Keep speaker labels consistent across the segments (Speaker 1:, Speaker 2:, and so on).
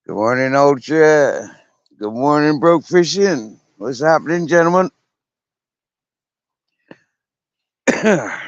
Speaker 1: Good morning, Ultra. Good morning, Broke Fishing. What's happening, gentlemen? I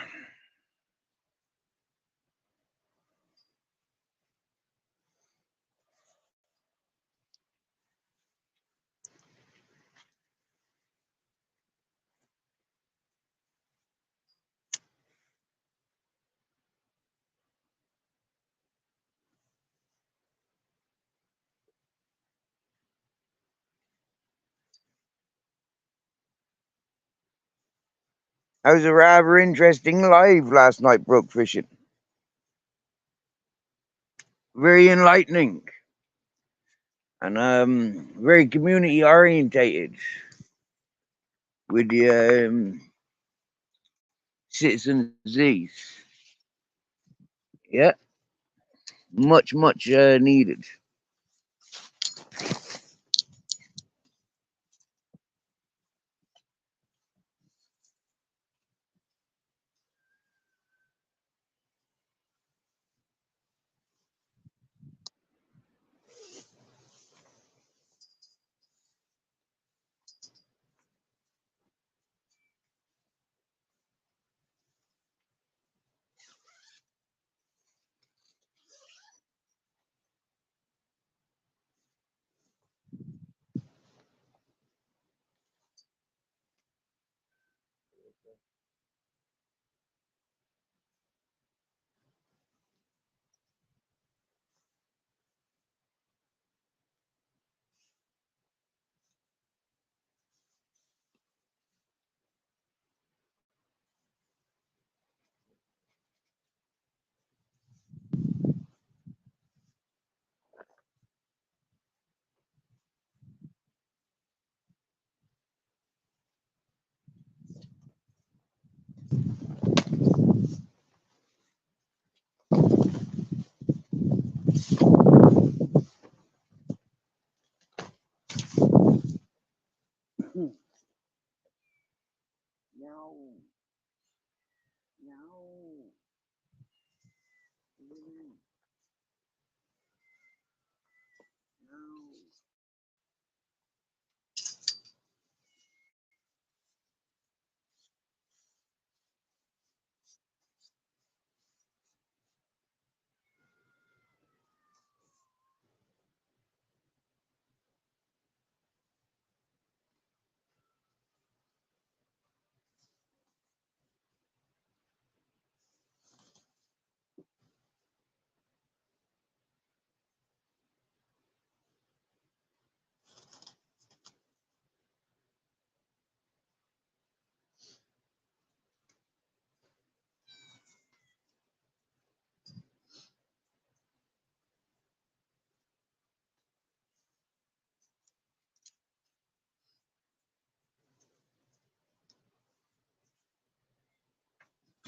Speaker 1: was a rather interesting live last night, Broke Fishing. Very enlightening and very community orientated with the Citizen Z's. Yeah, much needed. No, no.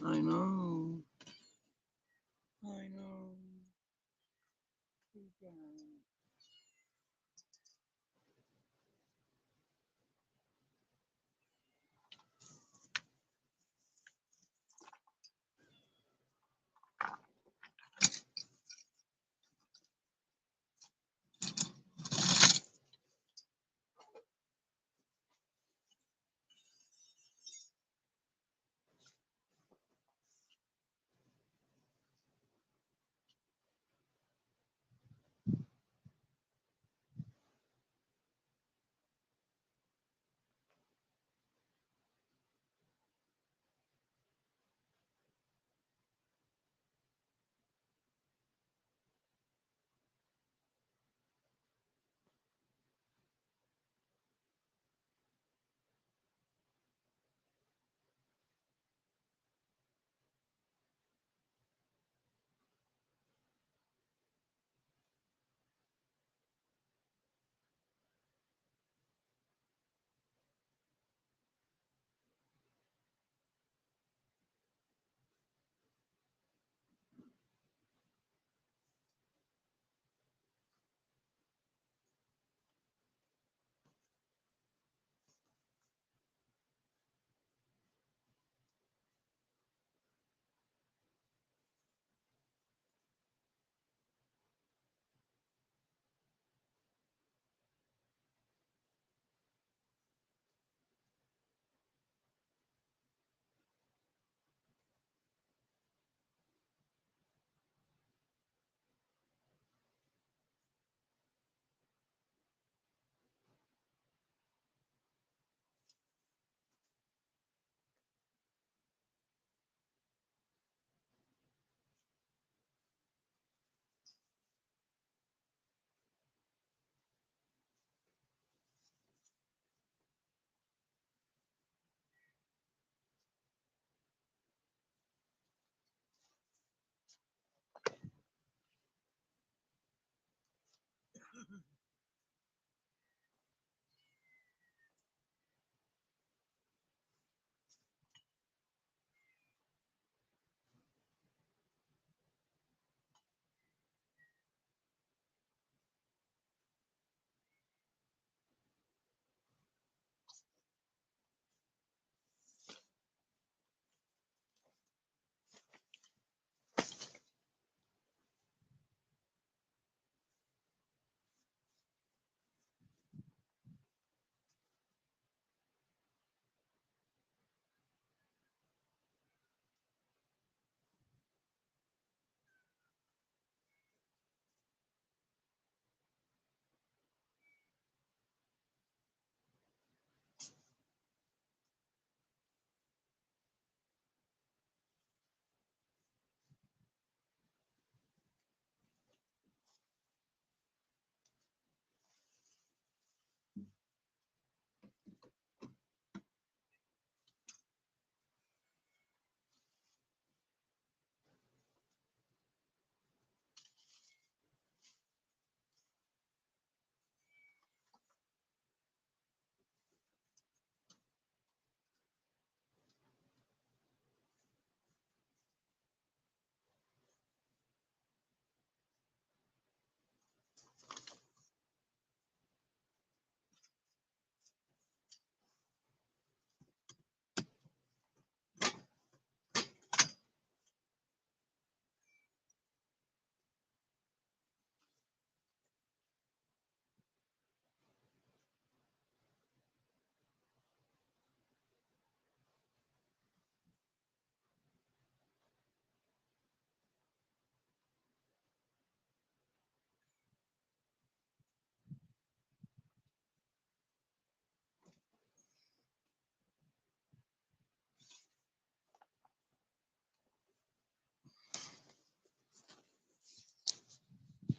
Speaker 1: I know. I know.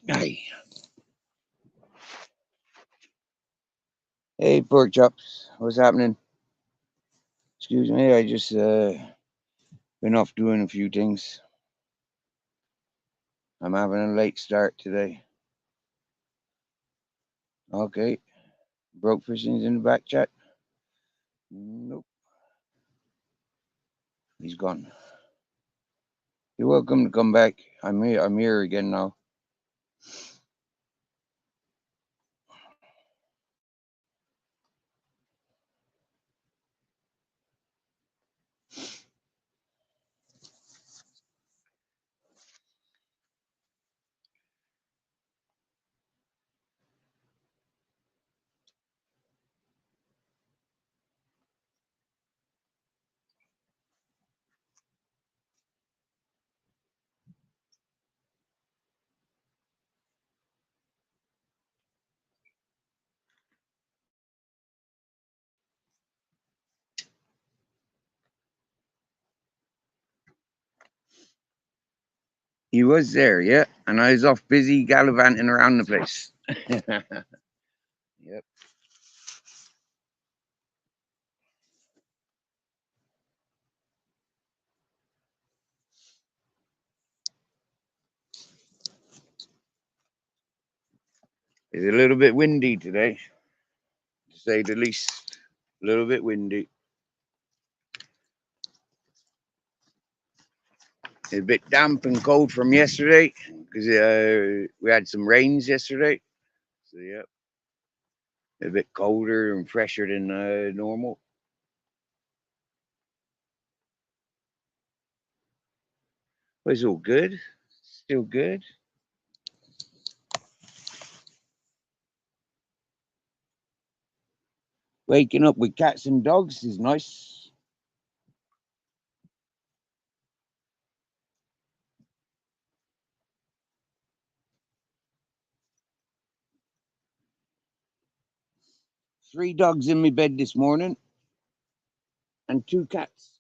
Speaker 1: Hey, hey, pork chops. What's happening? Excuse me. I just been off doing a few things. I'm having a late start today. Okay. Broke fishing's in the back chat. Nope. He's gone. You're welcome to come back. I'm here. I'm here again now. He was there, yeah, and I was off busy gallivanting around the place. Yep. It's a little bit windy today, to say the least. A little bit windy. It's a bit damp and cold from yesterday because we had some rains yesterday. So yeah, a bit colder and fresher than normal. But it's all good. Still good. Waking up with cats and dogs is nice. Three dogs in my bed this morning and two cats.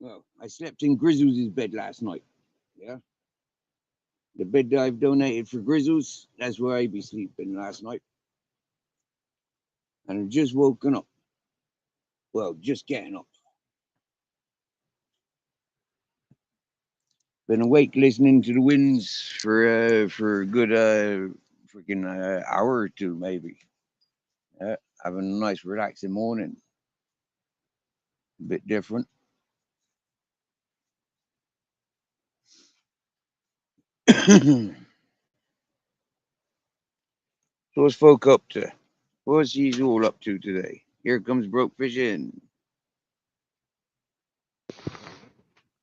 Speaker 1: Well, I slept in Grizzles' bed last night. Yeah. The bed that I've donated for Grizzles, that's where I be sleeping last night. And I've just woken up. Well, just getting up. Been awake listening to the winds for a good freaking hour or two maybe. Having a nice relaxing morning. A bit different. So what's folk up to? What's he's all up to today? Here comes Broke Fishing.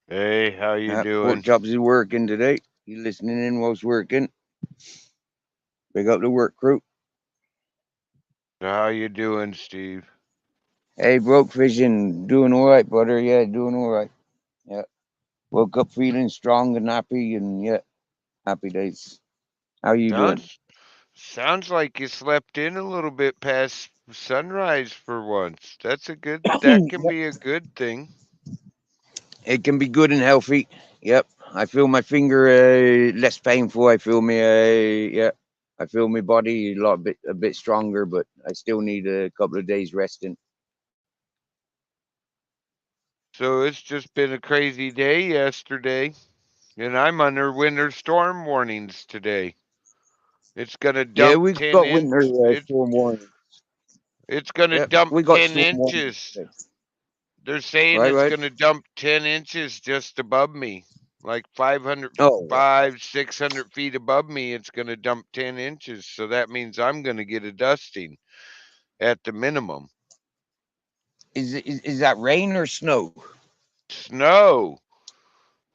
Speaker 2: Hey, how you
Speaker 1: Pork
Speaker 2: doing?
Speaker 1: Chops is working today. He listening in whilst working. Big up the work crew.
Speaker 2: How you doing, Steve?
Speaker 1: Hey, Broke Fishing, doing all right, brother. Yeah, doing all right. Yeah, woke up feeling strong and happy, and yeah, happy days. How you doing?
Speaker 2: Sounds like you slept in a little bit past sunrise for once. That can
Speaker 1: Yep.
Speaker 2: be a good thing.
Speaker 1: It can be good and healthy. Yep. I feel my finger less painful. I feel me yeah. I feel my body a bit stronger, but I still need a couple of days resting.
Speaker 2: So it's just been a crazy day yesterday, and I'm under winter storm warnings today. It's gonna
Speaker 1: Yeah,
Speaker 2: dump
Speaker 1: we
Speaker 2: 10
Speaker 1: got winter
Speaker 2: inch
Speaker 1: storm warning.
Speaker 2: it's gonna
Speaker 1: Yep,
Speaker 2: dump
Speaker 1: we got
Speaker 2: 10
Speaker 1: storm warning
Speaker 2: inches.
Speaker 1: today.
Speaker 2: They're saying
Speaker 1: Right,
Speaker 2: it's
Speaker 1: right.
Speaker 2: gonna dump 10 inches just above me. Like 500,
Speaker 1: Oh,
Speaker 2: 600 feet above me, it's going to dump 10 inches. So that means I'm going to get a dusting at the minimum.
Speaker 1: is that rain or snow?
Speaker 2: Snow.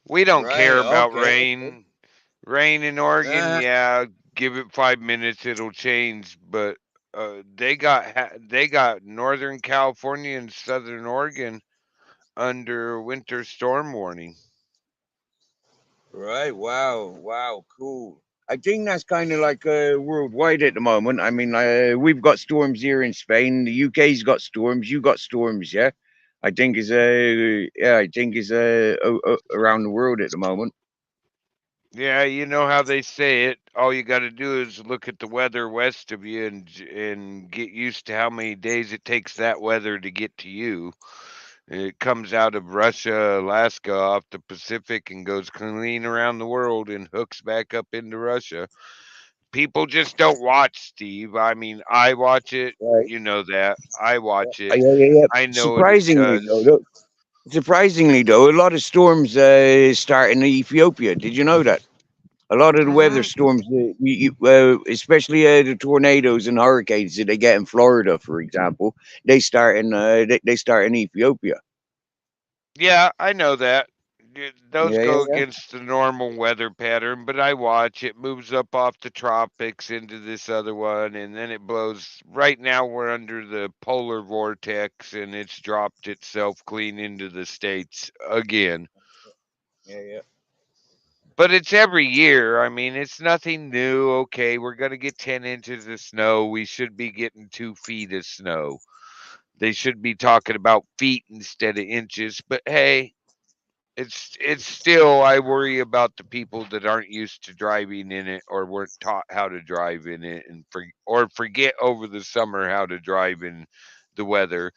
Speaker 2: We don't
Speaker 1: Right.
Speaker 2: care about
Speaker 1: Okay.
Speaker 2: rain. Rain in Oregon,
Speaker 1: Uh,
Speaker 2: yeah, give it 5 minutes, it'll change. But they got Northern California and Southern Oregon under winter storm warning.
Speaker 1: right. Wow. Wow. Cool. I think that's kind of like worldwide at the moment. I mean, we've got storms here in Spain. The UK's got storms. You got storms, yeah. I think is around the world at the moment.
Speaker 2: Yeah, you know how they say it. All you got to do is look at the weather west of you and get used to how many days it takes that weather to get to you. It comes out of Russia, Alaska, off the Pacific, and goes clean around the world and hooks back up into Russia. People just don't watch, Steve. I mean, I watch it.
Speaker 1: Right.
Speaker 2: You know that. I watch it.
Speaker 1: Yeah.
Speaker 2: I know what it
Speaker 1: Surprisingly,
Speaker 2: does.
Speaker 1: though, a lot of storms start in Ethiopia. Did you know that? A lot of the weather
Speaker 2: Mm,
Speaker 1: storms, especially the tornadoes and hurricanes that they get in Florida, for example, they start in Ethiopia.
Speaker 2: yeah, I know that. Those
Speaker 1: Yeah, yeah,
Speaker 2: go
Speaker 1: yeah.
Speaker 2: against the normal weather pattern, but I watch it moves up off the tropics into this other one, and then it blows. Right now, we're under the polar vortex, and it's dropped itself clean into the States again.
Speaker 1: Yeah, yeah.
Speaker 2: But it's every year. I mean, it's nothing new. Okay, we're going to get 10 inches of snow. We should be getting 2 feet of snow. They should be talking about feet instead of inches. But hey, it's still, I worry about the people that aren't used to driving in it or weren't taught how to drive in it or forget over the summer how to drive in the weather.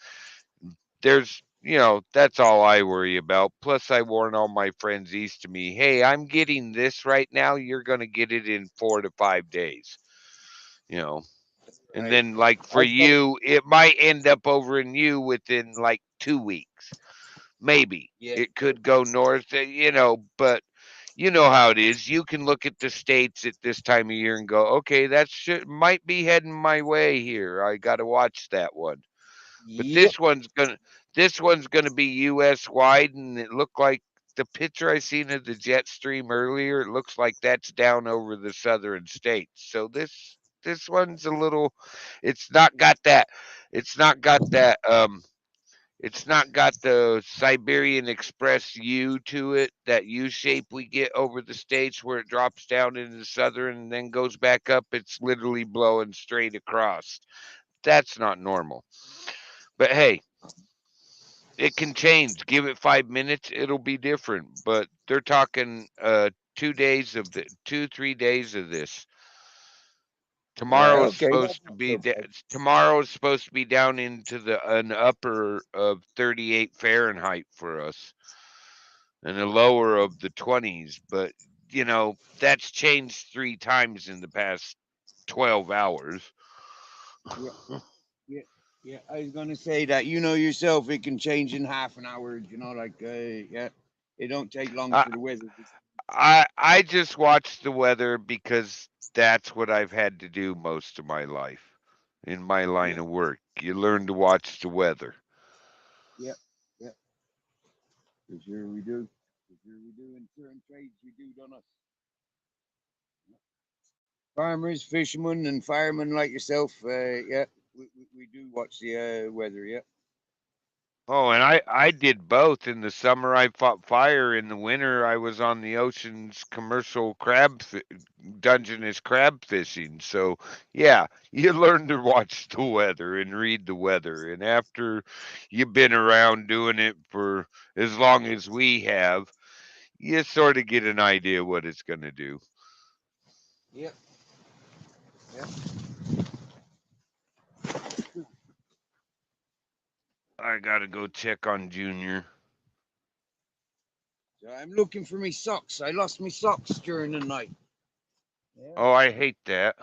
Speaker 2: That's all I worry about. Plus, I warn all my friends east of me, hey, I'm getting this right now. You're going to get it in 4 to 5 days, you know. And
Speaker 1: Right.
Speaker 2: then, like
Speaker 1: I
Speaker 2: for
Speaker 1: was gonna,
Speaker 2: you, it might end up over in you within like 2 weeks. Maybe
Speaker 1: yeah,
Speaker 2: it could go north, but you know how it is. You can look at the states at this time of year and go, okay, that should might be heading my way here. I got to watch that one. But
Speaker 1: yep,
Speaker 2: this one's gonna be U.S. wide, and it looked like the picture I seen of the jet stream earlier. It looks like that's down over the southern states. So this one's a little. It's not got that. It's not got that. It's not got the Siberian Express U to it, that U shape we get over the states where it drops down into the southern and then goes back up. It's literally blowing straight across. That's not normal. But hey, it can change. Give it 5 minutes, it'll be different. But they're talking 2 days of the 3 days of this.
Speaker 1: right. Okay, that's not so bad.
Speaker 2: Tomorrow is supposed to be down into an upper of 38 Fahrenheit for us and a lower of the 20s. But that's changed 3 times in the past 12 hours.
Speaker 1: Yeah, yeah, yeah. I was gonna say that you know yourself, it can change in half an hour. Yeah, it don't take long
Speaker 2: I
Speaker 1: for the weather.
Speaker 2: I just watch the weather because that's what I've had to do most of my life in my
Speaker 1: Yeah,
Speaker 2: line of work. You learn to watch the weather.
Speaker 1: yeah, yeah. For sure we do. For sure we do. In certain trades, we do, don't us? Farmers, fishermen, and firemen like yourself. Yeah, we do watch the weather. Yeah.
Speaker 2: Oh, and I did both. In the summer, I fought fire. In the winter, I was on the ocean's commercial Dungeness crab fishing. So, yeah, you learn to watch the weather and read the weather. And after you've been around doing it for as long as we have, you sort of get an idea what it's going to do.
Speaker 1: Yeah. Yeah.
Speaker 2: I got to go check on Junior.
Speaker 1: So I'm looking for me socks. I lost my socks during the night. Yeah.
Speaker 2: Oh, I hate that.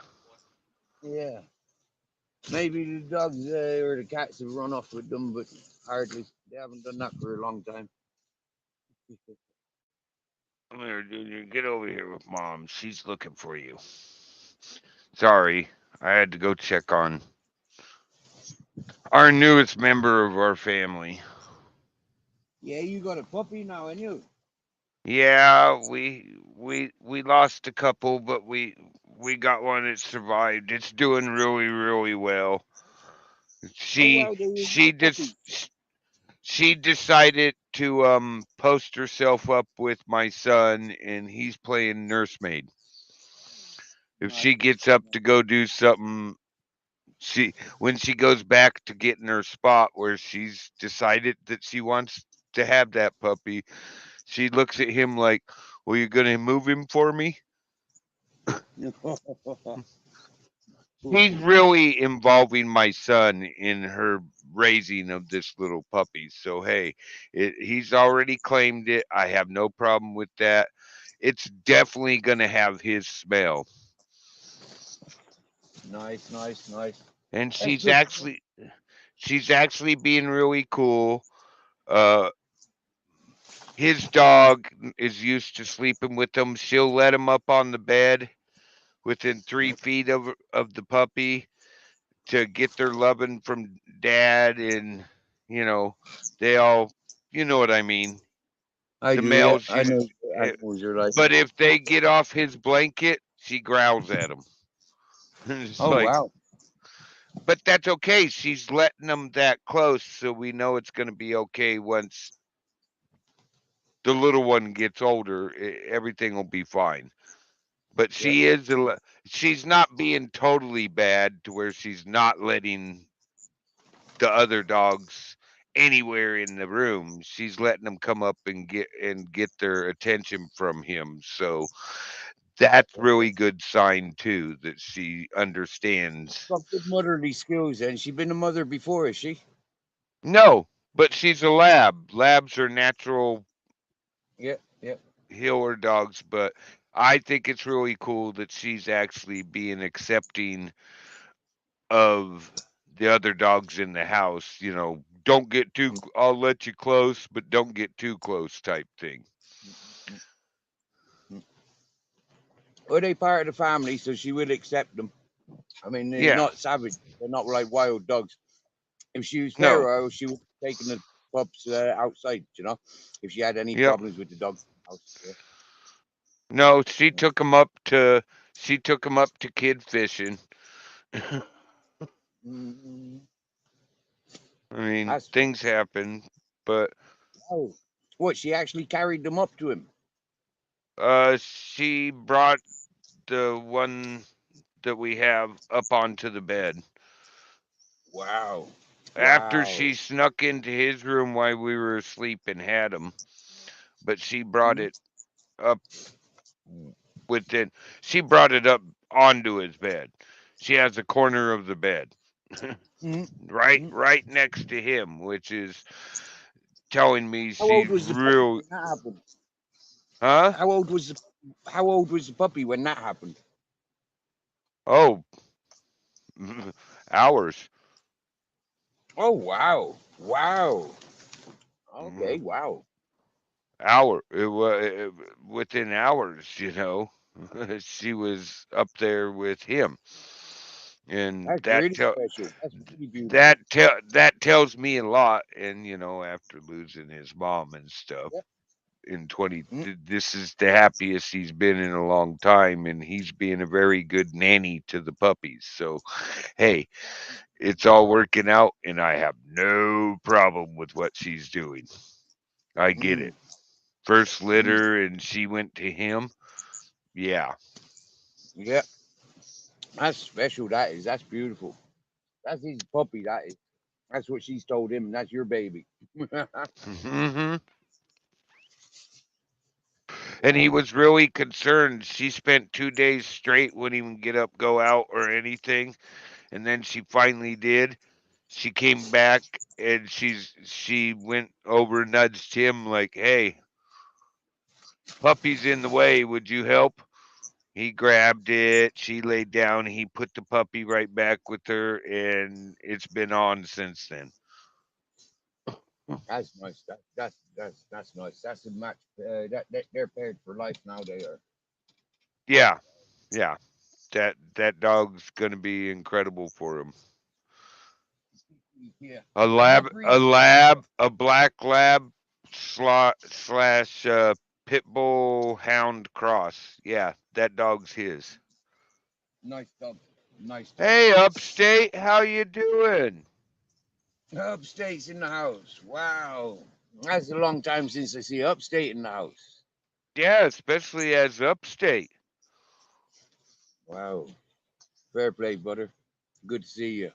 Speaker 1: Yeah. Maybe the dogs or the cats have run off with them, but hardly. They haven't done that for a long time.
Speaker 2: Come here, Junior. Get over here with Mom. She's looking for you. Sorry, I had to go check on our newest member of our family.
Speaker 1: Yeah, you got a puppy now, and you.
Speaker 2: Yeah, we lost a couple, but we got one that survived. It's doing really really well.
Speaker 1: Oh
Speaker 2: She
Speaker 1: wow, they were
Speaker 2: she
Speaker 1: puppies.
Speaker 2: just she decided to post herself up with my son, and he's playing nursemaid. If she gets up to go do something, when she goes back to getting her spot where she's decided that she wants to have that puppy, she looks at him like, "Well, you're gonna move him for me?" He's really involving my son in her raising of this little puppy. So hey, he's already claimed it. I have no problem with that. It's definitely gonna have his smell.
Speaker 1: Nice, nice, nice.
Speaker 2: And
Speaker 1: That's good.
Speaker 2: she's actually being really cool. Uh his dog is used to sleeping with him. She'll let him up on the bed within 3 feet of the puppy to get their loving from dad, and you know they all, you know what I mean.
Speaker 1: I
Speaker 2: The
Speaker 1: do, yeah.
Speaker 2: males
Speaker 1: I
Speaker 2: use,
Speaker 1: know
Speaker 2: eh,
Speaker 1: animals are like.
Speaker 2: but if they get off his blanket, she growls at them. It's
Speaker 1: Oh
Speaker 2: like,
Speaker 1: wow.
Speaker 2: but that's okay. She's letting them that close, so we know it's going to be okay once the little one gets older. Everything will be fine. But
Speaker 1: Yeah.
Speaker 2: she's not being totally bad to where she's not letting the other dogs anywhere in the room. She's letting them come up and get their attention from him. So that's really good sign too that she understands.
Speaker 1: Got good motherly skills, and she been a mother before, is she?
Speaker 2: No, but she's a lab. Labs are natural
Speaker 1: Yeah, yeah.
Speaker 2: healer dogs, but I think it's really cool that she's actually being accepting of the other dogs in the house. Don't get too. I'll let you close, but don't get too close, type thing.
Speaker 1: Well, they part of the family, so she will accept them. I mean, they're
Speaker 2: Yeah.
Speaker 1: not savage. They're not like wild dogs. If she was
Speaker 2: No.
Speaker 1: feral, she would have taken the pups outside. If she had any
Speaker 2: Yep.
Speaker 1: problems with the dog house. Yeah.
Speaker 2: No. She took him up to. She took him up to kid fishing.
Speaker 1: Mm-hmm.
Speaker 2: I mean,
Speaker 1: That's
Speaker 2: things happen, but
Speaker 1: oh, what she actually carried them up to him.
Speaker 2: she brought the one that we have up onto the bed.
Speaker 1: Wow,
Speaker 2: After
Speaker 1: wow.
Speaker 2: she snuck into his room while we were asleep and had him, but she brought it up within. She brought it up onto his bed. She has a corner of the bed,
Speaker 1: Mm-hmm.
Speaker 2: right next to him, which is telling me
Speaker 1: How old
Speaker 2: she's
Speaker 1: was the puppy
Speaker 2: real.
Speaker 1: when that happened?
Speaker 2: Huh?
Speaker 1: How old was the puppy when that happened?
Speaker 2: Oh, hours.
Speaker 1: Oh wow, wow.
Speaker 2: Mm,
Speaker 1: Okay, wow.
Speaker 2: Hour. It was within hours. She was up there with him, and
Speaker 1: That's really special. That's really beautiful.
Speaker 2: that tells me a lot. And after losing his mom and stuff
Speaker 1: Yep.
Speaker 2: in 20, this is the happiest he's been in a long time, and he's being a very good nanny to the puppies. So hey, it's all working out, and I have no problem with what she's doing. I get it. First litter, and she went to him. Yeah.
Speaker 1: Yeah, that's special. That is. That's beautiful. That's his puppy. That is. That's what she's told him. That's your baby.
Speaker 2: Hmm. And he was really concerned. She spent 2 days straight wouldn't even get up, go out, or anything. And then she finally did. She came back and she went over, nudged him like, "Hey, puppy's in the way. Would you help?" He grabbed it. She laid down. He put the puppy right back with her, and it's been on since then.
Speaker 1: That's nice. That's nice. That's a match. That they're paired for life now. They are.
Speaker 2: Yeah, yeah. That dog's gonna be incredible for him.
Speaker 1: Yeah.
Speaker 2: A
Speaker 1: And
Speaker 2: lab,
Speaker 1: what breed?
Speaker 2: a black lab slash pit bull hound cross. Yeah, that dog's his.
Speaker 1: Nice dog. Nice dog.
Speaker 2: Hey, Upstate, how you doing?
Speaker 1: Upstate's in the house. Wow. That's a long time since I see Upstate in the house.
Speaker 2: Yeah, especially as Upstate.
Speaker 1: Wow. Fair play, brother. Good to see you.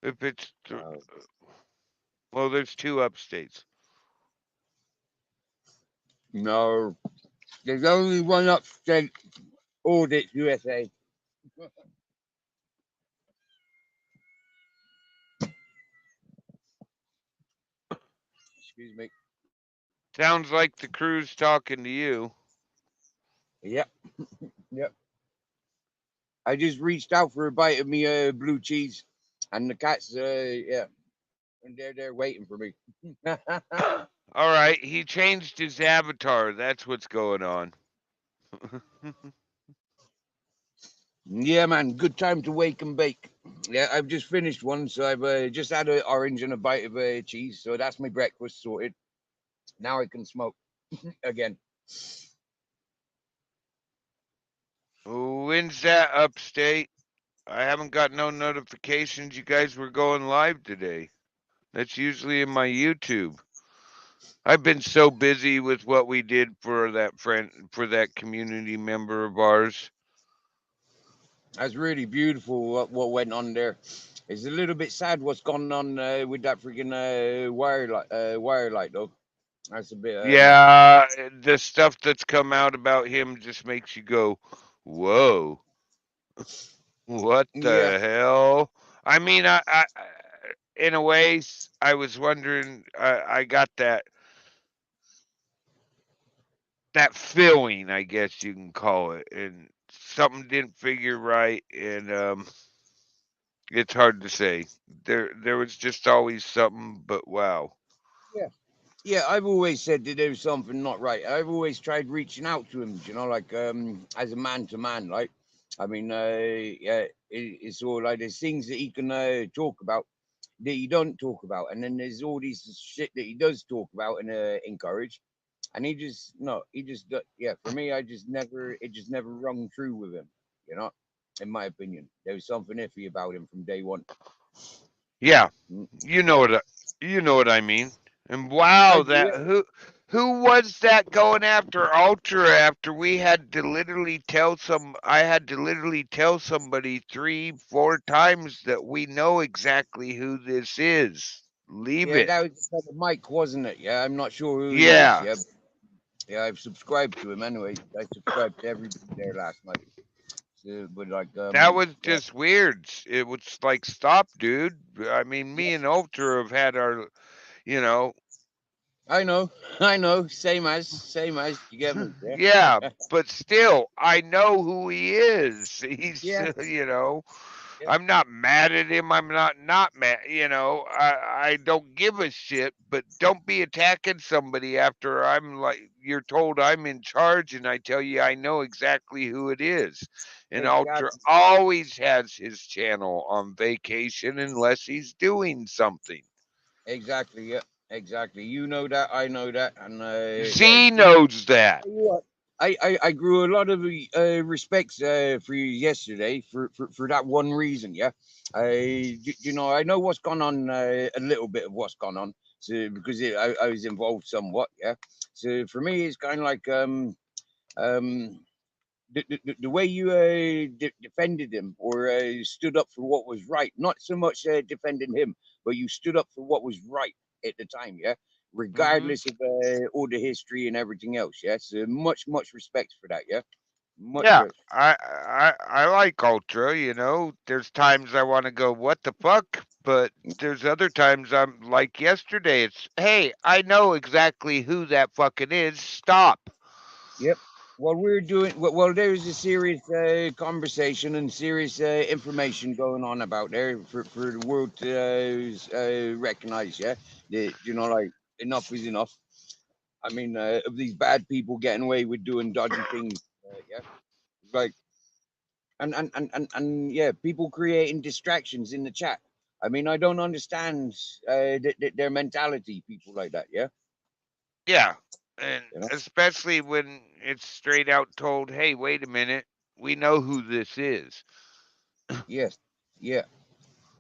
Speaker 2: If it's
Speaker 1: Wow.
Speaker 2: well, there's two upstates.
Speaker 1: No, there's only one upstate. Audit USA. Excuse me.
Speaker 2: Sounds like the crew's talking to you.
Speaker 1: Yep. Yep. I just reached out for a bite of me blue cheese, and the cats, yeah, and they're there waiting for me.
Speaker 2: All right, he changed his avatar. That's what's going on.
Speaker 1: Yeah, man. Good time to wake and bake. Yeah, I've just finished one, so I've just had an orange and a bite of cheese. So that's my breakfast sorted. Now I can smoke again.
Speaker 2: When's that upstate? I haven't got no notifications you guys were going live today. That's usually in my YouTube. I've been so busy with what we did for that community member of ours.
Speaker 1: That's really beautiful what went on there. It's a little bit sad what's gone on with that freaking wire light though. That's a bit
Speaker 2: Yeah, the stuff that's come out about him just makes you go, "Whoa, what
Speaker 1: yeah.
Speaker 2: the hell?" I mean, in a way, I was wondering. I got that feeling, I guess you can call it, and something didn't figure right, and it's hard to say. There was just always something, but wow.
Speaker 1: Yeah. Yeah, I've always said that there was something not right. I've always tried reaching out to him, you know, like as a man to man, like. I mean, yeah, it's all like there's things that he can talk about that he don't talk about, and then there's all these shit that he does talk about and encourage, and he just no, he just yeah. For me, it just never rung true with him, you know. In my opinion, there was something iffy about him from day one.
Speaker 2: Yeah,
Speaker 1: Mm.
Speaker 2: you know what I mean. And
Speaker 1: I
Speaker 2: wow,
Speaker 1: do.
Speaker 2: that who was that going after Ultra after we had to literally tell some I had to literally tell somebody 3, 4 times that we know exactly who this is. Leave
Speaker 1: Yeah,
Speaker 2: it.
Speaker 1: that was Mike, wasn't it? Yeah, I'm not sure who he is.
Speaker 2: Yeah.
Speaker 1: Yeah, yeah, I've subscribed to him anyway. I subscribed to everybody there last night. So, but like,
Speaker 2: That was
Speaker 1: yeah,
Speaker 2: just weird. It was like, stop, dude. I mean,
Speaker 1: yeah,
Speaker 2: me and Ultra have had our, you know,
Speaker 1: I know, I know. Same as. You get me? Yeah,
Speaker 2: yeah, but still, I know who he is. He's,
Speaker 1: yeah, yeah.
Speaker 2: I'm not mad at him. I'm not mad. I don't give a shit. But don't be attacking somebody after I'm like you're told I'm in charge, and I tell you I know exactly who it is. And Ultra
Speaker 1: Exactly,
Speaker 2: always has his channel on vacation unless he's doing something.
Speaker 1: exactly. Yeah, exactly. You know that. I know that. And yeah,
Speaker 2: Z knows that.
Speaker 1: tell you what, I grew a lot of respect for you yesterday for that one reason. Yeah, you know I know what's gone on a little bit of what's gone on. So because I was involved somewhat. Yeah. So for me, it's kind of like um the way you defended him or stood up for what was right, not so much defending him, but you stood up for what was right at the time, yeah,
Speaker 2: Hmm.
Speaker 1: regardless of all the history and everything else, yeah. So much respect for that, yeah, much.
Speaker 2: Yeah, I like Ultra, There's times I want to go, what the fuck? But there's other times I'm like yesterday, it's, hey, I know exactly who that fucking is. Stop.
Speaker 1: Yep. Well, we're doing well. There's a serious conversation and serious information going on about there for the world to recognize. Yeah, that like enough is enough. I mean, of these bad people getting away with doing dodgy things. Yeah, like and yeah, people creating distractions in the chat. I mean, I don't understand their mentality. People like that. Yeah,
Speaker 2: Yeah. And
Speaker 1: you know.
Speaker 2: especially when it's straight out told, hey, wait a minute, we know who this is.
Speaker 1: Yes. Yeah.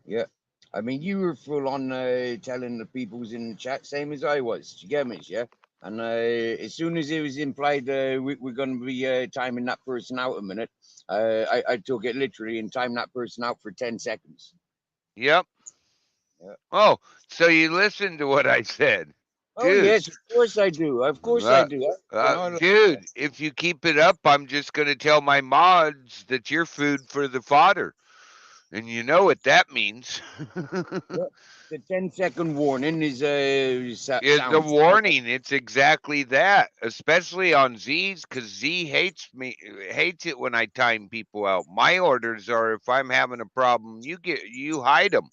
Speaker 1: Yeah. I mean, you were full on telling the peoples in the chat, same as I was. You get me? Yeah. And as soon as it was implied we're going to be timing that person out a minute, I took it literally and timed that person out for 10 seconds.
Speaker 2: Yep.
Speaker 1: Yeah.
Speaker 2: Oh, so you listened to what I said,
Speaker 1: Oh,
Speaker 2: dude.
Speaker 1: yes, of course I do. Of course I do.
Speaker 2: Dude, if you keep it up, I'm just going to tell my mods that you're food for the fodder. And you know what that means.
Speaker 1: Yeah. The 10-second warning is
Speaker 2: Is the
Speaker 1: sounds.
Speaker 2: warning. It's exactly that, especially on Z's, because Z hates it when I time people out. My orders are if I'm having a problem, you hide them.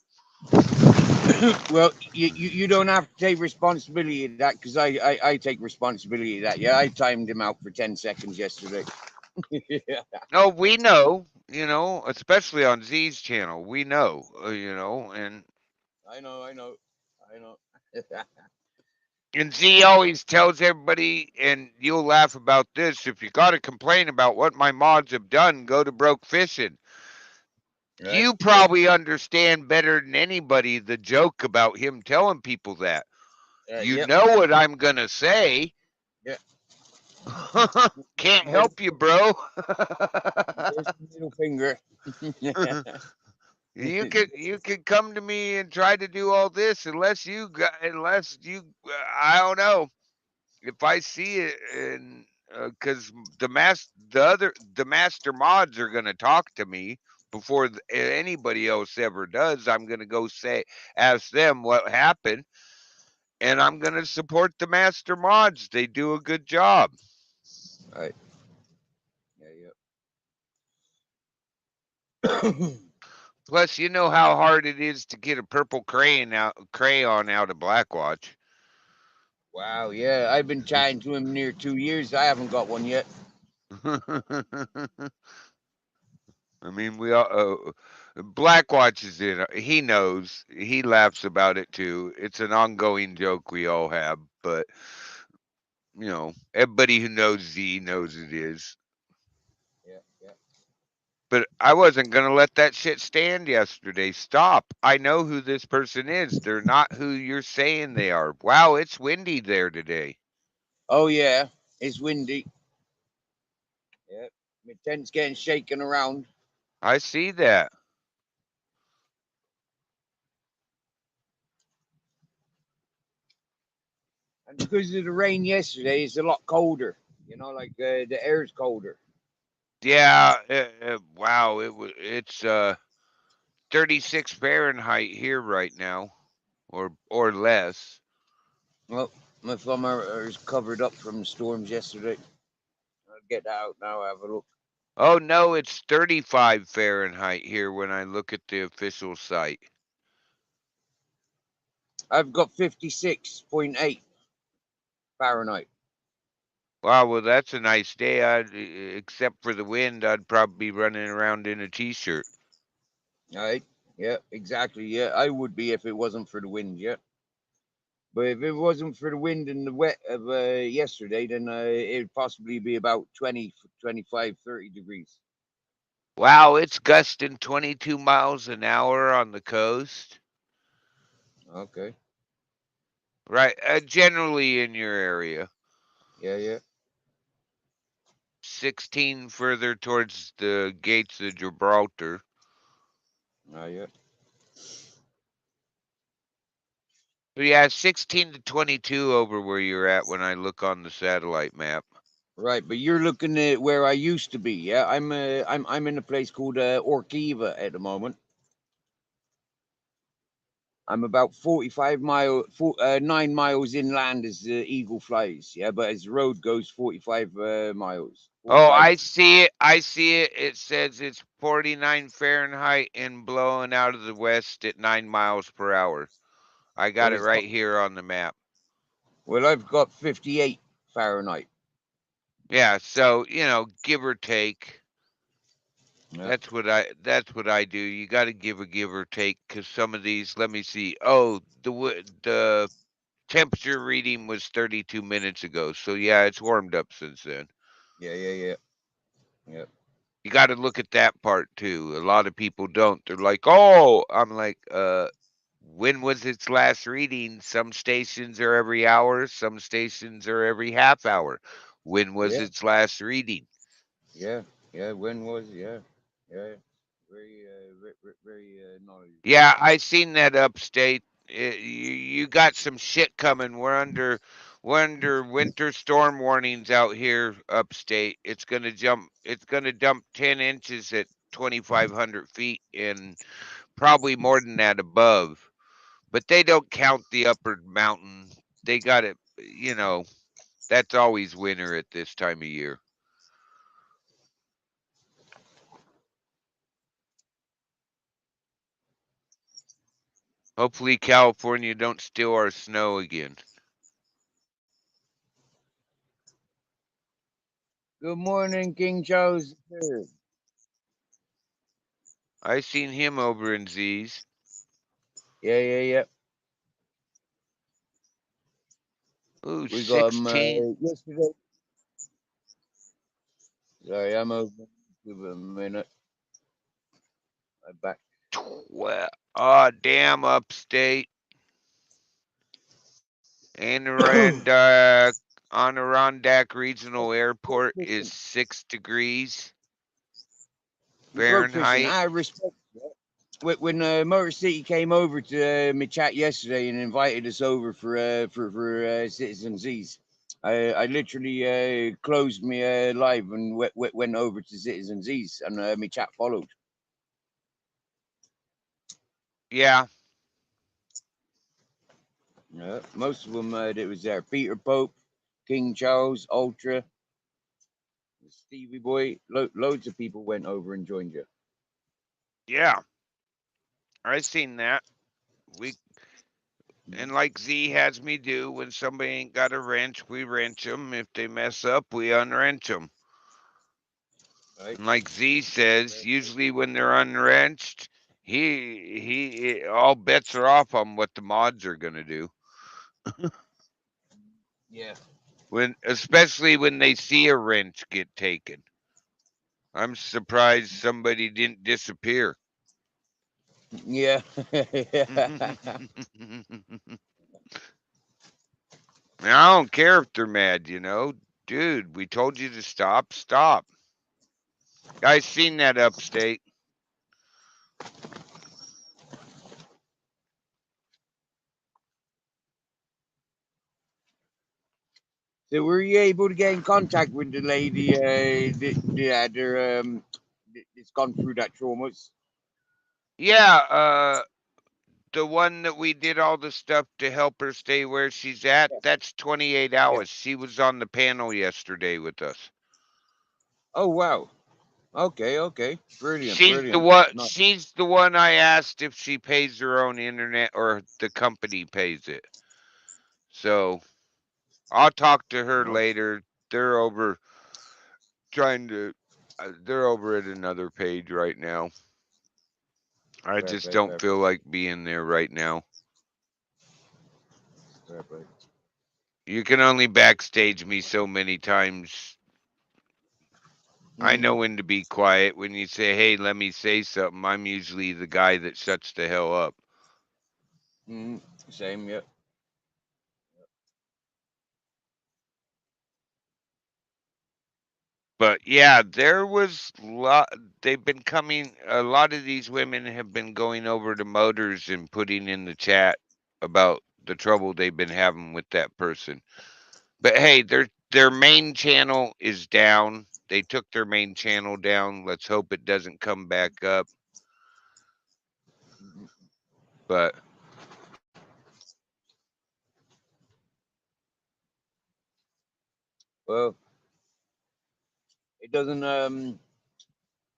Speaker 1: Well, you don't have to take responsibility of that because I take responsibility of that. Yeah, I timed him out for 10 seconds yesterday. Yeah.
Speaker 2: No, we know, especially on Z's channel, we know, and
Speaker 1: I know, I know, I know.
Speaker 2: And Z always tells everybody, and you'll laugh about this, if you got to complain about what my mods have done, go to Broke Fishing.
Speaker 1: Right?
Speaker 2: You probably understand better than anybody the joke about him telling people that. You
Speaker 1: Yep.
Speaker 2: know what I'm going to say.
Speaker 1: Yeah.
Speaker 2: Can't
Speaker 1: There's,
Speaker 2: help you, bro.
Speaker 1: there's the middle finger.
Speaker 2: You can come to me and try to do all this unless I don't know. If I see it, and because the master mods are gonna talk to me before anybody else ever does, I'm gonna go ask them what happened, and I'm gonna support the master mods. They do a good job.
Speaker 1: Right. Yeah, yeah.
Speaker 2: Plus, you know how hard it is to get a purple crayon out of Blackwatch.
Speaker 1: Wow, yeah. I've been chatting to him near 2 years. I haven't got one yet.
Speaker 2: I mean, we all Blackwatch is in. He knows. He laughs about it too. It's an ongoing joke we all have, but everybody who knows Z knows it is.
Speaker 1: Yeah, yeah.
Speaker 2: But I wasn't gonna let that shit stand yesterday. Stop. I know who this person is. They're not who you're saying they are. Wow, it's windy there today.
Speaker 1: Oh, yeah. It's windy. Yeah. My tent's getting shaken around.
Speaker 2: I see that.
Speaker 1: And because of the rain yesterday, it's a lot colder. Like the air's colder.
Speaker 2: Yeah. Wow. It's 36 Fahrenheit here right now, or less.
Speaker 1: Well, my thumb is covered up from the storms yesterday. I'll get that out now. Have a look.
Speaker 2: Oh no, it's 35 Fahrenheit here when I look at the official site.
Speaker 1: I've got 56.8 Fahrenheit.
Speaker 2: Wow, well that's a nice day. Except for the wind, I'd probably be running around in a t-shirt.
Speaker 1: All right. Yeah, exactly. Yeah, I would be if it wasn't for the wind. Yeah. But if it wasn't for the wind and the wet of yesterday, then it'd possibly be about 20, 25, 30 degrees.
Speaker 2: Wow, it's gusting 22 miles an hour on the coast.
Speaker 1: Okay.
Speaker 2: Right, generally in your area.
Speaker 1: Yeah, yeah.
Speaker 2: 16 further towards the gates of Gibraltar.
Speaker 1: Yeah.
Speaker 2: But yeah, 16 to 22 over where you're at when I look on the satellite map.
Speaker 1: Right, but you're looking at where I used to be. Yeah, I'm in a place called Orkiva at the moment. I'm about 9 miles inland as the eagle flies. Yeah, but as the road goes, 45 miles.
Speaker 2: Oh,
Speaker 1: 45.
Speaker 2: I see it. I see it. It says it's 49 Fahrenheit and blowing out of the west at 9 miles per hour. I got
Speaker 1: Well,
Speaker 2: it right here on the map.
Speaker 1: I've got 58 Fahrenheit.
Speaker 2: Yeah, so, give or take.
Speaker 1: Yeah.
Speaker 2: That's what I do. You got to give or take cuz some of these, let me see. Oh, the temperature reading was 32 minutes ago. So yeah, it's warmed up since then.
Speaker 1: Yeah, yeah, yeah. Yeah.
Speaker 2: You got to look at that part too. A lot of people don't. They're like, "Oh," I'm like, when was its last reading? Some stations are every hour, some stations are every half hour. When was
Speaker 1: Yeah,
Speaker 2: its last reading?
Speaker 1: yeah, yeah. When was? Yeah, yeah. Very, very knowledgeable.
Speaker 2: Yeah, I seen that upstate. You got some shit coming. We're under winter storm warnings out here upstate. It's gonna jump. It's gonna dump 10 inches at 2,500 feet and probably more than that above. But they don't count the upper mountain. They got it. That's always winter at this time of year. Hopefully, California don't steal our snow again.
Speaker 1: Good morning, King Charles III.
Speaker 2: I seen him over in Z's.
Speaker 1: Yeah, yeah, yeah.
Speaker 2: Ooh,
Speaker 1: We got him
Speaker 2: 16.
Speaker 1: yesterday. Sorry, I'm over. Give it a minute. I'm back.
Speaker 2: Well, oh, damn, upstate. Adirondack Regional Airport is 6 degrees
Speaker 1: Road fishing.
Speaker 2: Fahrenheit.
Speaker 1: I respect that. When Motor City came over to my chat yesterday and invited us over for Citizen Z's, I literally closed my live and went over to Citizen Z's and my chat followed.
Speaker 2: Yeah,
Speaker 1: Yeah, most of them that was there. Peter Pope, King Charles, Ultra, Stevie Boy. Loads of people went over and joined you.
Speaker 2: yeah, I seen that. We And like Z has me do, when somebody ain't got a wrench, we wrench them. If they mess up, we unwrench them.
Speaker 1: Right?
Speaker 2: And like Z says, usually when they're unwrenched, all bets are off on what the mods are gonna do.
Speaker 1: Yeah.
Speaker 2: Especially when they see a wrench get taken. I'm surprised somebody didn't disappear.
Speaker 1: Yeah.
Speaker 2: I don't care if they're mad, Dude, we told you to stop, stop. I seen that upstate.
Speaker 1: So were you able to get in contact with the lady that's gone through that traumas?
Speaker 2: Yeah, the one that we did all the stuff to help her stay where she's at,
Speaker 1: Yeah.
Speaker 2: that's 28
Speaker 1: Yeah.
Speaker 2: hours. She was on the panel yesterday with us.
Speaker 1: Oh wow. Okay, okay. Brilliant,
Speaker 2: She's the
Speaker 1: brilliant.
Speaker 2: one
Speaker 1: No.
Speaker 2: she's the one I asked if she pays her own internet or the company pays it. So, I'll talk to her
Speaker 1: No.
Speaker 2: later. They're over trying to they're over at another page right now. I
Speaker 1: Fair
Speaker 2: just
Speaker 1: play,
Speaker 2: don't
Speaker 1: fair
Speaker 2: feel
Speaker 1: play.
Speaker 2: like being there right now.
Speaker 1: Fair play.
Speaker 2: You can only backstage me so many times. I know
Speaker 1: Mm,
Speaker 2: when to be quiet. When you say, hey, let me say something, I'm usually the guy that shuts the hell up.
Speaker 1: same, yeah.
Speaker 2: But yeah, they've been coming, a lot of these women have been going over to Motors and putting in the chat about the trouble they've been having with that person. But hey, their main channel is down. They took their main channel down. Let's hope it doesn't come back up. But
Speaker 1: Well, it doesn't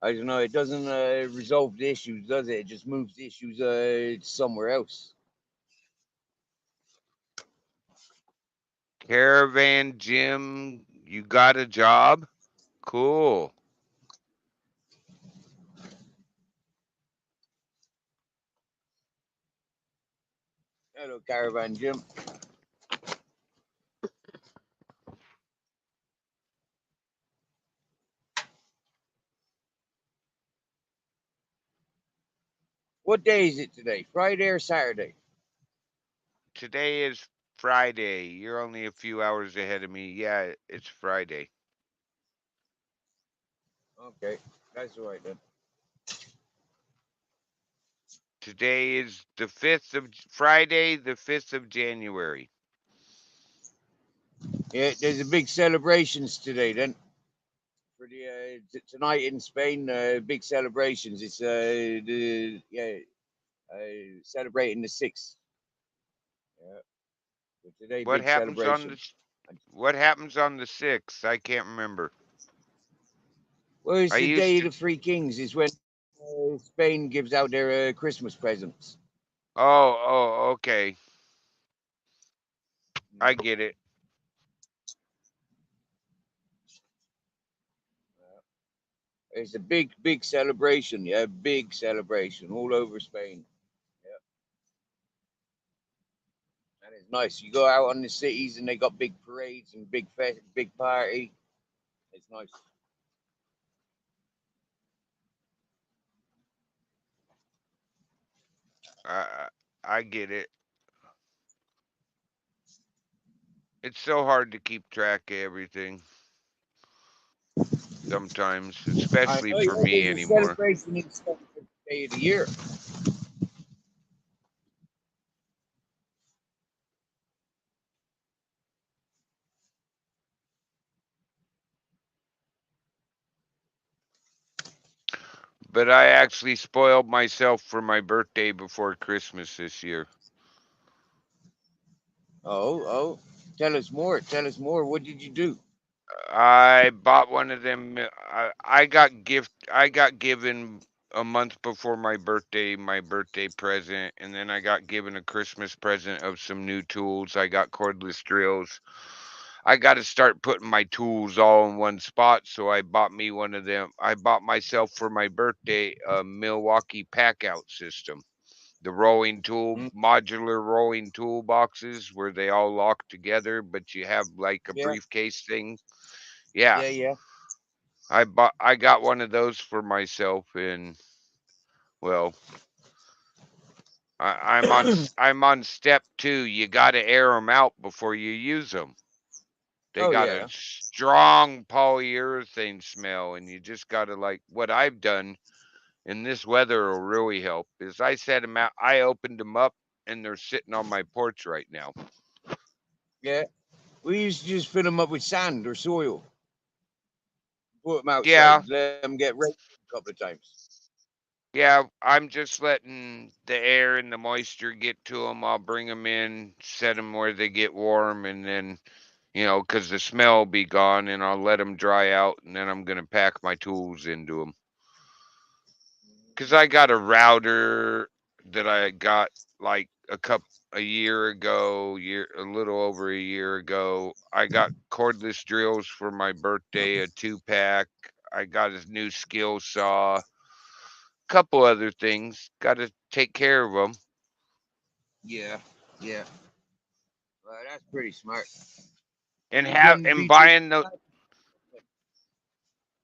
Speaker 1: I don't know, it doesn't resolve the issues, does it? It just moves the issues somewhere else.
Speaker 2: Caravan Jim, you got a job? Cool.
Speaker 1: Hello, Caravan Jim. What day is it today? Friday or Saturday?
Speaker 2: today is Friday. You're only a few hours ahead of me. Yeah, it's Friday.
Speaker 1: Okay, that's all right then.
Speaker 2: Today is the 5th of Friday, the 5th of January.
Speaker 1: Yeah, there's a big celebrations today then. For the tonight in Spain, big celebrations. It's celebrating the 6th. Yeah, so today
Speaker 2: What
Speaker 1: big
Speaker 2: happens on
Speaker 1: celebration.
Speaker 2: the What happens on the 6th? I can't remember.
Speaker 1: Well, it's
Speaker 2: I
Speaker 1: the Day
Speaker 2: used
Speaker 1: of
Speaker 2: to
Speaker 1: the Three Kings. Is when Spain gives out their Christmas presents.
Speaker 2: okay. I get it.
Speaker 1: It's a big celebration. Yeah, big celebration all over Spain. Yeah, and it's nice. You go out on the cities and they got big parades and big party. It's nice.
Speaker 2: I I get it. It's so hard to keep track of everything sometimes,
Speaker 1: I
Speaker 2: especially
Speaker 1: know.
Speaker 2: for
Speaker 1: Yeah,
Speaker 2: me
Speaker 1: there's a
Speaker 2: anymore.
Speaker 1: celebration each day of the year.
Speaker 2: But I actually spoiled myself for my birthday before Christmas this year.
Speaker 1: Oh. Tell us more. Tell us more. What did you do?
Speaker 2: I bought one of them. I got given a month before my birthday present, and then I got given a Christmas present of some new tools. I got cordless drills. I got to start putting my tools all in one spot, so I bought me one of them. I bought myself for my birthday a Milwaukee pack out system. The
Speaker 1: Mm,
Speaker 2: modular rolling tool boxes where they all lock together, but you have like a
Speaker 1: yeah,
Speaker 2: briefcase thing. Yeah,
Speaker 1: yeah.
Speaker 2: I got one of those for myself, and well, I'm on step 2. You got to air them out before you use them. They
Speaker 1: Oh
Speaker 2: got a
Speaker 1: yeah.
Speaker 2: strong polyurethane smell, and you just got to, like, what I've done, and this weather will really help, is I set them out. I opened them up, and they're sitting on my porch right now.
Speaker 1: Yeah. We used to just fill them up with sand or soil. Put them outside.
Speaker 2: Yeah,
Speaker 1: Let them get raked a couple of times.
Speaker 2: yeah. I'm just letting the air and the moisture get to them. I'll bring them in, set them where they get warm, and then, because the smell will be gone, and I'll let them dry out, and then I'm gonna pack my tools into them. Because I got a router that I got like a year ago, a little over a year ago. I got cordless drills for my birthday, a 2-pack. I got a new skill saw, couple other things. Got to take care of them.
Speaker 1: Yeah, yeah. Well, that's pretty smart.
Speaker 2: And
Speaker 1: You
Speaker 2: have
Speaker 1: can beat the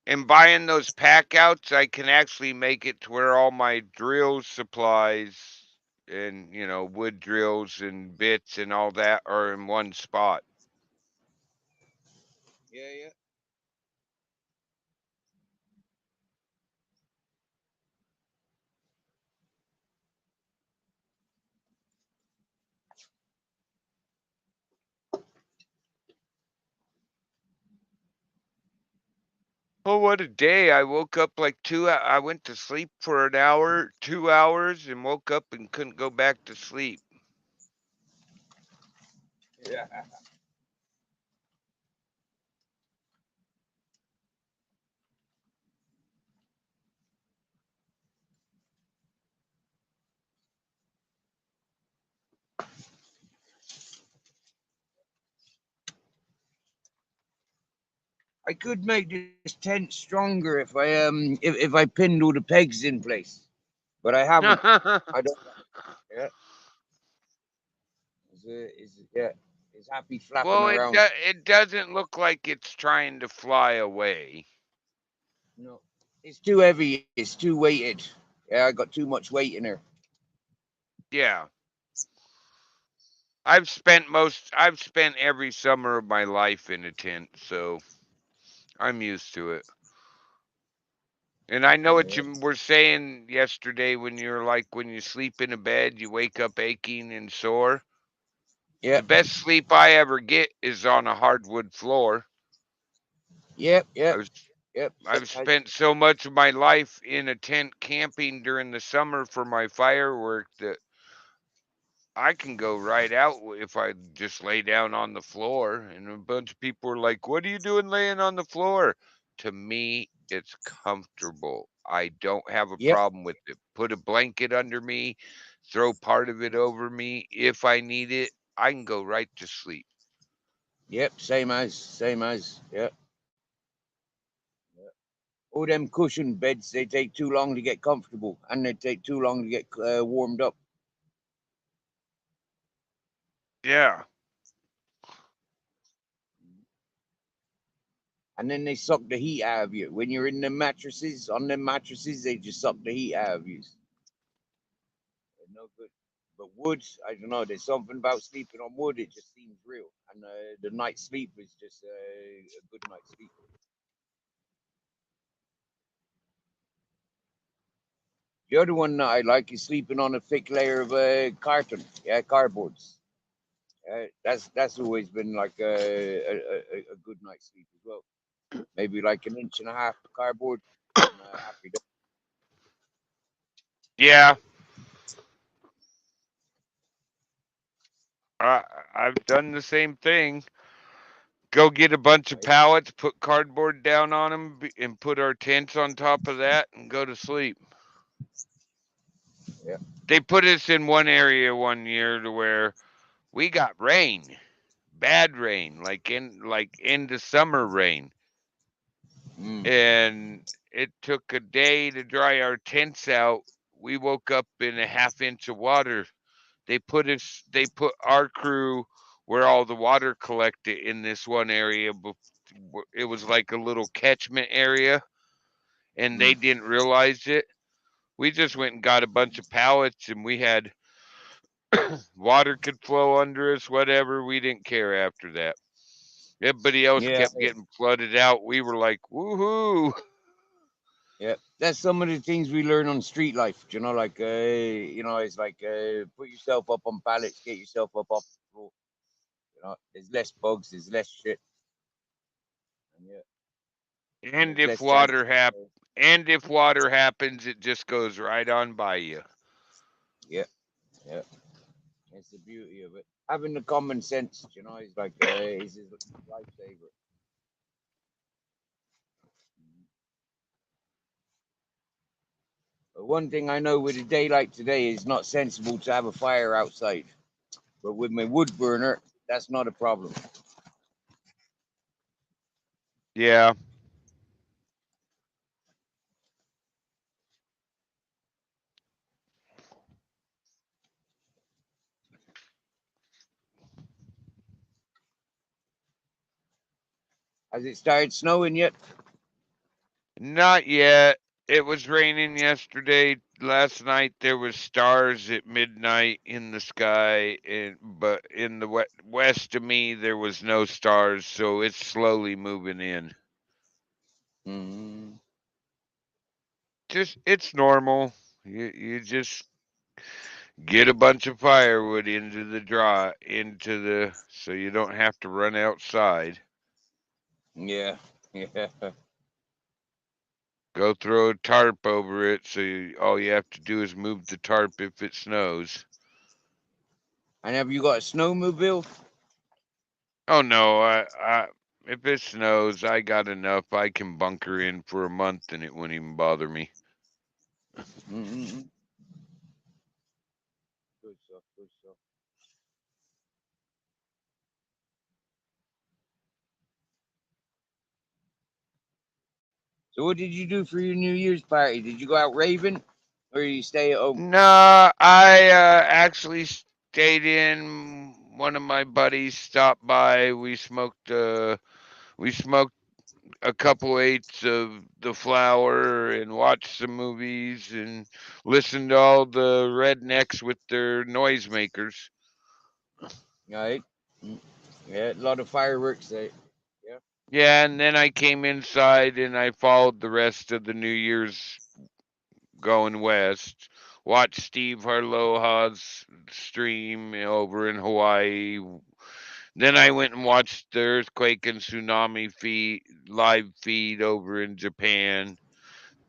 Speaker 2: and buying those pack outs, I can actually make it to where all my drill supplies and, wood drills and bits and all that are in one spot.
Speaker 1: yeah.
Speaker 2: Oh, what a day. I woke up like I went to sleep for an hour, 2 hours, and woke up and couldn't go back to sleep.
Speaker 1: Yeah. I could make this tent stronger if I pinned all the pegs in place, but I haven't. I don't. Yeah. Yeah. It's happy flapping
Speaker 2: Well,
Speaker 1: around.
Speaker 2: it doesn't look like it's trying to fly away.
Speaker 1: No, it's too heavy. It's too weighted. Yeah, I got too much weight in there.
Speaker 2: Yeah. I've spent every summer of my life in a tent, so I'm used to it. And I know what
Speaker 1: Yeah.
Speaker 2: you were saying yesterday when you're like, when you sleep in a bed, you wake up aching and sore. The
Speaker 1: Yep.
Speaker 2: best sleep I ever get is on a hardwood floor.
Speaker 1: Yep. Yep.
Speaker 2: I've
Speaker 1: Yep.
Speaker 2: I've spent so much of my life in a tent camping during the summer for my firework that I can go right out if I just lay down on the floor. And a bunch of people are like, "What are you doing laying on the floor?" To me, it's comfortable. I don't have a
Speaker 1: Yep.
Speaker 2: problem with it. Put a blanket under me, throw part of it over me. If I need it, I can go right to sleep.
Speaker 1: Yep. Same as. Yep. All them cushion beds, they take too long to get comfortable, and they take too long to get warmed up.
Speaker 2: Yeah.
Speaker 1: And then they suck the heat out of you. When you're in the mattresses, on them mattresses, they just suck the heat out of you. They're no good. But wood, I don't know. There's something about sleeping on wood. It just seems real, and the night's sleep is just a good night's sleep. The other one that I like is sleeping on a thick layer of carton, yeah, cardboards. That's always been like a good night's sleep as well. Maybe like an inch and a half of cardboard. I'm happy.
Speaker 2: Yeah. I I've done the same thing. Go get a bunch of
Speaker 1: Right?
Speaker 2: pallets, put cardboard down on them, and put our tents on top of that, and go to sleep.
Speaker 1: Yeah.
Speaker 2: They put us in one area one year to where we got rain, bad rain, like end of summer rain,
Speaker 1: Mm.
Speaker 2: and it took a day to dry our tents out. We woke up in a half inch of water. They put our crew where all the water collected in this one area. It was like a little catchment area, and they
Speaker 1: Mm.
Speaker 2: didn't realize it. We just went and got a bunch of pallets, and we had water could flow under us, whatever. We didn't care after that. Everybody else
Speaker 1: Yeah.
Speaker 2: kept getting flooded out. We were like, woohoo.
Speaker 1: Yeah. That's some of the things we learn on street life. Like it's like put yourself up on pallets, get yourself up off the floor. There's less bugs, there's less shit, and and
Speaker 2: And
Speaker 1: there's
Speaker 2: if
Speaker 1: less chance.
Speaker 2: water happens, it just goes right on by you.
Speaker 1: Yeah. Yeah. It's the beauty of it. Having the common sense, is like is his lifesaver. But one thing I know with a day like today is not sensible to have a fire outside. But with my wood burner, that's not a problem.
Speaker 2: Yeah.
Speaker 1: Has it started snowing yet?
Speaker 2: Not yet. It was raining yesterday. Last night there was stars at midnight in the sky, but in the west of me there was no stars, so it's slowly moving in.
Speaker 1: Mm-hmm.
Speaker 2: Just it's normal. You just get a bunch of firewood into the so you don't have to run outside.
Speaker 1: Yeah, yeah.
Speaker 2: Go throw a tarp over it, so all you have to do is move the tarp if it snows.
Speaker 1: And have you got a snowmobile?
Speaker 2: Oh no, if it snows, I got enough. I can bunker in for a month and it wouldn't even bother me.
Speaker 1: Mm-hmm. Good stuff. Good stuff. So, what did you do for your New Year's party? Did you go out raving, or did you stay at home?
Speaker 2: No, I actually stayed in. One of my buddies stopped by. We smoked a couple eighths of the flower and watched some movies and listened to all the rednecks with their noisemakers.
Speaker 1: Right. Mm. Yeah, a lot of fireworks. Yeah.
Speaker 2: Yeah, and then I came inside and I followed the rest of the New Year's going west. Watched Steve Harloha's stream over in Hawaii. Then I went and watched the earthquake and tsunami feed live feed over in Japan.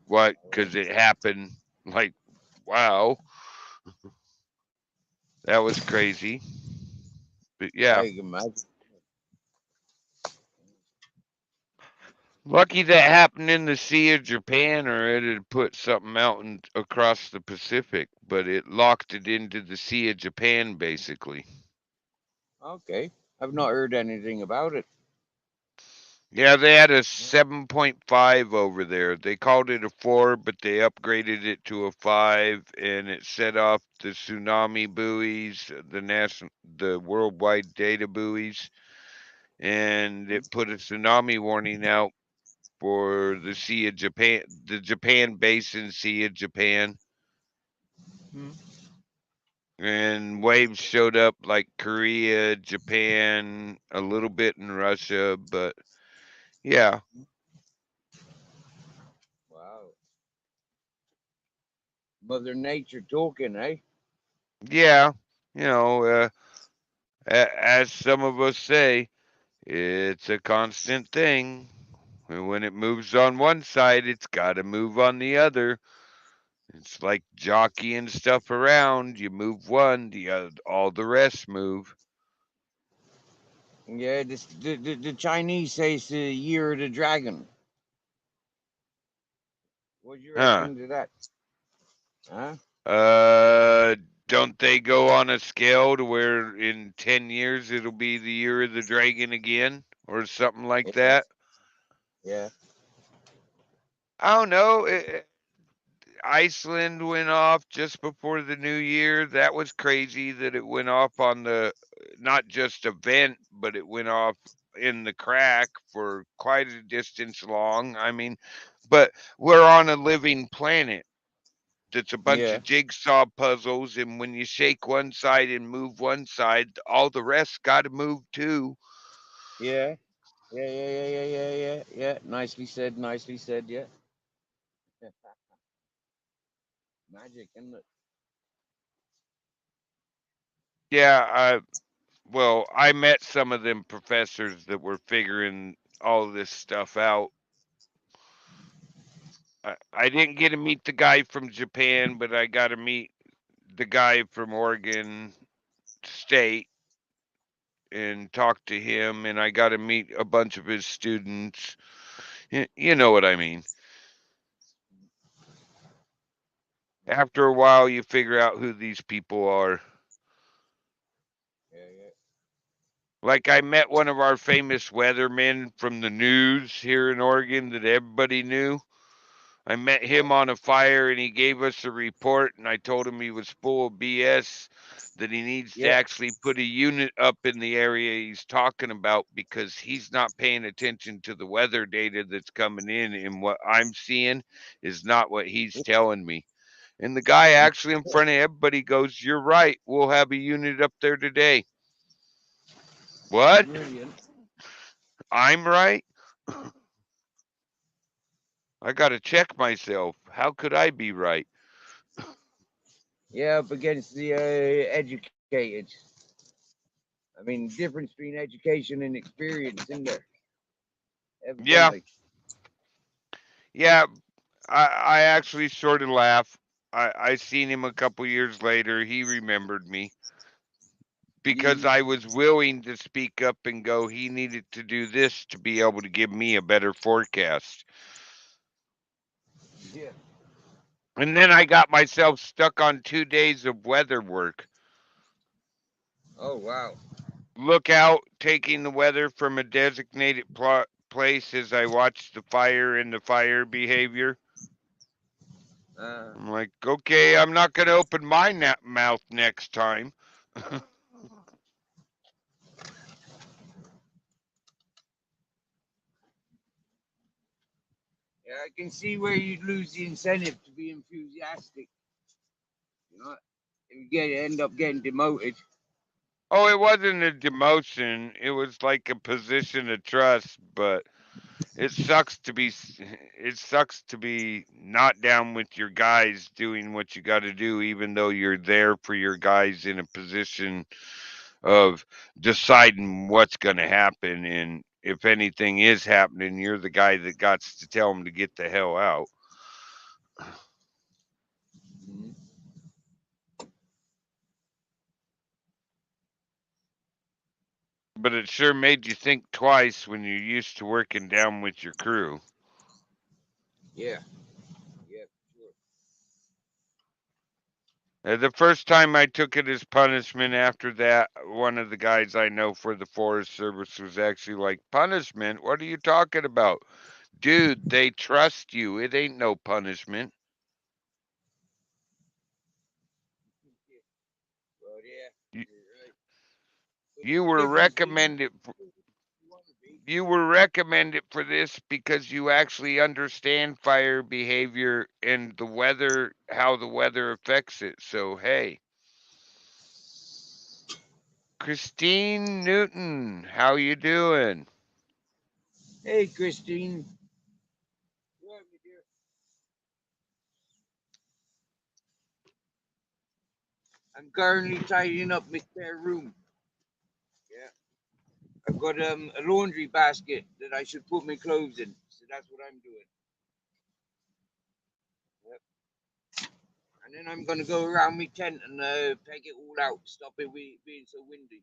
Speaker 2: What? Because it happened. Like, wow, that was crazy. But yeah,
Speaker 1: I can imagine.
Speaker 2: lucky that happened in the Sea of Japan, or it had put something out across the Pacific. But it locked it into the Sea of Japan, basically.
Speaker 1: Okay. I've not heard anything about it.
Speaker 2: Yeah, they had a 7.5 over there. They called it a 4, but they upgraded it to a 5, and it set off the tsunami buoys, the worldwide data buoys, and it put a tsunami warning out for the Sea of Japan, the Japan Basin Sea of Japan,
Speaker 1: Hmm.
Speaker 2: and waves showed up like Korea, Japan, a little bit in Russia, but yeah,
Speaker 1: Wow. Mother Nature talking, eh?
Speaker 2: yeah, you know, as some of us say, it's a constant thing. And when it moves on one side, it's got to move on the other. It's like jockeying stuff around. You move one, all the rest move.
Speaker 1: Yeah, the Chinese say it's the year of the dragon. What do you
Speaker 2: Huh.
Speaker 1: reckon to that? Huh?
Speaker 2: Uh, don't they go on a scale to where in 10 years it'll be the year of the dragon again or something like
Speaker 1: Yeah.
Speaker 2: that?
Speaker 1: Yeah.
Speaker 2: I don't know. Iceland went off just before the new year. That was crazy that it went off on the not just a vent, but it went off in the crack for quite a distance long. I mean, but we're on a living planet. That's a bunch
Speaker 1: Yeah.
Speaker 2: of jigsaw puzzles, and when you shake one side and move one side, all the rest got to move too.
Speaker 1: Yeah. Yeah. Yeah. Yeah. Yeah. Yeah. Yeah. Yeah. Nicely said. Nicely said. Yeah. Magic, isn't it?
Speaker 2: Yeah, well, I met some of them professors that were figuring all of this stuff out. I didn't get to meet the guy from Japan, but I got to meet the guy from Oregon State and talk to him, and I got to meet a bunch of his students. You know what I mean. After a while, you figure out who these people are.
Speaker 1: Yeah. Yeah.
Speaker 2: Like, I met one of our famous weathermen from the news here in Oregon that everybody knew. I met him
Speaker 1: Oh.
Speaker 2: on a fire and he gave us a report, and I told him he was full of BS, that he needs to
Speaker 1: Yeah.
Speaker 2: actually put a unit up in the area he's talking about because he's not paying attention to the weather data that's coming in, and what I'm seeing is not what he's telling me. And the guy actually in front of everybody goes, "You're right. We'll have a unit up there today." What?
Speaker 1: Brilliant.
Speaker 2: I'm right? I got to check myself. How could I be right?
Speaker 1: Yeah, up against the educated. I mean, difference between education and experience, isn't there?
Speaker 2: Yeah,
Speaker 1: Evidently.
Speaker 2: yeah. I actually sort of laugh. I seen him a couple years later. He remembered me because
Speaker 1: Mm.
Speaker 2: I was willing to speak up and go, he needed to do this to be able to give me a better forecast.
Speaker 1: Yeah.
Speaker 2: And then I got myself stuck on 2 days of weather work.
Speaker 1: Oh wow.
Speaker 2: Look out, taking the weather from a designated place as I watched the fire and the fire behavior.
Speaker 1: Uh,
Speaker 2: I'm like, okay, I'm not going to open my mouth next time.
Speaker 1: yeah, I can see where you'd lose the incentive to be enthusiastic. You know, if you end up getting demoted.
Speaker 2: Oh, it wasn't a demotion. It was like a position of trust, but it sucks to be it sucks to be not down with your guys doing what you got to do, even though you're there for your guys in a position of deciding what's going to happen, and if anything is happening, you're the guy that got to tell them to get the hell out.
Speaker 1: Mhm.
Speaker 2: But it sure made you think twice when you're used to working down with your crew.
Speaker 1: Yeah. Yeah. Sure.
Speaker 2: The first time I took it as punishment, after that, one of the guys I know for the Forest Service was actually like, "Punishment? What are you talking about? Dude, they trust you. It ain't no punishment.
Speaker 1: Well, yeah.
Speaker 2: You,
Speaker 1: You're right. But
Speaker 2: you
Speaker 1: the
Speaker 2: were
Speaker 1: difference is
Speaker 2: recommended
Speaker 1: you want to be.
Speaker 2: you were recommended for this because you actually understand fire behavior and the weather, how the weather affects it. So, hey, Christine Newton, how you doing?"
Speaker 1: Hey, Christine. What, my dear? I'm currently tidying up my spare room. Yeah. I've got a laundry basket that I should put my clothes in. So that's what I'm doing. Yep. And then I'm gonna go around my tent and peg it all out, stop it being so windy.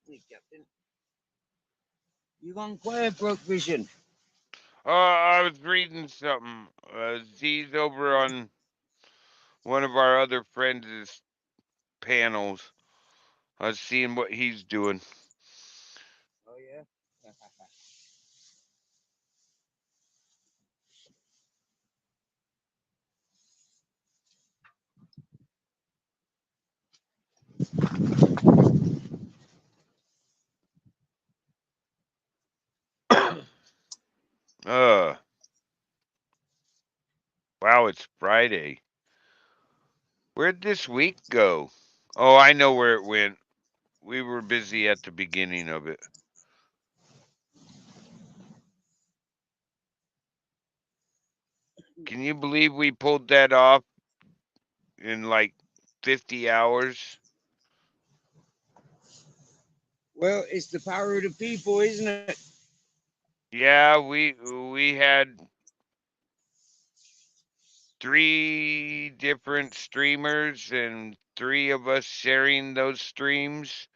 Speaker 1: Hey, Captain. You gone quiet, Broke Vision?
Speaker 2: I was reading something. Z's over on one of our other friends' panels. I was seeing what he's doing.
Speaker 1: Oh yeah.
Speaker 2: uh, wow, it's Friday. Where'd this week go? Oh, I know where it went. We were busy at the beginning of it. Can you believe we pulled that off in like 50 hours?
Speaker 1: Well, it's the power of the people, isn't it?
Speaker 2: Yeah, we had 3 different streamers and 3 of us sharing those streams.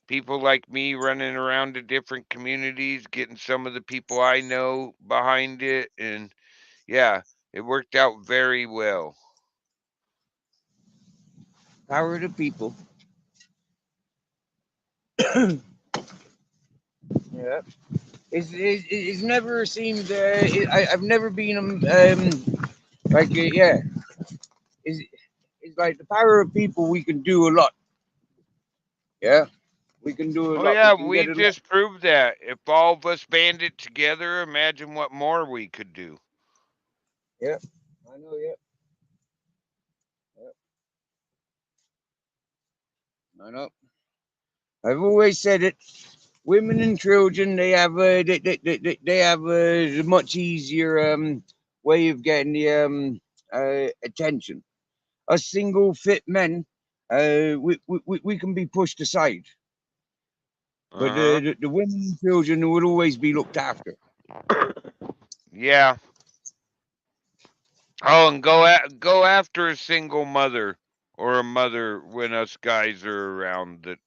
Speaker 2: People like me running around to different communities, getting some of the people I know behind it, and yeah, it worked out very well.
Speaker 1: Power of the people. Yeah. It's never seemed. I've never been like yeah. It's like the power of people. We can do a lot. Yeah, we can do a
Speaker 2: Oh
Speaker 1: lot. We
Speaker 2: yeah,
Speaker 1: can
Speaker 2: we
Speaker 1: get a lot.
Speaker 2: just proved that. If all of us banded together, imagine what more we could do.
Speaker 1: Yeah, I know. Yeah, yeah, I know. I've always said it. women and children, they have they have a much easier way of getting the attention. Us single fit men, we can be pushed aside, but
Speaker 2: Uh-huh.
Speaker 1: the women and children will always be looked after.
Speaker 2: Yeah. Oh, and go after a single mother or a mother when us guys are around that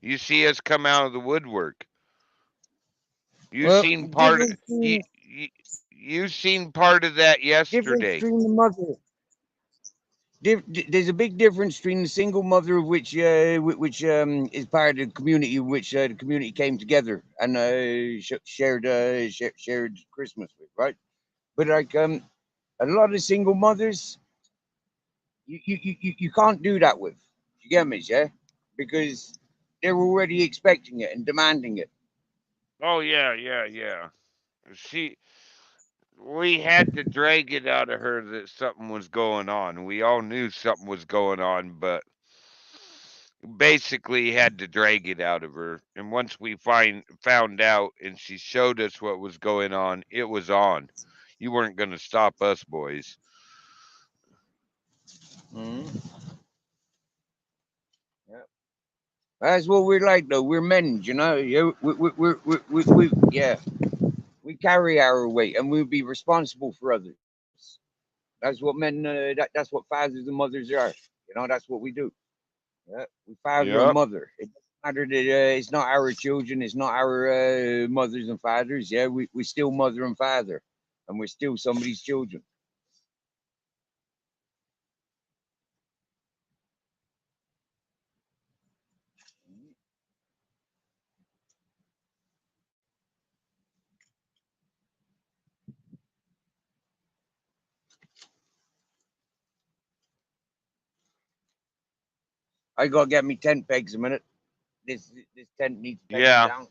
Speaker 2: you see us come out of the woodwork. You
Speaker 1: Well,
Speaker 2: seen part of
Speaker 1: difference
Speaker 2: you,
Speaker 1: between
Speaker 2: you you seen part of that
Speaker 1: difference
Speaker 2: yesterday.
Speaker 1: between the mother. There's a big difference between the single mother, which is part of the community, in which the community came together and shared Christmas with, right? But like a lot of single mothers, you can't do that with. You get me, yeah? Because they're already expecting it and demanding it.
Speaker 2: Oh yeah, yeah, yeah. She we had to drag it out of her that something was going on. We all knew something was going on, but basically had to drag it out of her. And once we found out and she showed us what was going on, it was on. You weren't going to stop us boys.
Speaker 1: Mm-hmm. Yeah. That's what we're like, though. We're men, you know. Yeah, yeah. We carry our weight, and we'll be responsible for others. That's what men. That's what fathers and mothers are. You know, that's what we do. Yeah, we father and
Speaker 2: Yep.
Speaker 1: mother. It doesn't matter that it's not our children, it's not our mothers and fathers. Yeah, we still mother and father, and we're still somebody's children. I gotta get me tent pegs a minute. This tent needs pegging
Speaker 2: Yeah.
Speaker 1: down.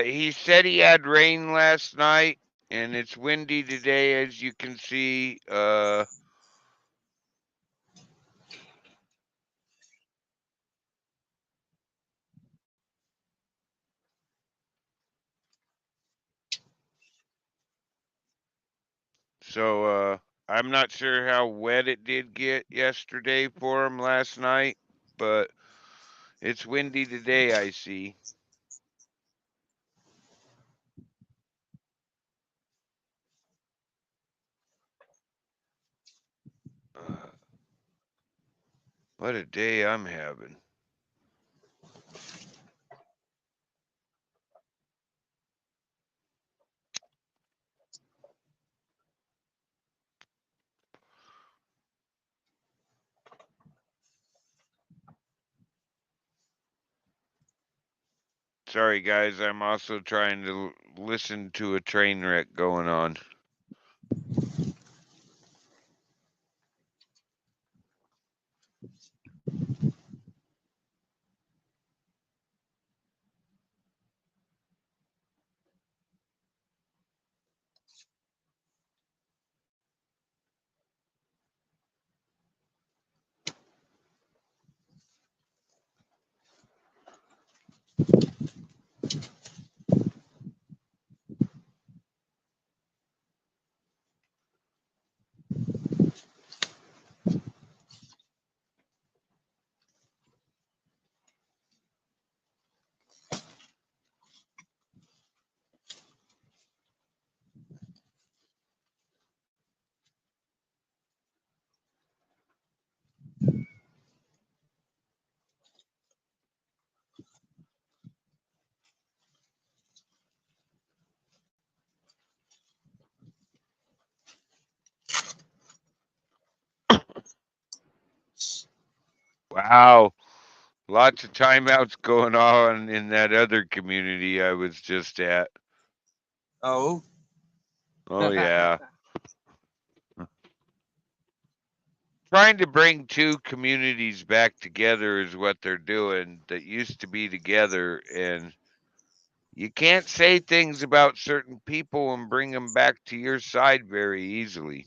Speaker 2: He said he had rain last night and it's windy today as you can see. So I'm not sure how wet it did get yesterday for him last night, but it's windy today, I see. Uh, what a day I'm having. Sorry, guys, I'm also trying to listen to a train wreck going on. Wow. Lots of timeouts going on in that other community I was just at.
Speaker 1: Oh.
Speaker 2: Oh, yeah. Trying to bring two communities back together is what they're doing that used to be together. And you can't say things about certain people and bring them back to your side very easily.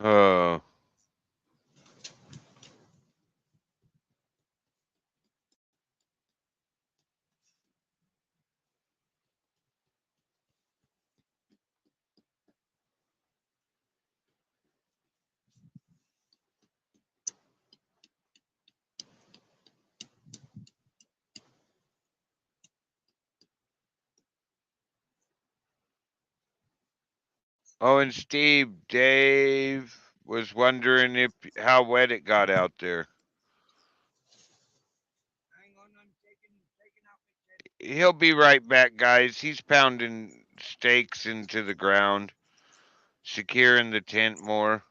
Speaker 2: Uh, oh, and Dave was wondering if how wet it got out there.
Speaker 1: Hang on, I'm taking out
Speaker 2: He'll be right back, guys. He's pounding stakes into the ground, securing the tent more.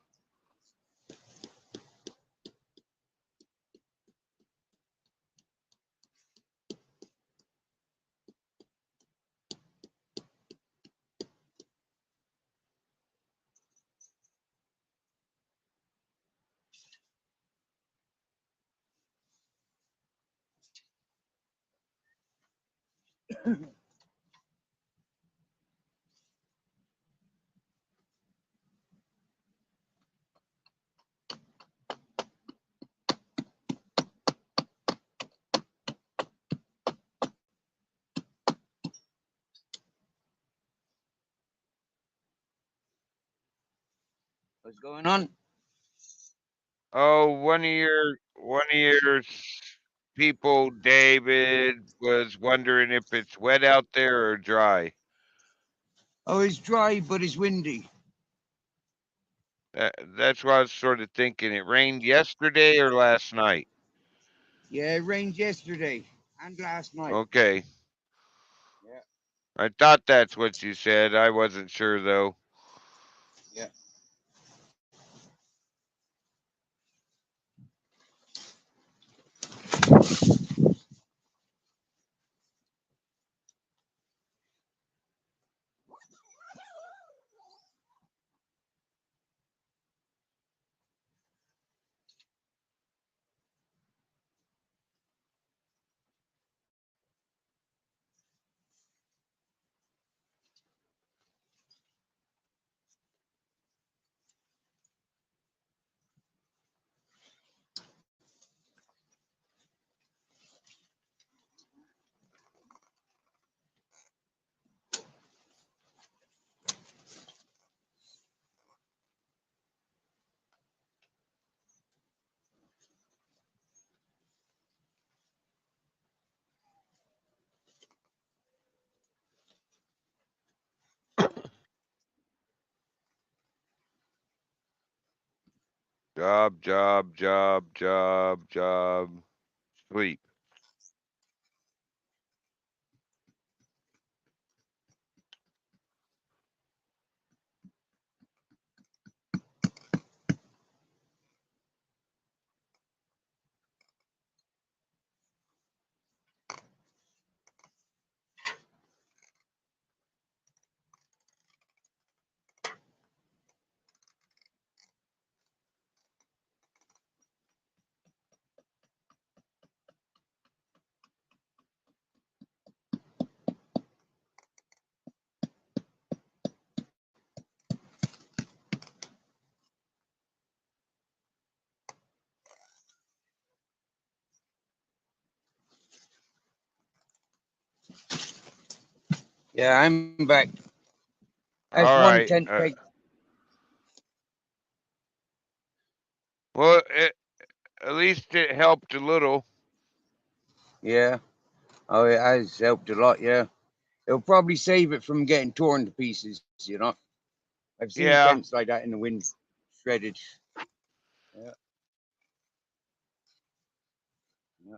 Speaker 1: What's going on?
Speaker 2: Oh, one of your people, David, was wondering if it's wet out there or dry.
Speaker 1: Oh, it's dry, but it's windy.
Speaker 2: That's what I was sort of thinking. It rained yesterday or last night.
Speaker 1: Yeah, it rained yesterday and last night.
Speaker 2: Okay.
Speaker 1: Yeah,
Speaker 2: I thought that's what you said. I wasn't sure though.
Speaker 1: yeah.
Speaker 2: Job, job, job, job, job. Sleep.
Speaker 1: Yeah, I'm back. That's
Speaker 2: All
Speaker 1: one
Speaker 2: right.
Speaker 1: tent peg.
Speaker 2: Well, at least it helped a little.
Speaker 1: Yeah. Oh, it has helped a lot. Yeah. It'll probably save it from getting torn to pieces. You know, I've seen
Speaker 2: Yeah.
Speaker 1: tents like that in the wind, shredded. Yeah. Yeah.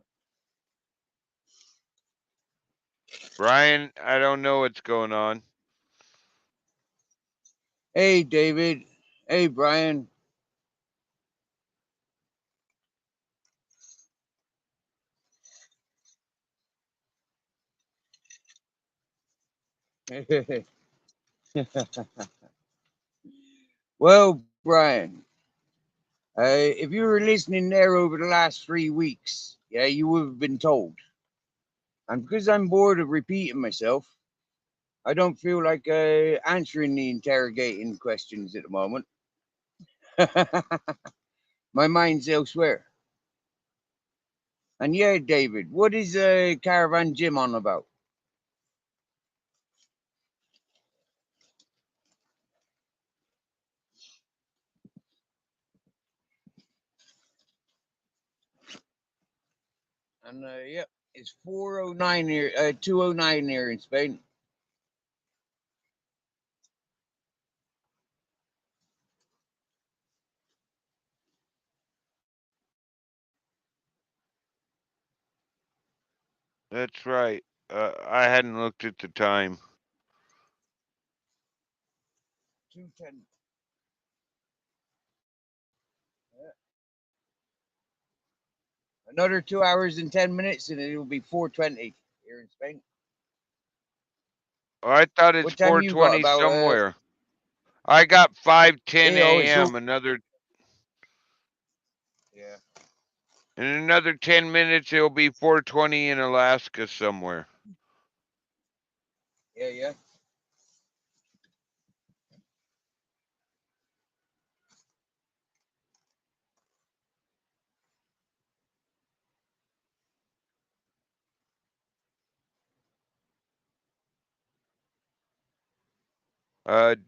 Speaker 2: Brian, I don't know what's going on.
Speaker 1: Hey, David. Hey, Brian. Well, Brian, if you were listening there over the last 3 weeks, yeah, you would have been told. And because I'm bored of repeating myself, I don't feel like answering the interrogating questions at the moment. My mind's elsewhere. And yeah, David, what is Caravan Jim on about? And yeah, it's 4:09 here, 2:09 here in Spain.
Speaker 2: That's right. I hadn't looked at the time.
Speaker 1: 2:10. Yeah. Another 2 hours and 10 minutes, and it will be 4:20 here in Spain.
Speaker 2: Oh, I thought it's
Speaker 1: What time you got?
Speaker 2: 4:20
Speaker 1: About
Speaker 2: somewhere. I got 5:10
Speaker 1: it's
Speaker 2: a.m. Another
Speaker 1: yeah,
Speaker 2: in another 10 minutes it'll be 4:20 in Alaska somewhere.
Speaker 1: yeah.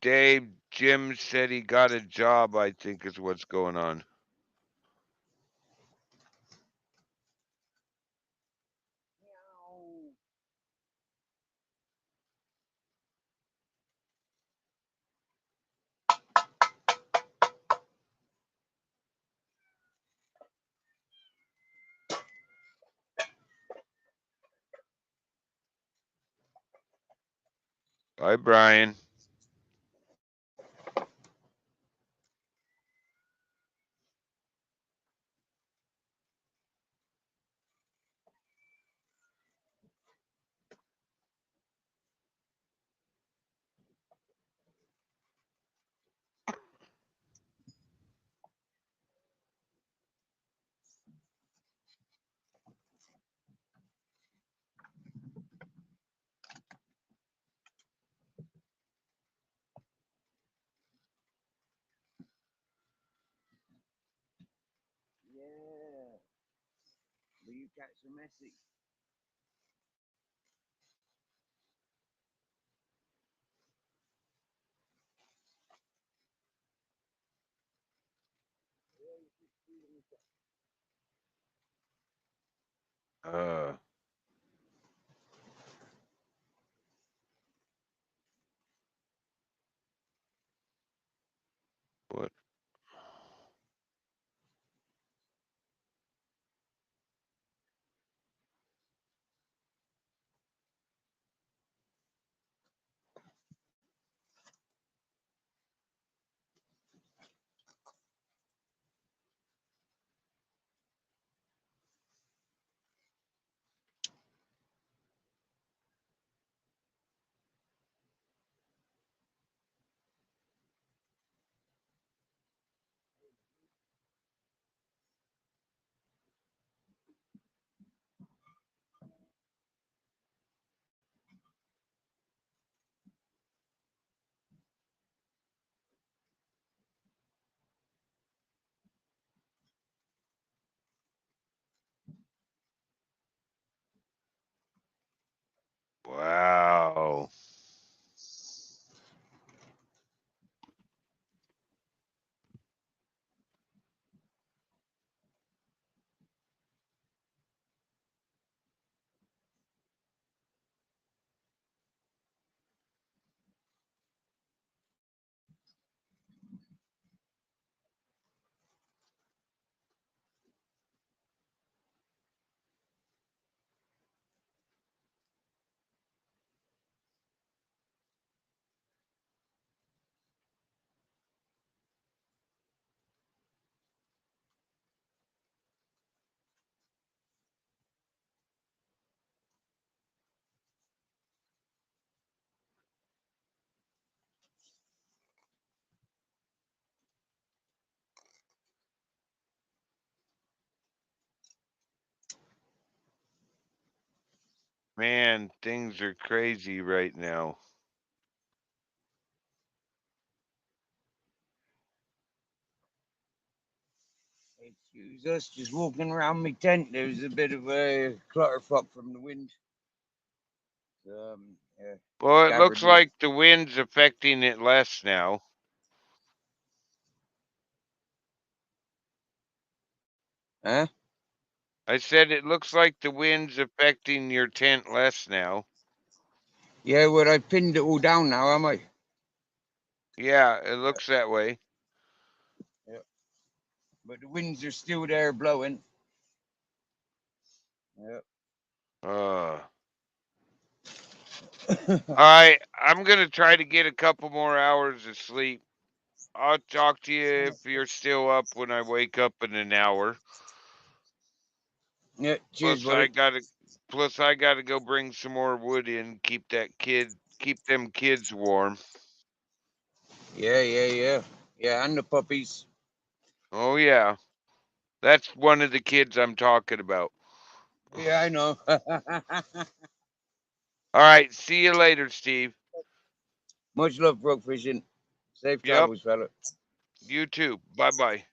Speaker 2: Dave, Jim said he got a job, I think is what's going on. Hi, Brian.
Speaker 1: Yeah. Will you catch a message?
Speaker 2: Uh, what? Man, things are crazy right now.
Speaker 1: Excuse us, just walking around my tent. There's a bit of a clutterfuck from the wind. Yeah,
Speaker 2: Well, it looks
Speaker 1: gathered wood.
Speaker 2: like the wind's affecting it less now.
Speaker 1: Huh?
Speaker 2: I said it looks like the wind's affecting your tent less now.
Speaker 1: Yeah, well, I pinned it all down now, am I?
Speaker 2: Yeah, it looks that way.
Speaker 1: Yeah. But the winds are still there blowing. Yeah.
Speaker 2: All right, I'm gonna try to get a couple more hours of sleep. I'll talk to you if you're still up when I wake up in an hour.
Speaker 1: Yeah. Cheers,
Speaker 2: Plus I
Speaker 1: buddy.
Speaker 2: gotta plus I gotta go bring some more wood in, keep them kids warm.
Speaker 1: Yeah. Yeah, and the puppies.
Speaker 2: Oh yeah. That's one of the kids I'm talking about.
Speaker 1: Yeah, I know.
Speaker 2: All right, see you later, Steve.
Speaker 1: Much love, broke fishing. Safe
Speaker 2: Yep,
Speaker 1: travels, fella.
Speaker 2: you too. Bye-bye.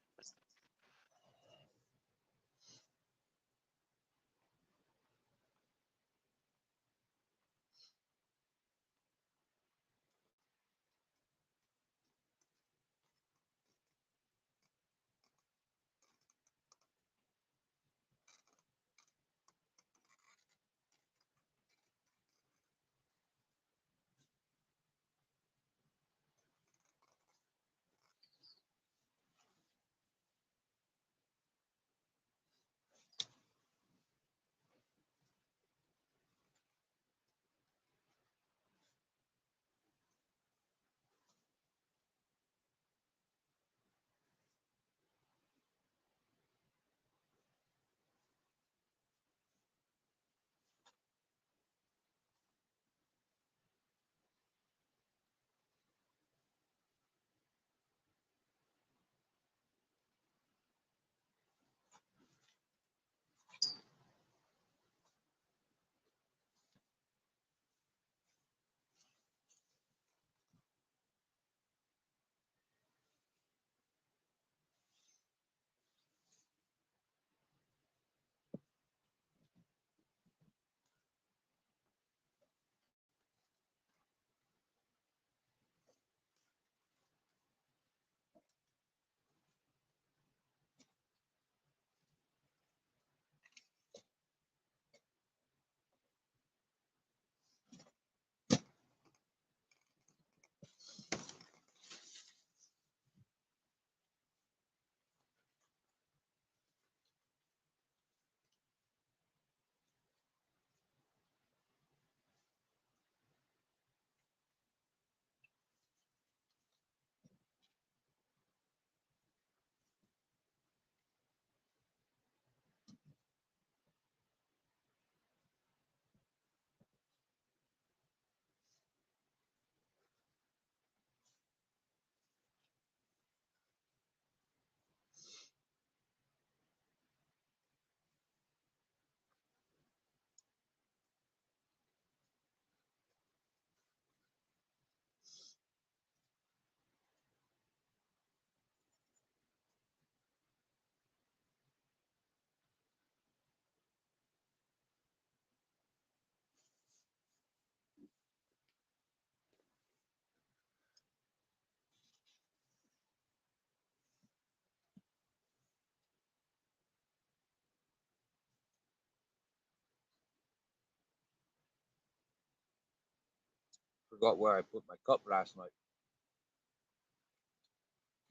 Speaker 1: Forgot where I put my cup last night.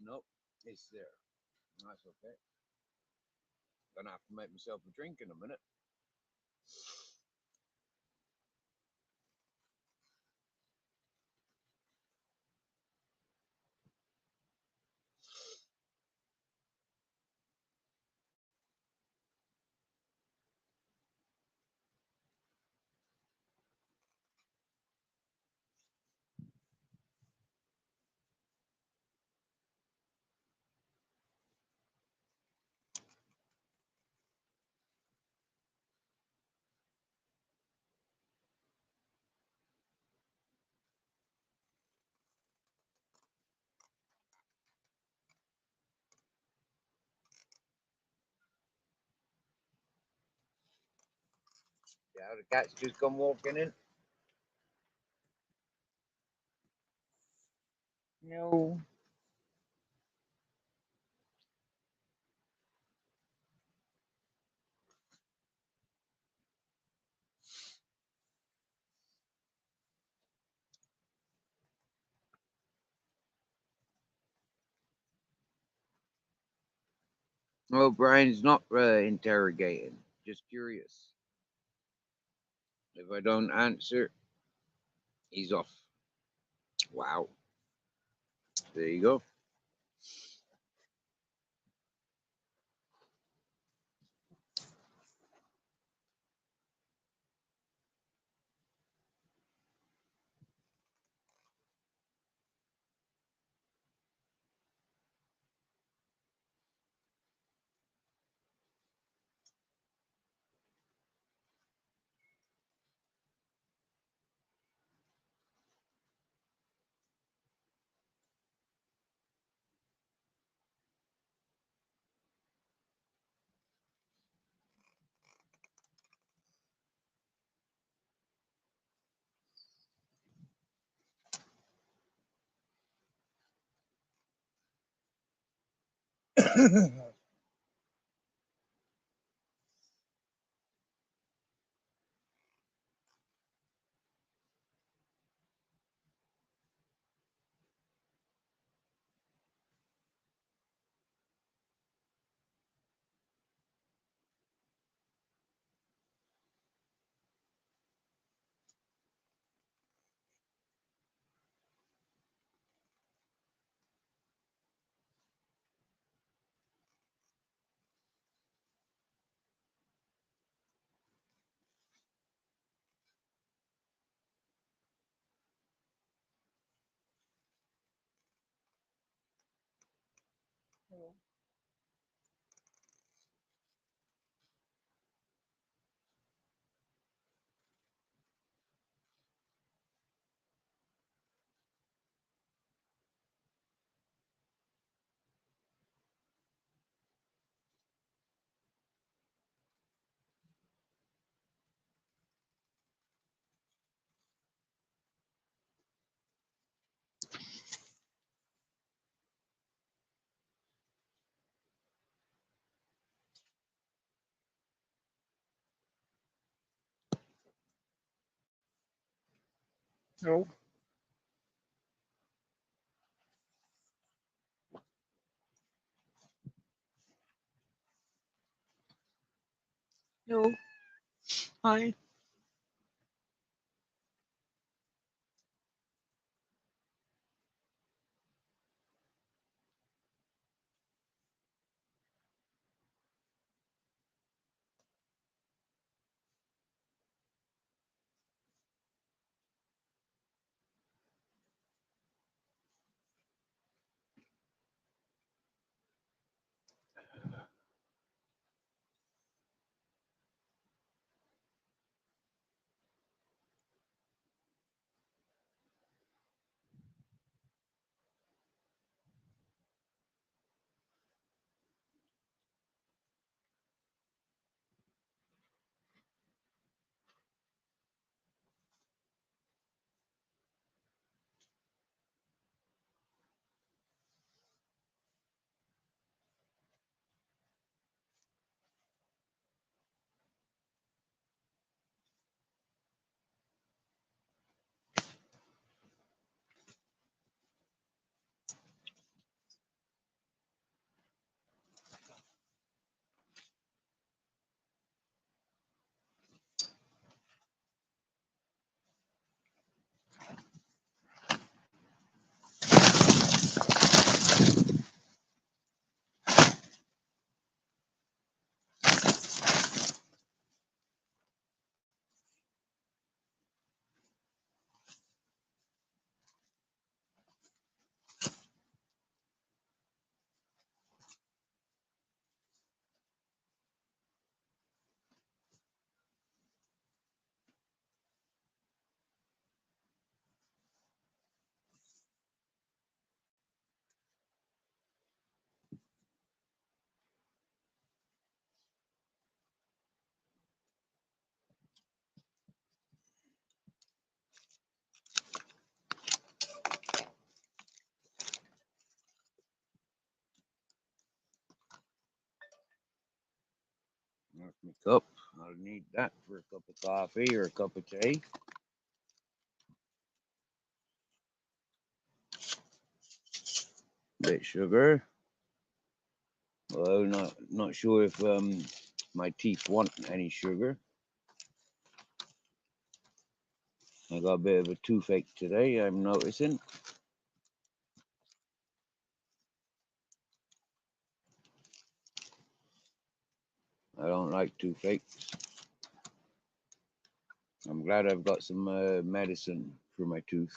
Speaker 1: Nope, it's there. That's okay. Gonna have to make myself a drink in a minute. Yeah, the cat's just come walking in. No. Well, Brian's not interrogating. Just curious. If I don't answer, he's off. Wow. There you go. No. No. Hi. There's my cup. I'll need that for a cup of coffee or a cup of tea. Bit sugar. Well, not sure if my teeth want any sugar. I got a bit of a toothache today, I'm noticing. I don't like toothaches. I'm glad I've got some medicine for my teeth.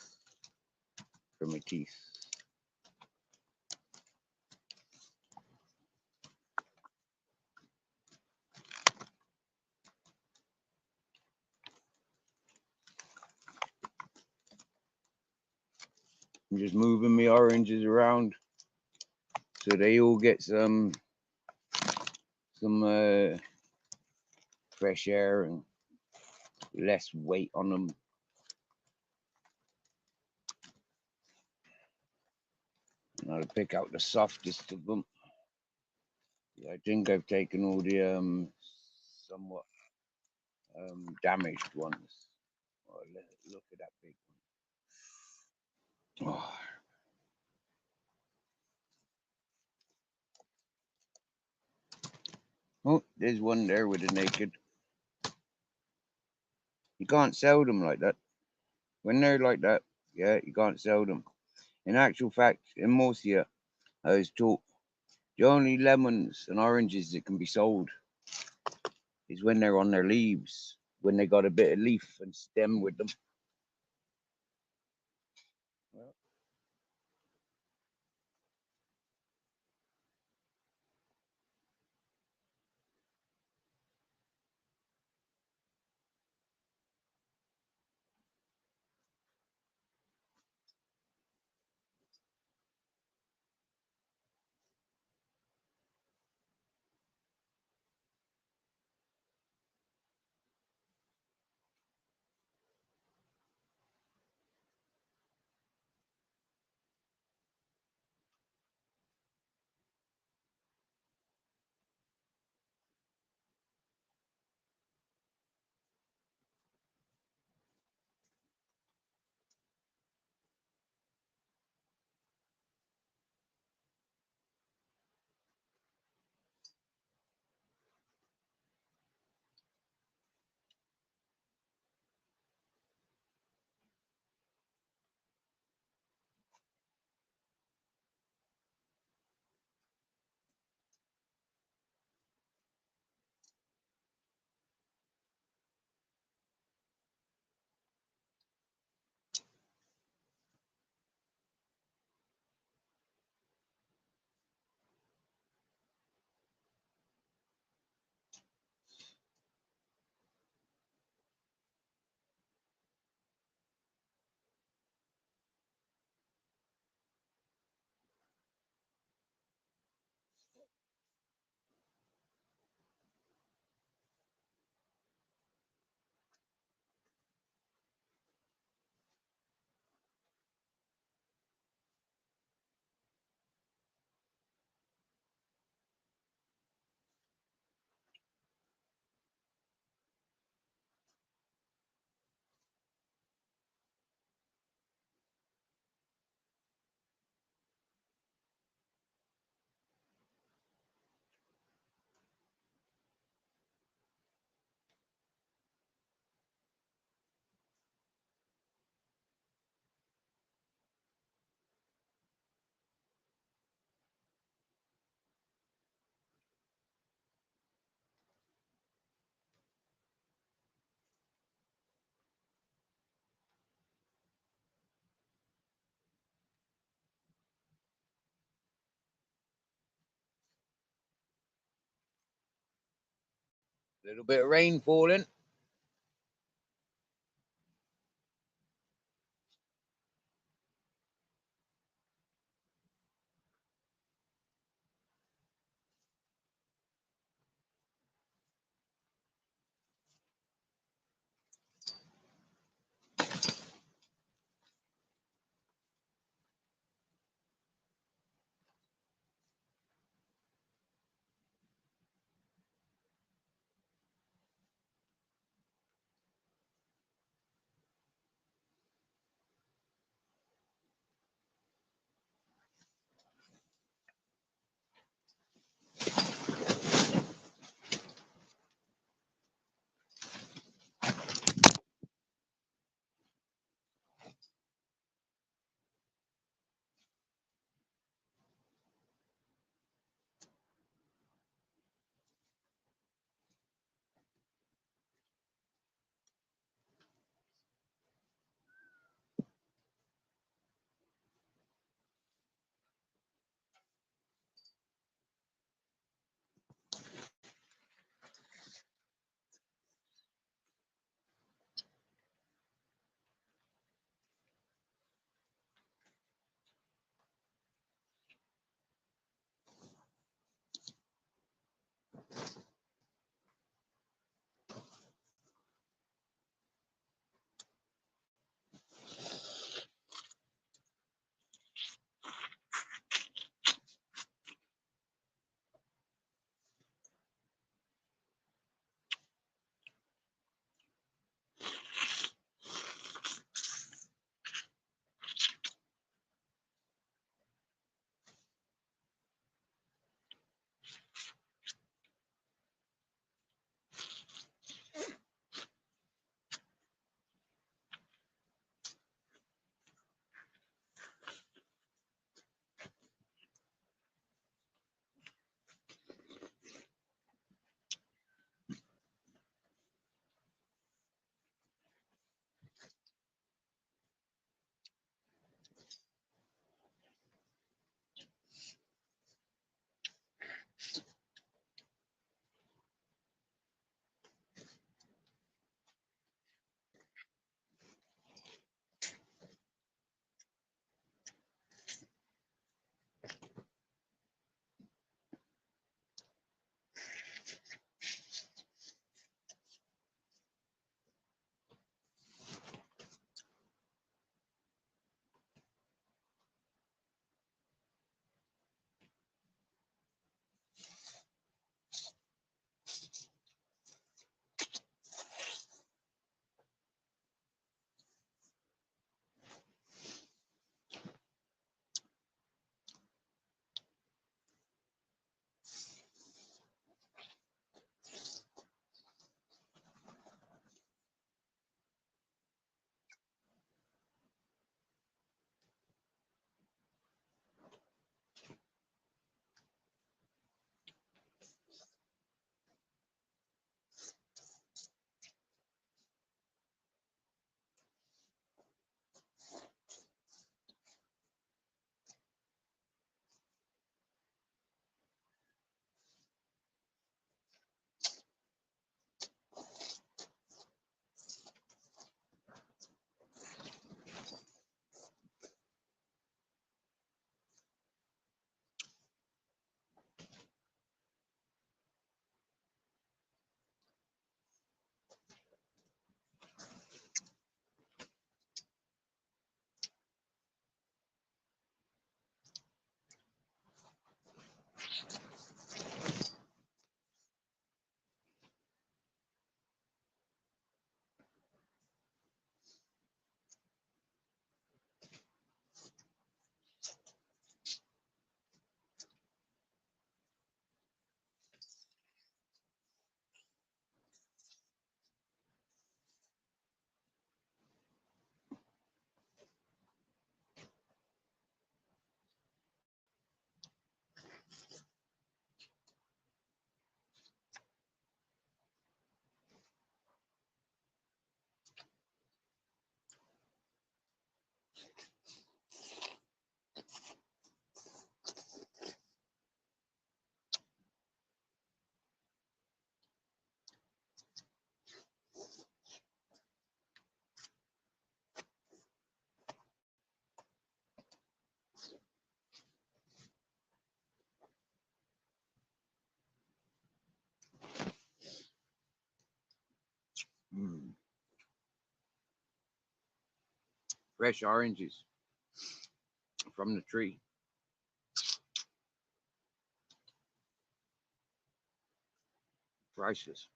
Speaker 1: I'm just moving my oranges around so they all get some fresh air and less weight on them. And I'll pick out the softest of them. I think I've taken all the somewhat damaged ones. Oh, look at that big one. Oh, there's one there with a naked. You can't sell them like that. When they're like that, yeah, you can't sell them. In actual fact, in Murcia, I was taught the only lemons and oranges that can be sold is when they're on their leaves, when they got a bit of leaf and stem with them. Well, a little bit of rain falling. Mm. Fresh oranges from the tree. Priceless.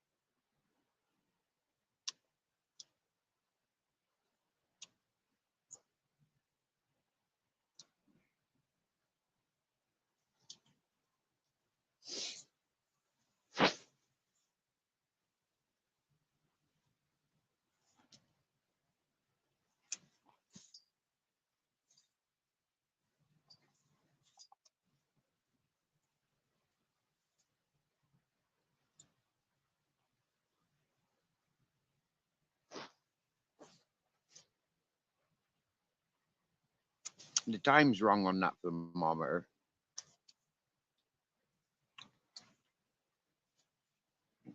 Speaker 1: The time's wrong on that thermometer.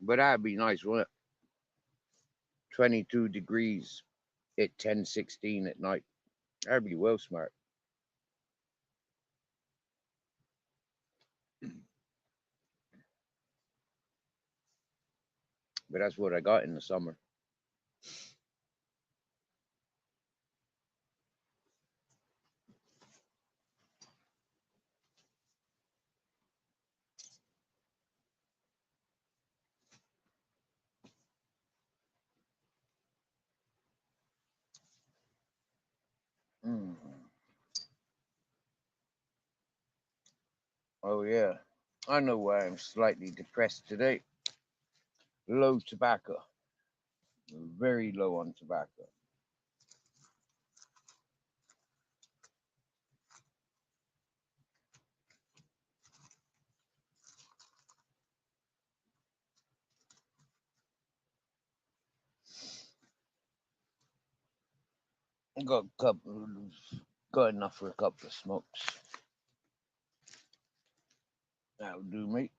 Speaker 1: But that'd be nice, wouldn't it? 22 degrees at 10:16 at night. That'd be well smart. But that's what I got in the summer. Mm. Oh, yeah. I know why I'm slightly depressed today. Low tobacco. Very low on tobacco. Got enough for a couple of smokes. That'll do, mate.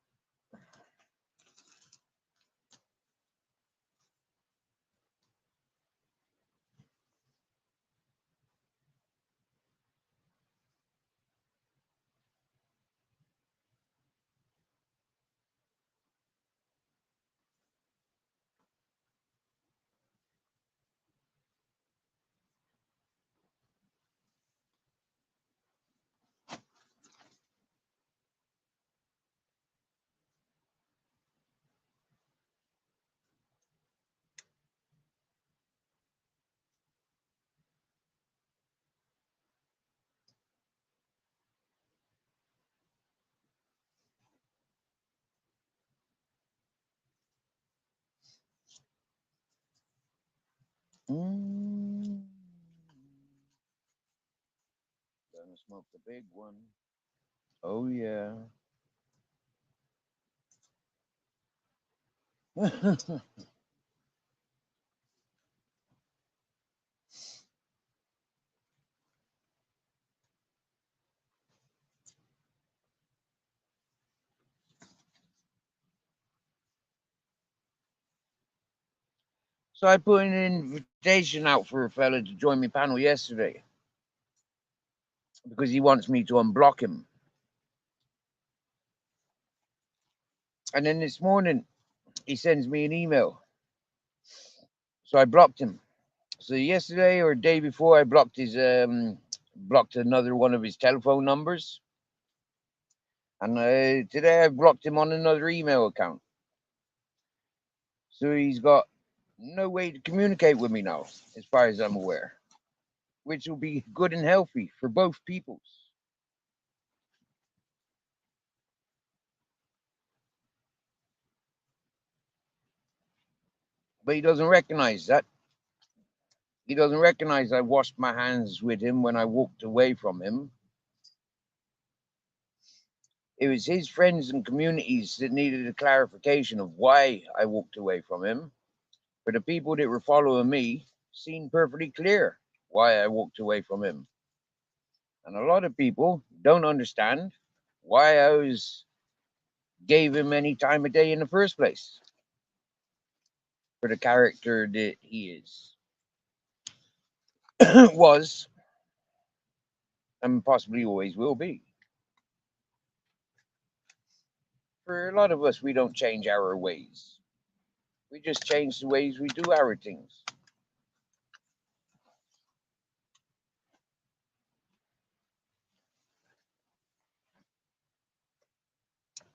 Speaker 1: Mm. Gonna smoke the big one. Oh, yeah. So I put an invitation out for a fella to join my panel yesterday because he wants me to unblock him. And then this morning he sends me an email. So I blocked him. So yesterday or day before I blocked another one of his telephone numbers. And today I blocked him on another email account. So he's got no way to communicate with me now, as far as I'm aware, which will be good and healthy for both peoples. But he doesn't recognize that. He doesn't recognize I washed my hands with him when I walked away from him. It was his friends and communities that needed a clarification of why I walked away from him. For the people that were following me, seemed perfectly clear why I walked away from him. And a lot of people don't understand why gave him any time of day in the first place for the character that he is, was, and possibly always will be. For a lot of us, we don't change our ways. We just change the ways we do our things.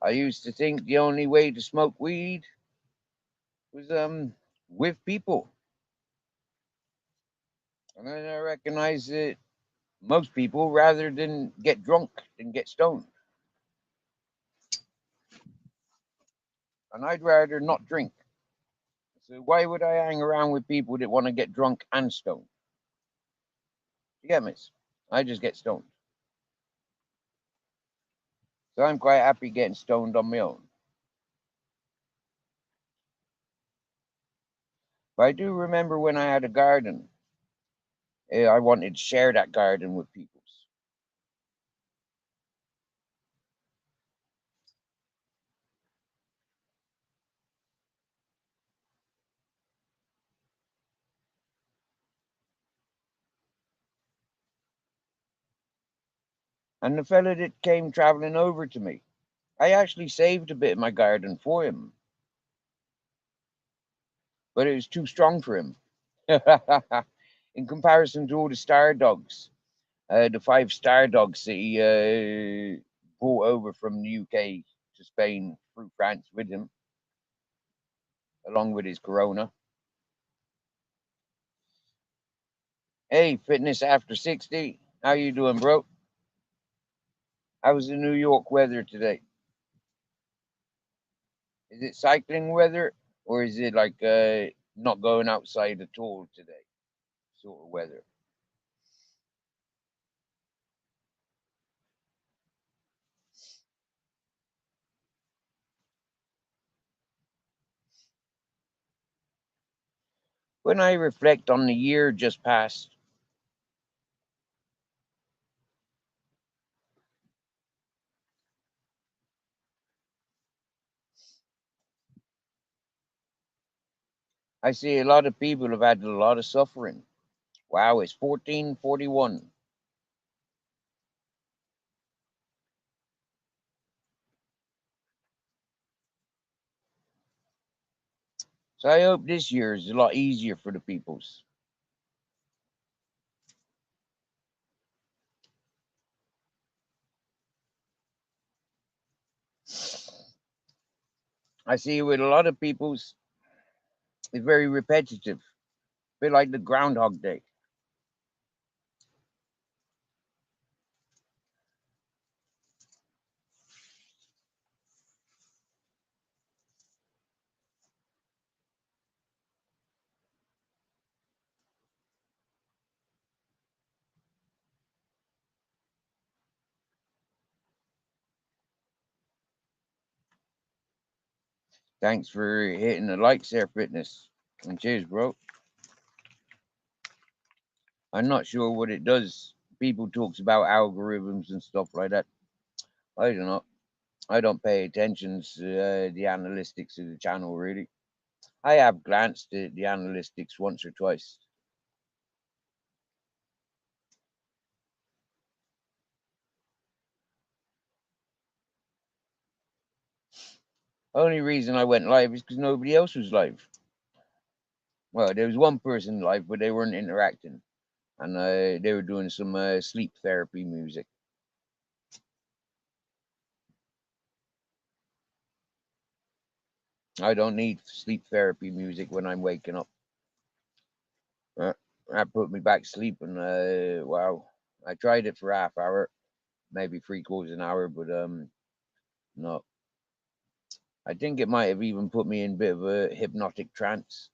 Speaker 1: I used to think the only way to smoke weed was with people. And then I recognized that most people rather than get drunk than get stoned. And I'd rather not drink. So why would I hang around with people that want to get drunk and stoned? You get me? I just get stoned. So I'm quite happy getting stoned on my own. But I do remember when I had a garden, I wanted to share that garden with people. And the fella that came traveling over to me, I actually saved a bit of my garden for him, but it was too strong for him. In comparison to all the star dogs, the 5 star dogs that he brought over from the UK to Spain through France with him, along with his Corona. Hey, Fitness After 60, how you doing, bro? How's the New York weather today? Is it cycling weather, or is it like not going outside at all today sort of weather? When I reflect on the year just past, I see a lot of people have had a lot of suffering. Wow, it's 1441. So I hope this year is a lot easier for the peoples. I see with a lot of peoples, it's very repetitive, a bit like the Groundhog Day. Thanks for hitting the likes there, Fitness. And cheers, bro. I'm not sure what it does. People talks about algorithms and stuff like that. I don't know. I don't pay attention to the analytics of the channel really. I have glanced at the analytics once or twice. Only reason I went live is because nobody else was live. Well, there was one person live, but they weren't interacting, and they were doing some sleep therapy music. I don't need sleep therapy music when I'm waking up. That put me back to sleep, and wow, I tried it for half hour, maybe 3/4 an hour, but no. I think it might have even put me in a bit of a hypnotic trance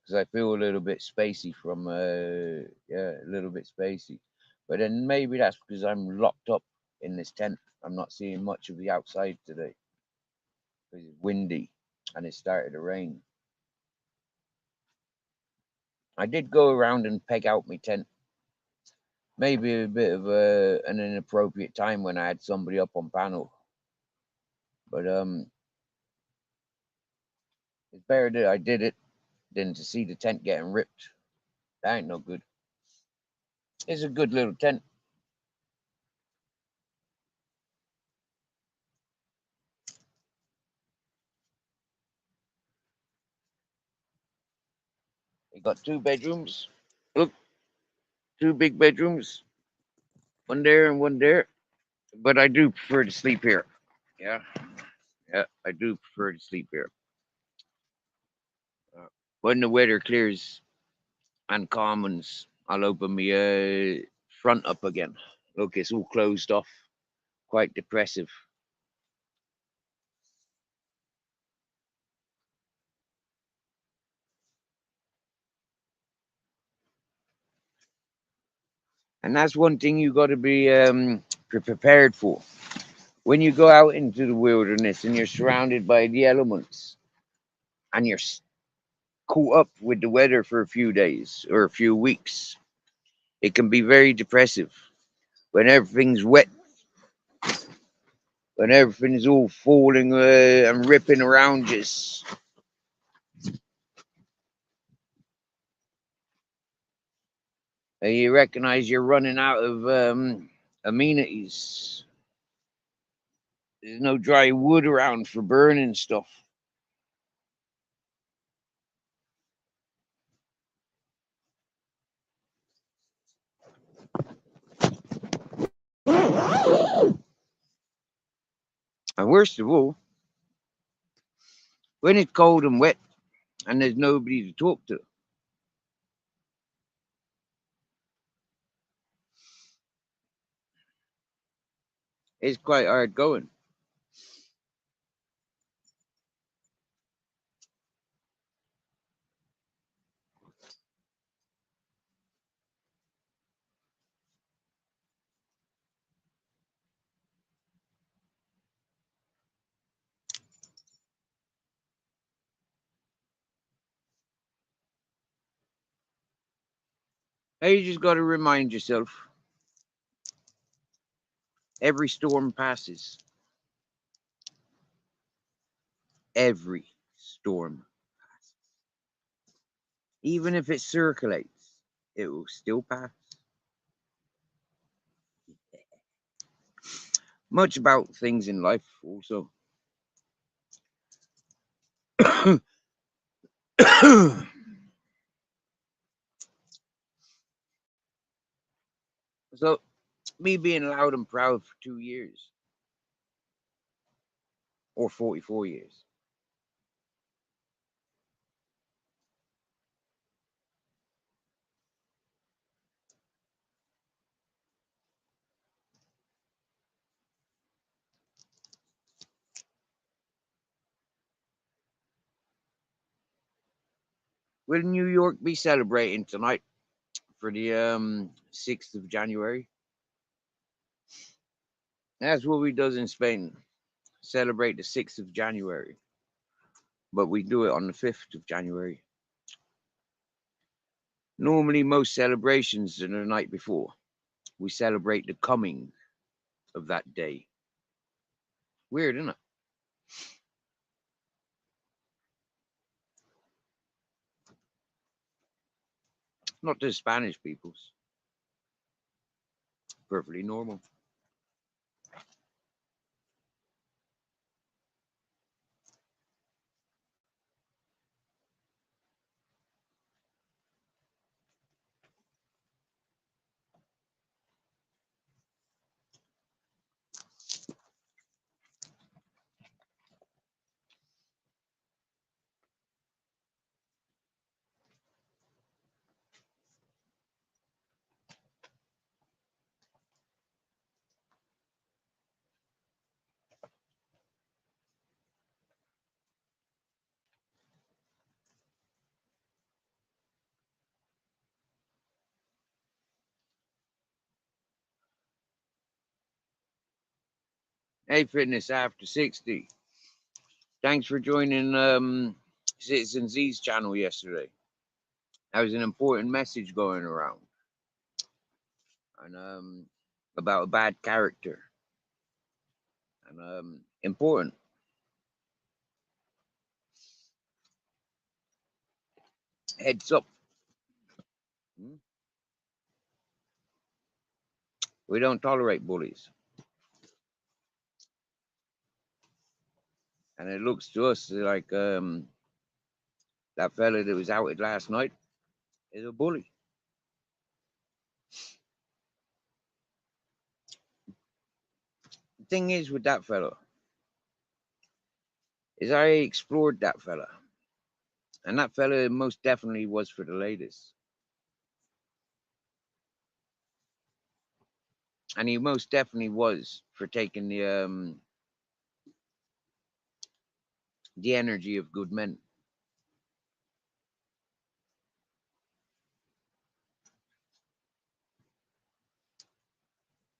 Speaker 1: because I feel a little bit spacey from yeah, a little bit spacey. But then maybe that's because I'm locked up in this tent. I'm not seeing much of the outside today because it's windy and it started to rain. I did go around and peg out my tent. Maybe a bit of an inappropriate time when I had somebody up on panel. But it's better that I did it than to see the tent getting ripped. That ain't no good. It's a good little tent. Got 2 bedrooms. Look, 2 big bedrooms. One there and one there. But I do prefer to sleep here. Yeah. Yeah, I do prefer to sleep here. When the weather clears and calms, I'll open my front up again. Look, it's all closed off. Quite depressive. And that's one thing you got to be prepared for. When you go out into the wilderness and you're surrounded by the elements and you're caught up with the weather for a few days or a few weeks, it can be very depressive. When everything's wet, when everything's all falling and ripping around you, and you recognize you're running out of amenities. There's no dry wood around for burning stuff. And worst of all, when it's cold and wet and there's nobody to talk to, it's quite hard going. Hey, you just got to remind yourself every storm passes. Every storm passes. Even if it circulates, it will still pass. Much about things in life also. So, me being loud and proud for 2 years or 44 years, will New York be celebrating tonight for the 6th of January? That's what we does in Spain. Celebrate the 6th of January. But we do it on the 5th of January. Normally, most celebrations are the night before. We celebrate the coming of that day. Weird, isn't it? Not to Spanish peoples. Perfectly normal. Hey, Fitness After 60. Thanks for joining Citizen Z's channel yesterday. That was an important message going around. And about a bad character. And important. Heads up. We don't tolerate bullies. And it looks to us like that fella that was outed last night, is a bully. The thing is with that fella is I explored that fella, and that fella most definitely was for the ladies, and he most definitely was for taking the energy of good men.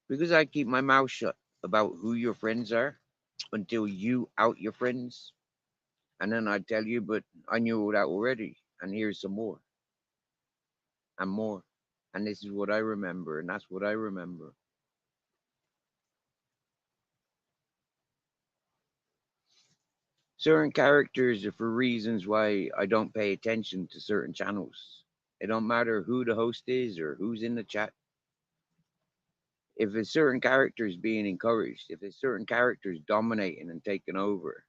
Speaker 1: Because I keep my mouth shut about who your friends are until you out your friends, and then I tell you, but I knew that already, and here's some more and more, and this is what I remember, and that's what I remember. Certain characters are for reasons why I don't pay attention to certain channels. It don't matter who the host is or who's in the chat. If a certain character is being encouraged, if a certain character is dominating and taking over,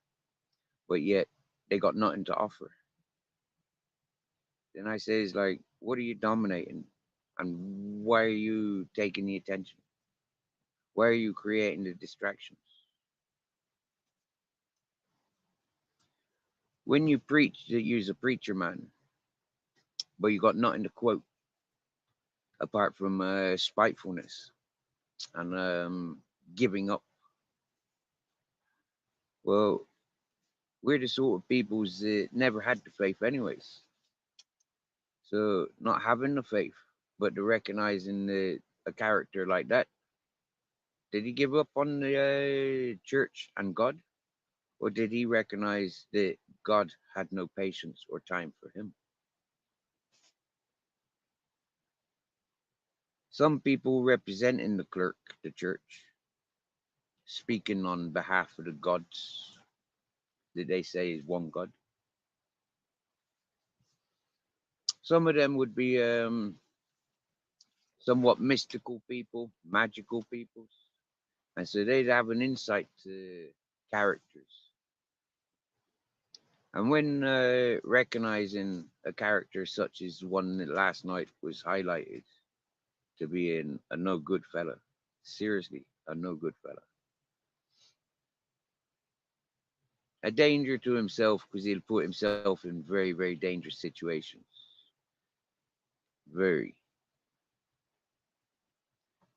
Speaker 1: but yet they got nothing to offer, then I say, it's like, what are you dominating? And why are you taking the attention? Why are you creating the distractions? When you preach that you're a preacher man, but you got nothing to quote apart from spitefulness and giving up. Well, we're the sort of peoples that never had the faith, anyways. So not having the faith, but the recognizing a character like that, did he give up on the church and God, or did he recognize that God had no patience or time for him? Some people representing the clerk, the church, speaking on behalf of the gods that they say is one God. Some of them would be somewhat mystical people, magical people, and so they'd have an insight to characters. And when recognizing a character such as one that last night was highlighted to be a no good fella, seriously, a no good fella, a danger to himself because he'll put himself in very, very dangerous situations. Very.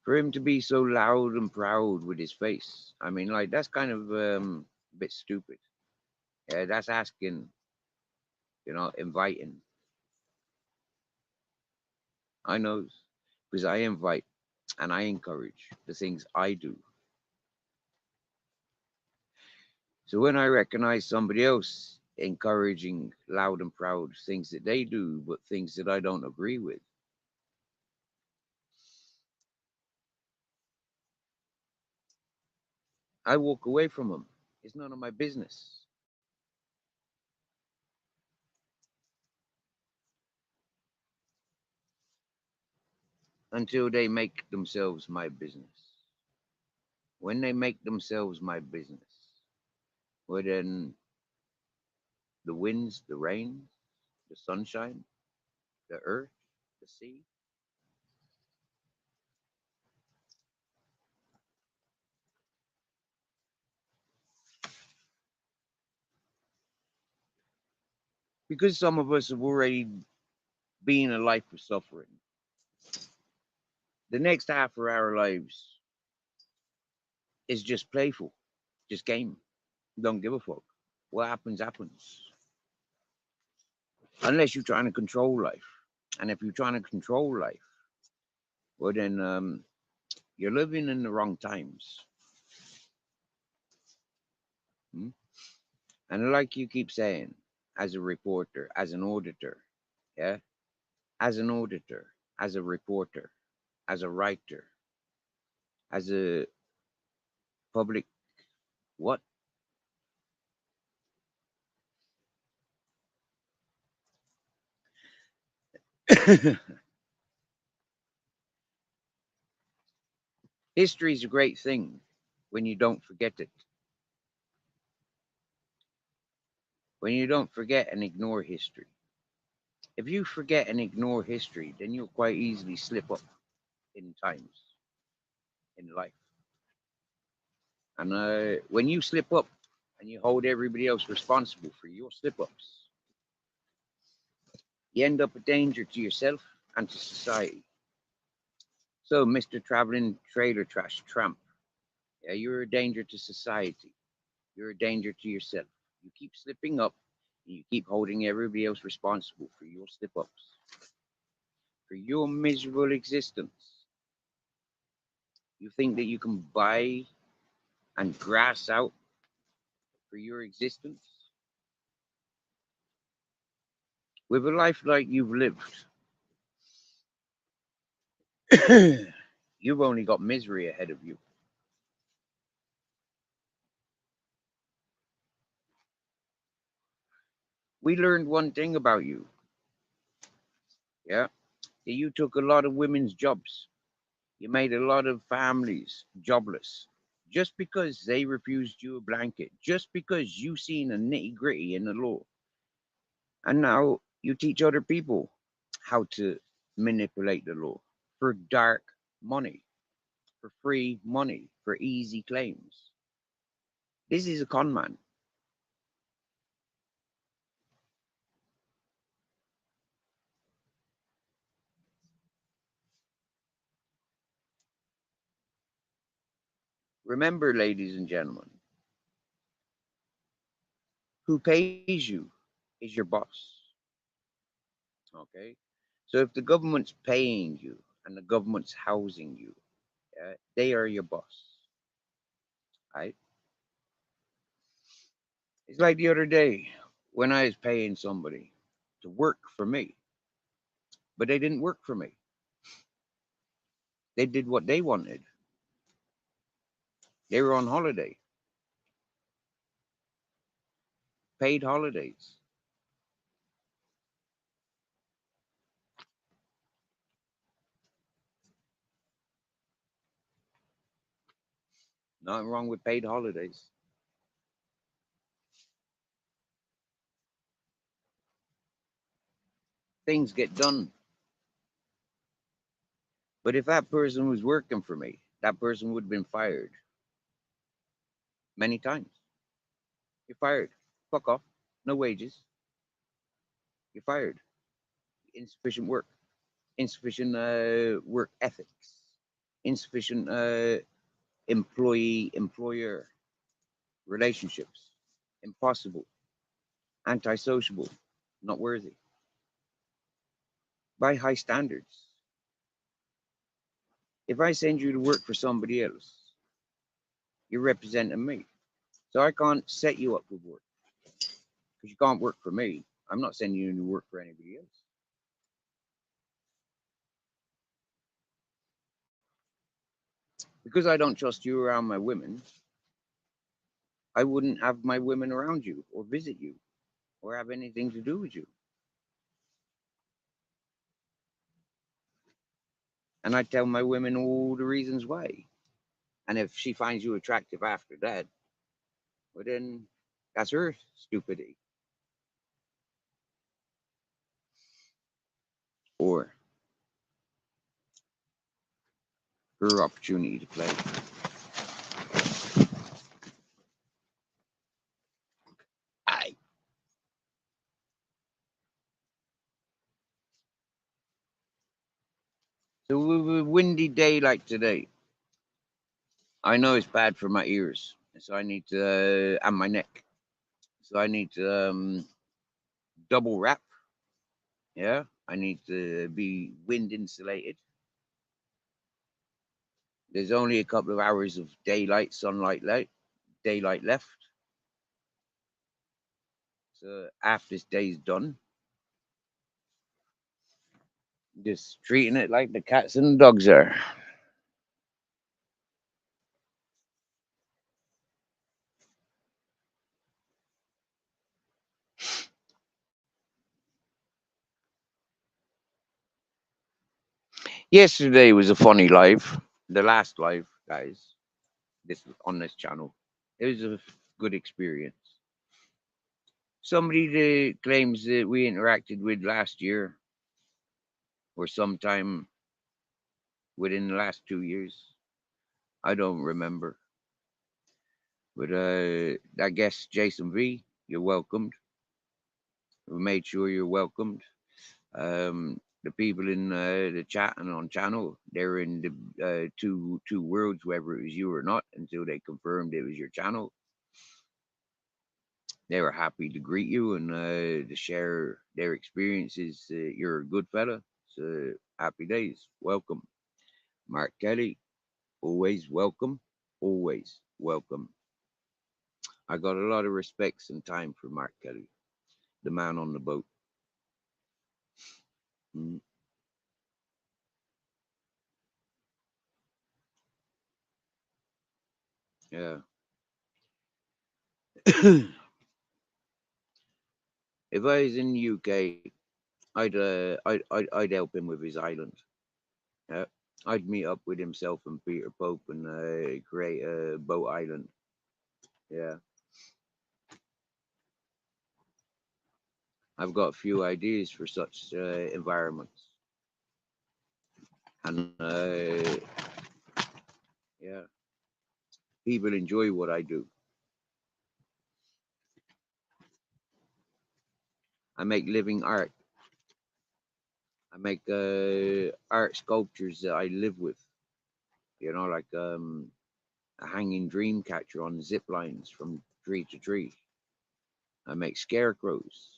Speaker 1: For him to be so loud and proud with his face, I mean, like, that's kind of a bit stupid. Yeah, that's asking, inviting. I know because I invite and I encourage the things I do. So when I recognize somebody else encouraging loud and proud things that they do, but things that I don't agree with, I walk away from them. It's none of my business until they make themselves my business. When they make themselves my business, well, then the winds, the rain, the sunshine, the earth, the sea, because some of us have already been a life of suffering. The next half of our lives is just playful, just game. Don't give a fuck. What happens, happens. Unless you're trying to control life. And if you're trying to control life, well, then you're living in the wrong times. Hmm? And like you keep saying, as a reporter, as an auditor, yeah, as an auditor, as a reporter, as a writer, as a public, what? History is a great thing when you don't forget it. When you don't forget and ignore history. If you forget and ignore history, then you'll quite easily slip up in times in life. And when you slip up and you hold everybody else responsible for your slip ups, you end up a danger to yourself and to society. So, Mr. Traveling Trailer Trash Tramp, yeah, you're a danger to society. You're a danger to yourself. You keep slipping up and you keep holding everybody else responsible for your slip ups, for your miserable existence. You think that you can buy and grass out for your existence? With a life like you've lived, you've only got misery ahead of you. We learned one thing about you, yeah? That you took a lot of women's jobs. You made a lot of families jobless just because they refused you a blanket, just because you seen a nitty gritty in the law. And now you teach other people how to manipulate the law for dark money, for free money, for easy claims. This is a con man. Remember, ladies and gentlemen, who pays you is your boss. Okay? So if the government's paying you and the government's housing you, they are your boss. Right? It's like the other day when I was paying somebody to work for me, but they didn't work for me. They did what they wanted. They were on holiday, paid holidays. Nothing wrong with paid holidays. Things get done. But if that person was working for me, that person would have been fired many times. You're fired. Fuck off. No wages. You're fired. Insufficient work. Insufficient work ethics. Insufficient employee employer relationships. Impossible. Antisociable. Not worthy. By high standards. If I send you to work for somebody else, you're representing me. So I can't set you up with work because you can't work for me. I'm not sending you to work for anybody else. Because I don't trust you around my women, I wouldn't have my women around you or visit you or have anything to do with you. And I tell my women all the reasons why. And if she finds you attractive after that, well, then that's her stupidity or her opportunity to play. Aye. So with a windy day like today, I know it's bad for my ears, so I need to and my neck. So I need to double wrap. Yeah, I need to be wind insulated. There's only a couple of hours of daylight left. So after this day's done, just treating it like the cats and dogs are. Yesterday was a funny live. The last live, guys, this on this channel. It was a good experience. Somebody that claims that we interacted with last year or sometime within the last 2 years. I don't remember. But I guess Jason V, you're welcomed. We made sure you're welcomed. The people in the chat and on channel, they're in the two worlds, whether it was you or not, until they confirmed it was your channel. They were happy to greet you and to share their experiences. You're a good fella. So happy days. Welcome. Mark Kelly, always welcome. Always welcome. I got a lot of respects and time for Mark Kelly, the man on the boat. Mm, yeah. If I was in the UK, I'd help him with his island. Yeah. I'd meet up with himself and Peter Pope and create a boat island. Yeah. I've got a few ideas for such environments. And yeah, people enjoy what I do. I make living art. I make art sculptures that I live with. You know, like a hanging dream catcher on zip lines from tree to tree. I make scarecrows.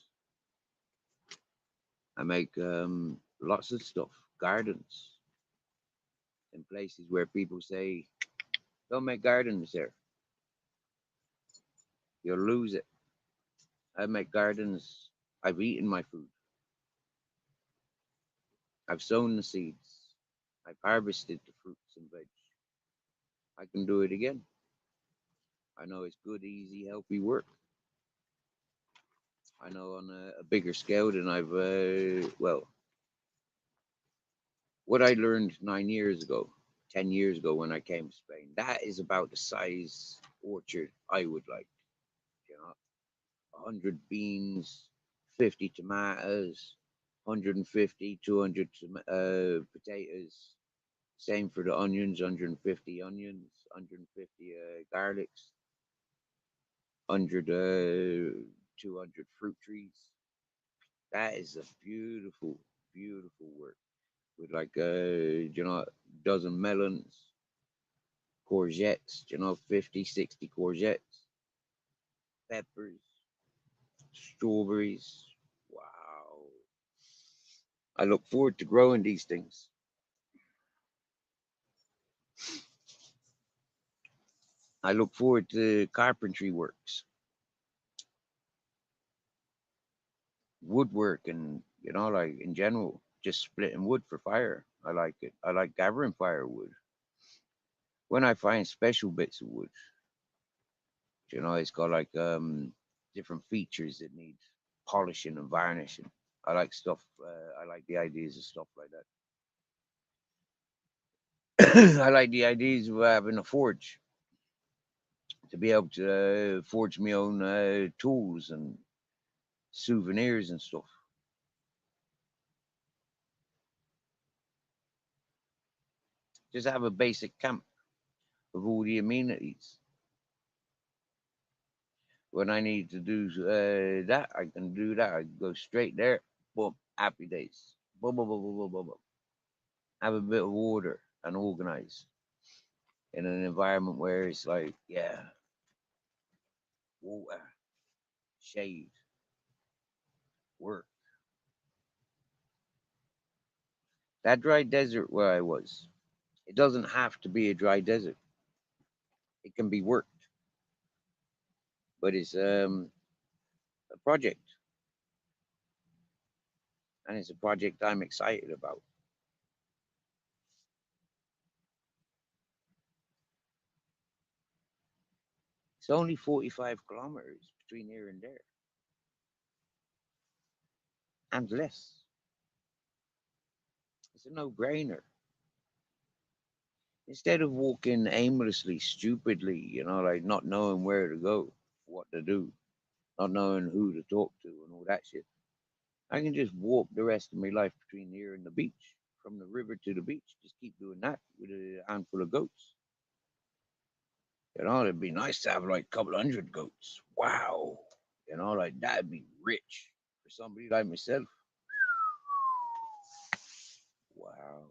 Speaker 1: I make lots of stuff, gardens in places where people say, don't make gardens there. You'll lose it. I make gardens. I've eaten my food. I've sown the seeds. I've harvested the fruits and veg. I can do it again. I know it's good, easy, healthy work. I know on a bigger scale than well, what I learned 9 years ago, 10 years ago when I came to Spain, that is about the size orchard I would like. You know, 100 beans, 50 tomatoes, 150, 200 potatoes. Same for the onions, 150 onions, 150 garlics, 100, 200 fruit trees. That is a beautiful, beautiful work with like, dozen melons, courgettes, 50, 60 courgettes, peppers, strawberries. Wow. I look forward to growing these things. I look forward to carpentry works, woodwork, and, like in general, just splitting wood for fire. I like it. I like gathering firewood. When I find special bits of wood, it's got like different features that need polishing and varnishing. I like stuff. I like the ideas of stuff like that. I like the ideas of having a forge to be able to forge my own tools and souvenirs and stuff. Just have a basic camp of all the amenities. When I need to do that, I can do that. I can go straight there. Boom, happy days. Boom, boom, boom, boom, boom, boom, boom. Have a bit of order and organize in an environment where it's like, yeah, water, shade, work. That dry desert where I was, it doesn't have to be a dry desert. It can be worked, but it's a project, and it's a project I'm excited about. It's only 45 kilometers between here and there, and less. It's a no-brainer. Instead of walking aimlessly, stupidly, like not knowing where to go, what to do, not knowing who to talk to and all that shit. I can just walk the rest of my life between here and the beach, from the river to the beach. Just keep doing that with a handful of goats. You know, it'd be nice to have like a couple hundred goats. Wow. You know, like that'd be rich for somebody like myself. Wow.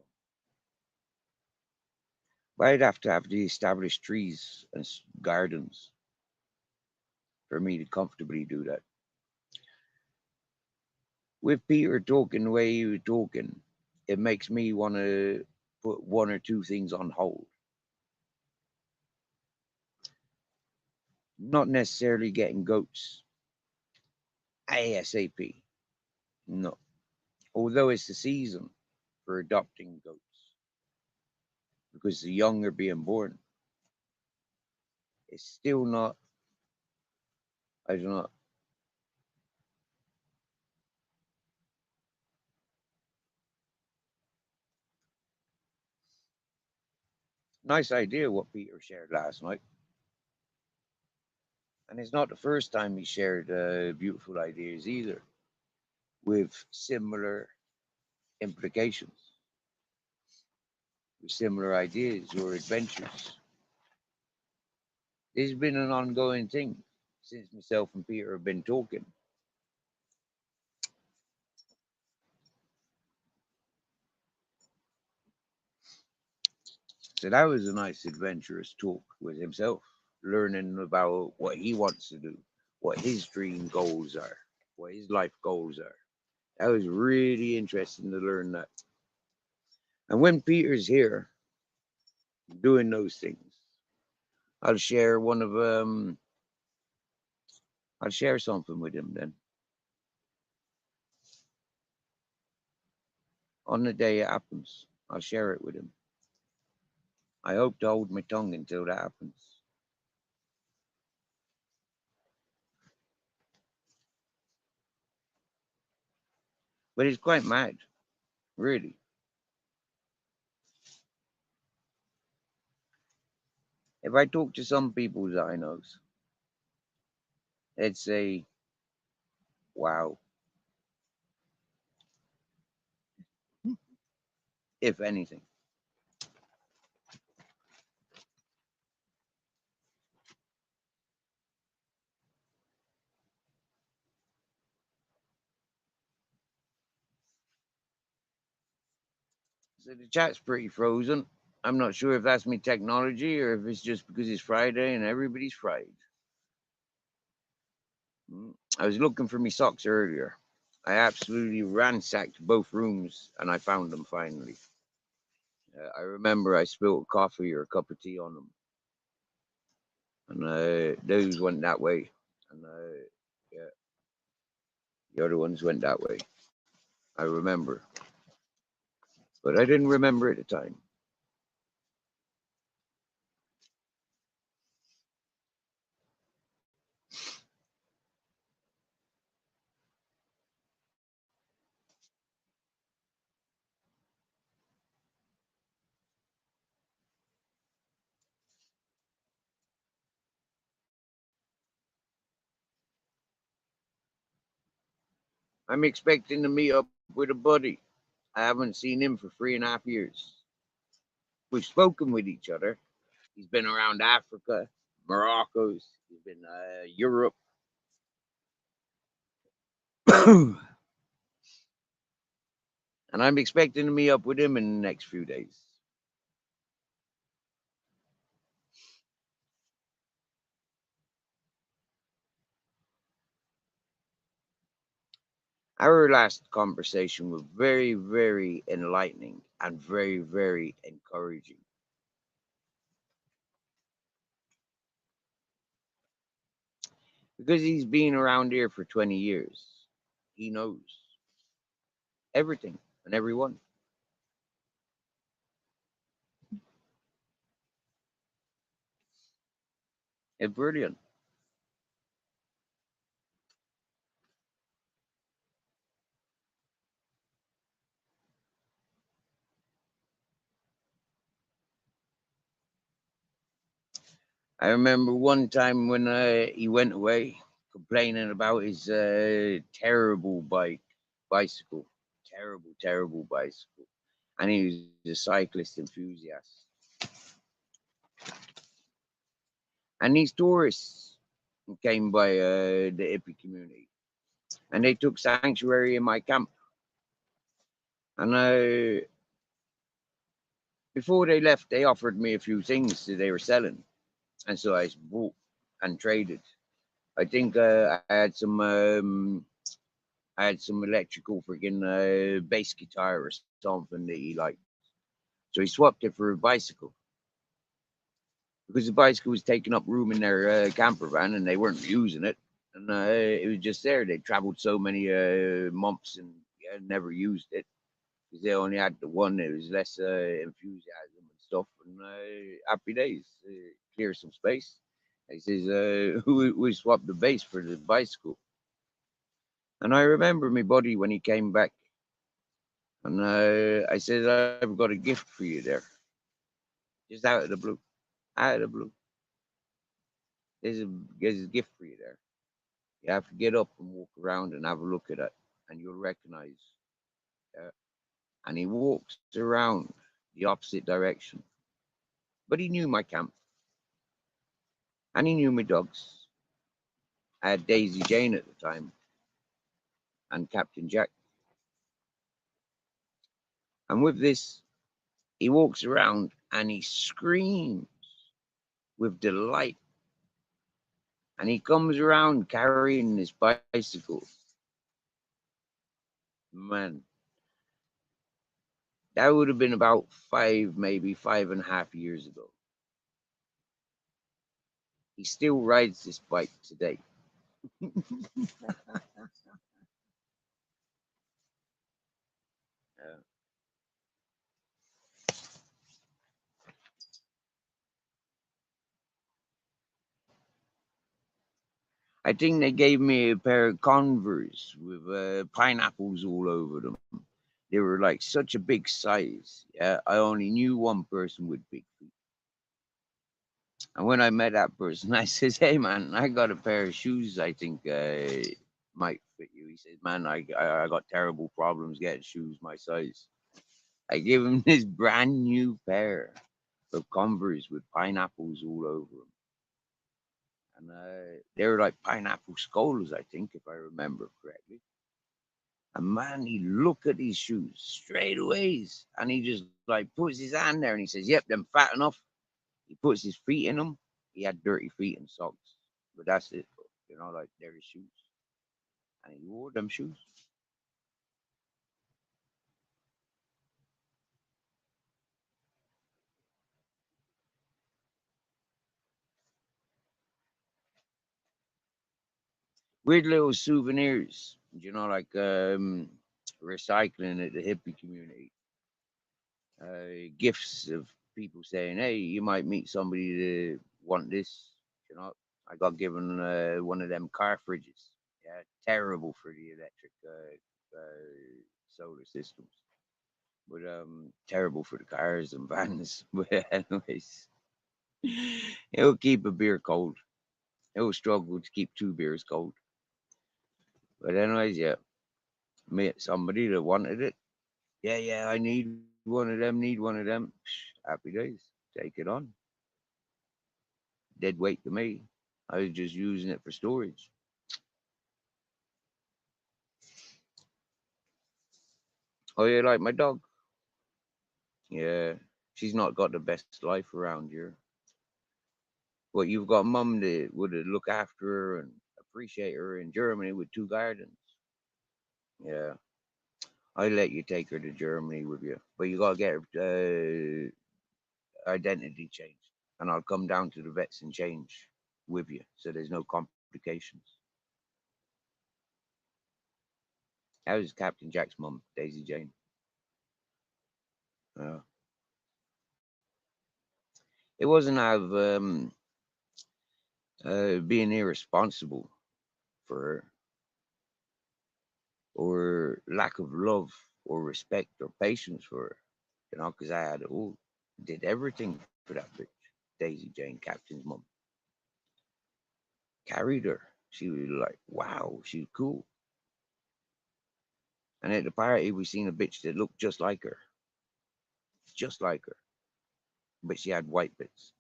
Speaker 1: But I'd have to have the established trees and gardens for me to comfortably do that. With Peter talking the way he was talking, it makes me want to put one or two things on hold. Not necessarily getting goats ASAP. No. Although it's the season for adopting goats because the young are being born, it's still not, I don't know. Nice idea what Peter shared last night. And it's not the first time he shared beautiful ideas either with similar implications, with similar ideas or adventures. This has been an ongoing thing since myself and Peter have been talking. So that was a nice adventurous talk with himself, learning about what he wants to do, what his dream goals are, what his life goals are. That was really interesting to learn that. And when Peter's here doing those things, I'll share one of I'll share something with him then. On the day it happens, I'll share it with him. I hope to hold my tongue until that happens. But it's quite mad, really. If I talk to some people that I know, they'd say, wow, if anything. So the chat's pretty frozen. I'm not sure if that's me technology or if it's just because it's Friday and everybody's fried. I was looking for my socks earlier. I absolutely ransacked both rooms and I found them finally. I remember I spilled coffee or a cup of tea on them, and those went that way, and yeah, the other ones went that way. I remember, but I didn't remember at the time. I'm expecting to meet up with a buddy. I haven't seen him for 3.5 years. We've spoken with each other. He's been around Africa, Morocco's. He's been Europe. And I'm expecting to meet up with him in the next few days. Our last conversation was very, very enlightening and very, very encouraging. Because he's been around here for 20 years, he knows everything and everyone. It's brilliant. I remember one time when he went away, complaining about his terrible bicycle, terrible bicycle, and he was a cyclist enthusiast. And these tourists came by the hippie community, and they took sanctuary in my camp. And before they left, they offered me a few things that they were selling, and so I bought and traded. I think I had some electrical freaking bass guitar or something that he liked. So he swapped it for a bicycle because the bicycle was taking up room in their camper van and they weren't using it. And it was just there. They traveled so many months and never used it because they only had the one. There was less enthusiasm and stuff. And happy days, clear some space. He says, we swapped the base for the bicycle. And I remember my buddy when he came back. And I said, I've got a gift for you there. Just out of the blue. Out of the blue. There's a gift for you there. You have to get up and walk around and have a look at it. And you'll recognize. And he walks around the opposite direction. But he knew my camp. And he knew my dogs. I had Daisy Jane at the time. And Captain Jack. And with this, he walks around and he screams with delight. And he comes around carrying his bicycle. Man, that would have been about maybe 5.5 years ago. He still rides this bike today. I think they gave me a pair of Converse with pineapples all over them. They were like such a big size. Yeah, I only knew one person with big feet. And when I met that person, I says, "Hey man, I got a pair of shoes. I think might fit you." He says, "Man, I got terrible problems getting shoes my size." I gave him this brand new pair of Converse with pineapples all over them. And they were like pineapple skulls, I think, if I remember correctly. And man, he looked at these shoes straight away, and he just like puts his hand there and he says, "Yep, them fat enough." He puts his feet in them. He had dirty feet and socks, but that's it. You know, like they're his shoes, and he wore them shoes. Weird little souvenirs, you know, like recycling at the hippie community. Gifts of people saying, "Hey, you might meet somebody to want this." You know, I got given one of them car fridges. Yeah, terrible for the electric solar systems, but terrible for the cars and vans. But anyways, it'll keep a beer cold. It'll struggle to keep two beers cold. But anyways, yeah, met somebody that wanted it. Yeah, yeah, I need one of them. Need one of them. Happy days. Take it on. Dead weight to me. I was just using it for storage. Oh, yeah, like my dog. Yeah, she's not got the best life around here. But you've got mum that would look after her and appreciate her in Germany with two gardens. Yeah, I let you take her to Germany with you, but you gotta get her identity changed, and I'll come down to the vets and change with you, so there's no complications. That was Captain Jack's mum, Daisy Jane. Uh, it wasn't out of being irresponsible for her, or lack of love or respect or patience for her, you know, because I had it all. Did everything for that bitch, Daisy Jane, Captain's mum. Carried her. She was like, wow, she's cool. And at the party, we seen a bitch that looked just like her, but she had white bits.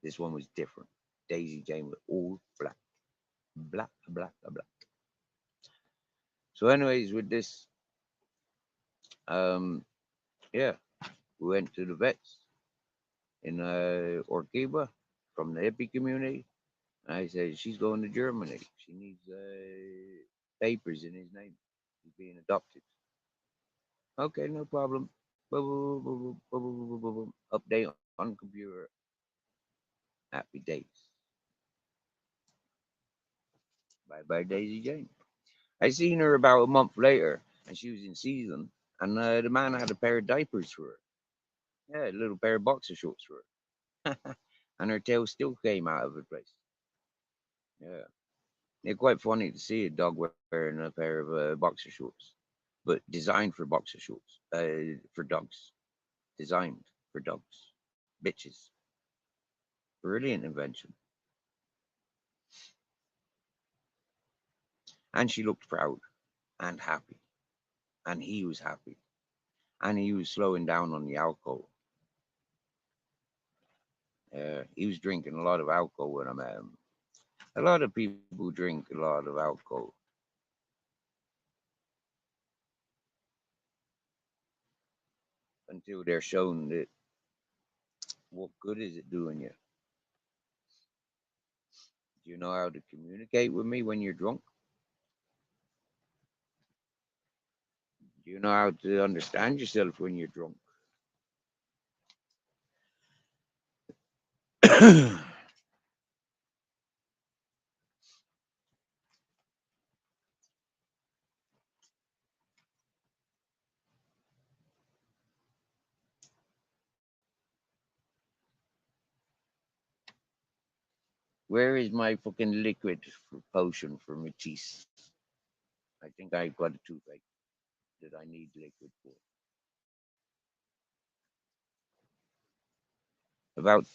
Speaker 1: This one was different. Daisy Jane was all black, black, black, black. So, anyways, with this, yeah, we went to the vets in Orkiba from the hippie community. And I said, she's going to Germany. She needs papers in his name. He's being adopted. Okay, no problem. Boom, boom, boom, boom, boom, boom, boom, boom. Update on computer. Happy days. Bye bye, Daisy Jane. I seen her about a month later, and she was in season. And the man had a pair of diapers for her. Yeah, a little pair of boxer shorts for her. And her tail still came out of her place. Yeah. It's quite funny to see a dog wearing a pair of boxer shorts, but designed for boxer shorts, for dogs. Designed for dogs. Bitches. Brilliant invention. And she looked proud and happy. And he was happy. And he was slowing down on the alcohol. He was drinking a lot of alcohol when I met him. A lot of people drink a lot of alcohol. Until they're shown that what good is it doing you? Do you know how to communicate with me when you're drunk? Do you know how to understand yourself when you're drunk? Where is my fucking liquid potion for Matisse? I think I got a toothache that I need liquid for. About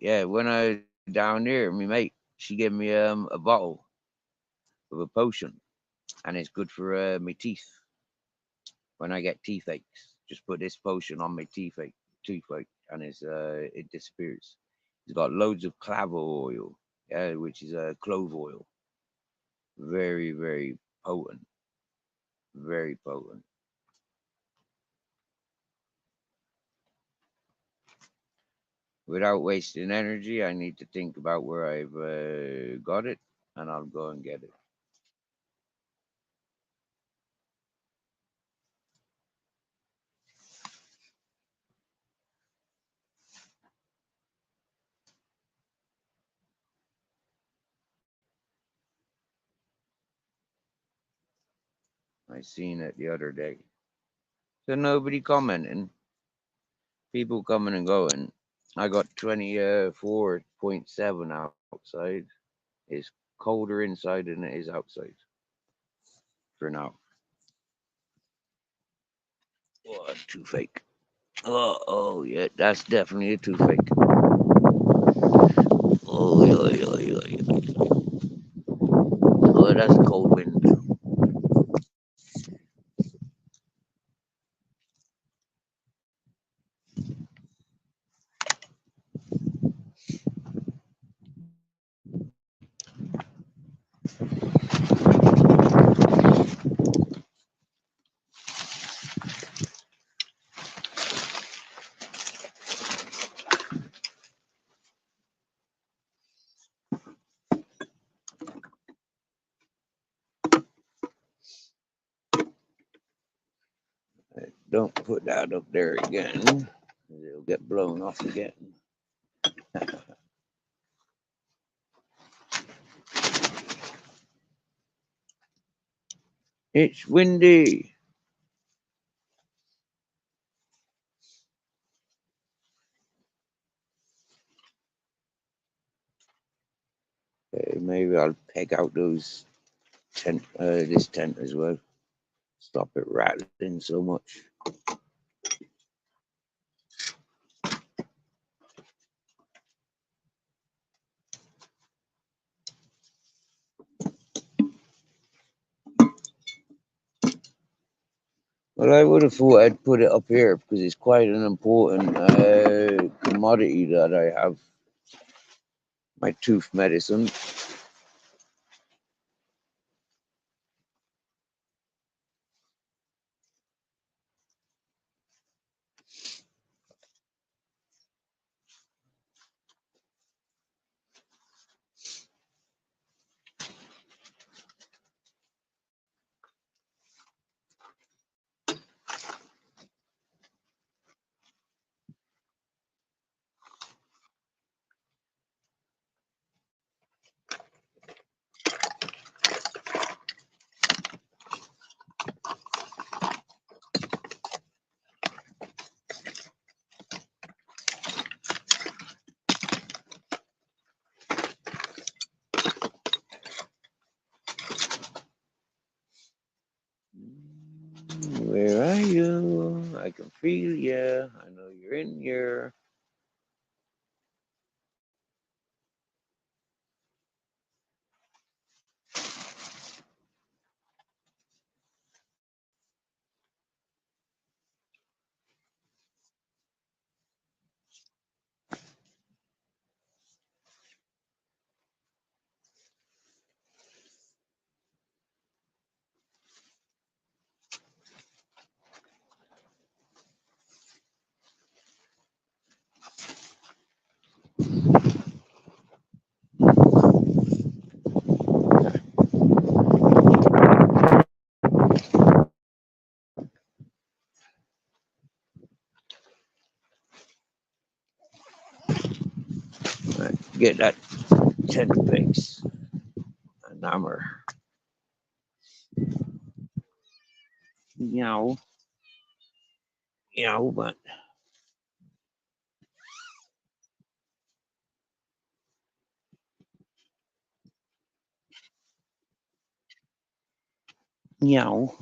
Speaker 1: yeah, when I was down there, my mate, she gave me a bottle of a potion, and it's good for my teeth when I get teeth aches. Just put this potion on my toothache, and it disappears. It's got loads of clavo oil, yeah, which is clove oil. Very, very potent. Very potent. Without wasting energy, I need to think about where I've got it, and I'll go and get it. I seen it the other day. So nobody commenting. People coming and going. I got 24.7 outside. It's colder inside than it is outside for now. Oh, toothache. Oh, yeah, that's definitely a toothache. Oh, yeah, yeah, yeah, yeah. Oh, that's a cold wind. Don't put that up there again. It'll get blown off again. It's windy. Maybe I'll peg out this tent as well. Stop it rattling so much. Well, I would have thought I'd put it up here because it's quite an important commodity that I have. My tooth medicine. Where are you? I can feel you. I know you're in here. Right, get that 10 picks. An hammer. Meow. Meow, but. Meow.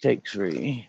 Speaker 1: Take 3.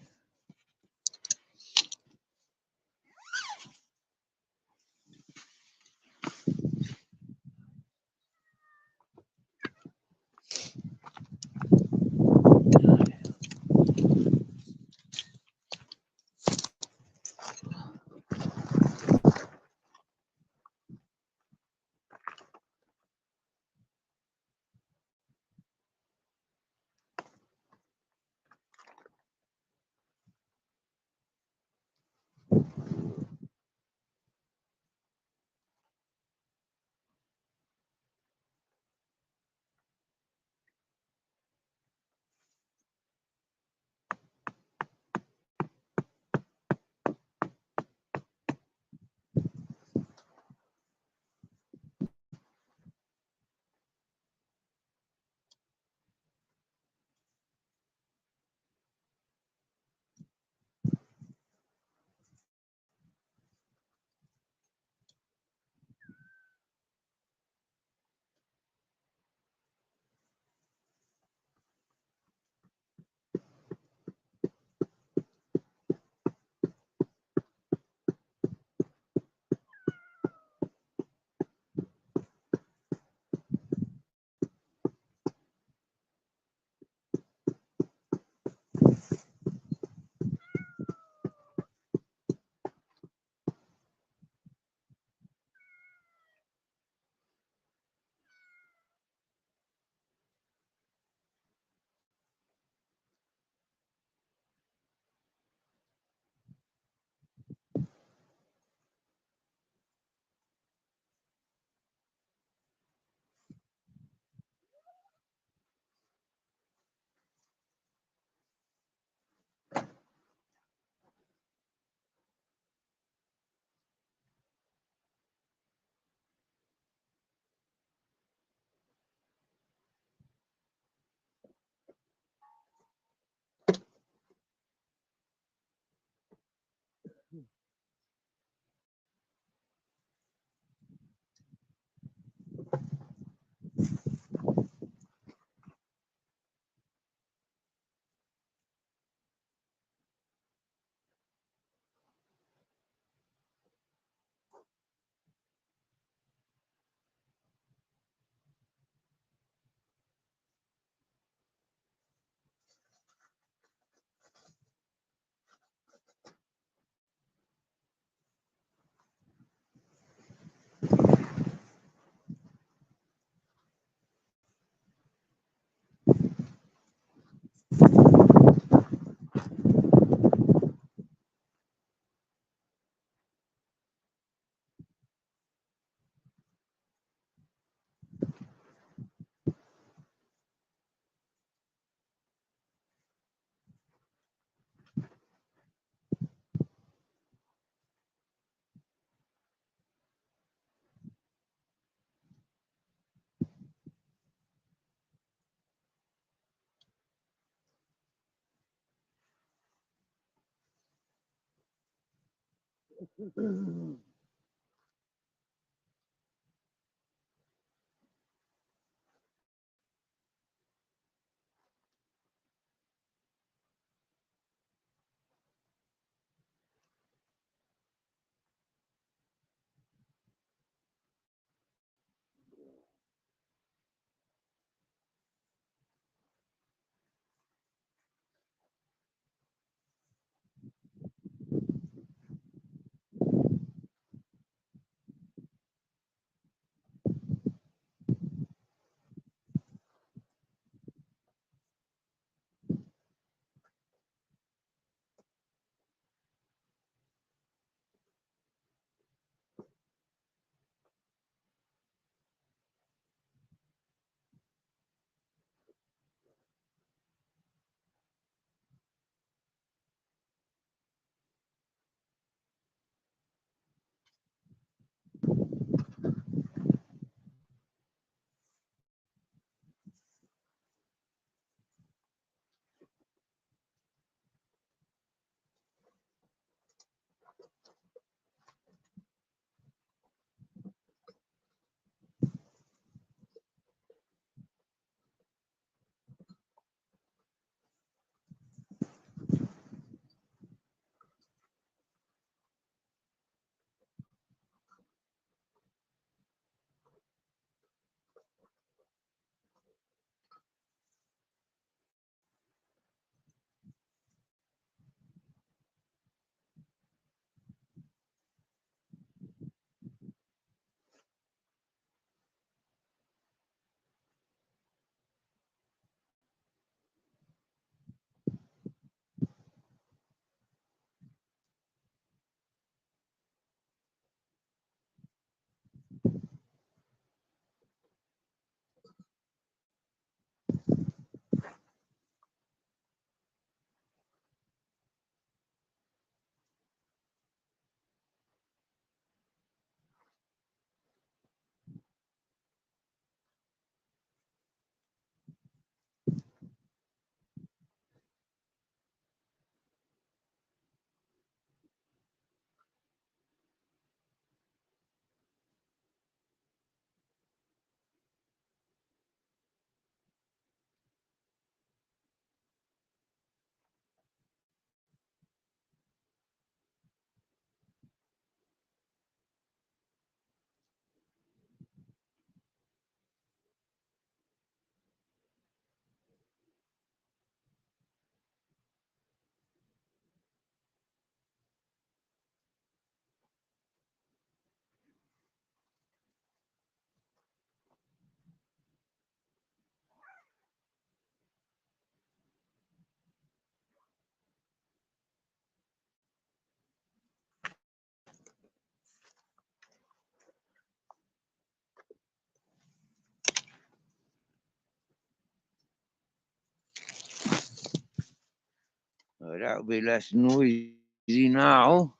Speaker 1: That'll be less noisy now.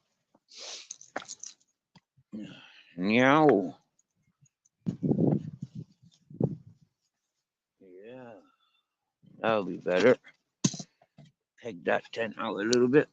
Speaker 1: Meow. Yeah, that'll be better. Peg that tent out a little bit.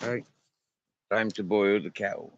Speaker 1: All right. Time to boil the cow.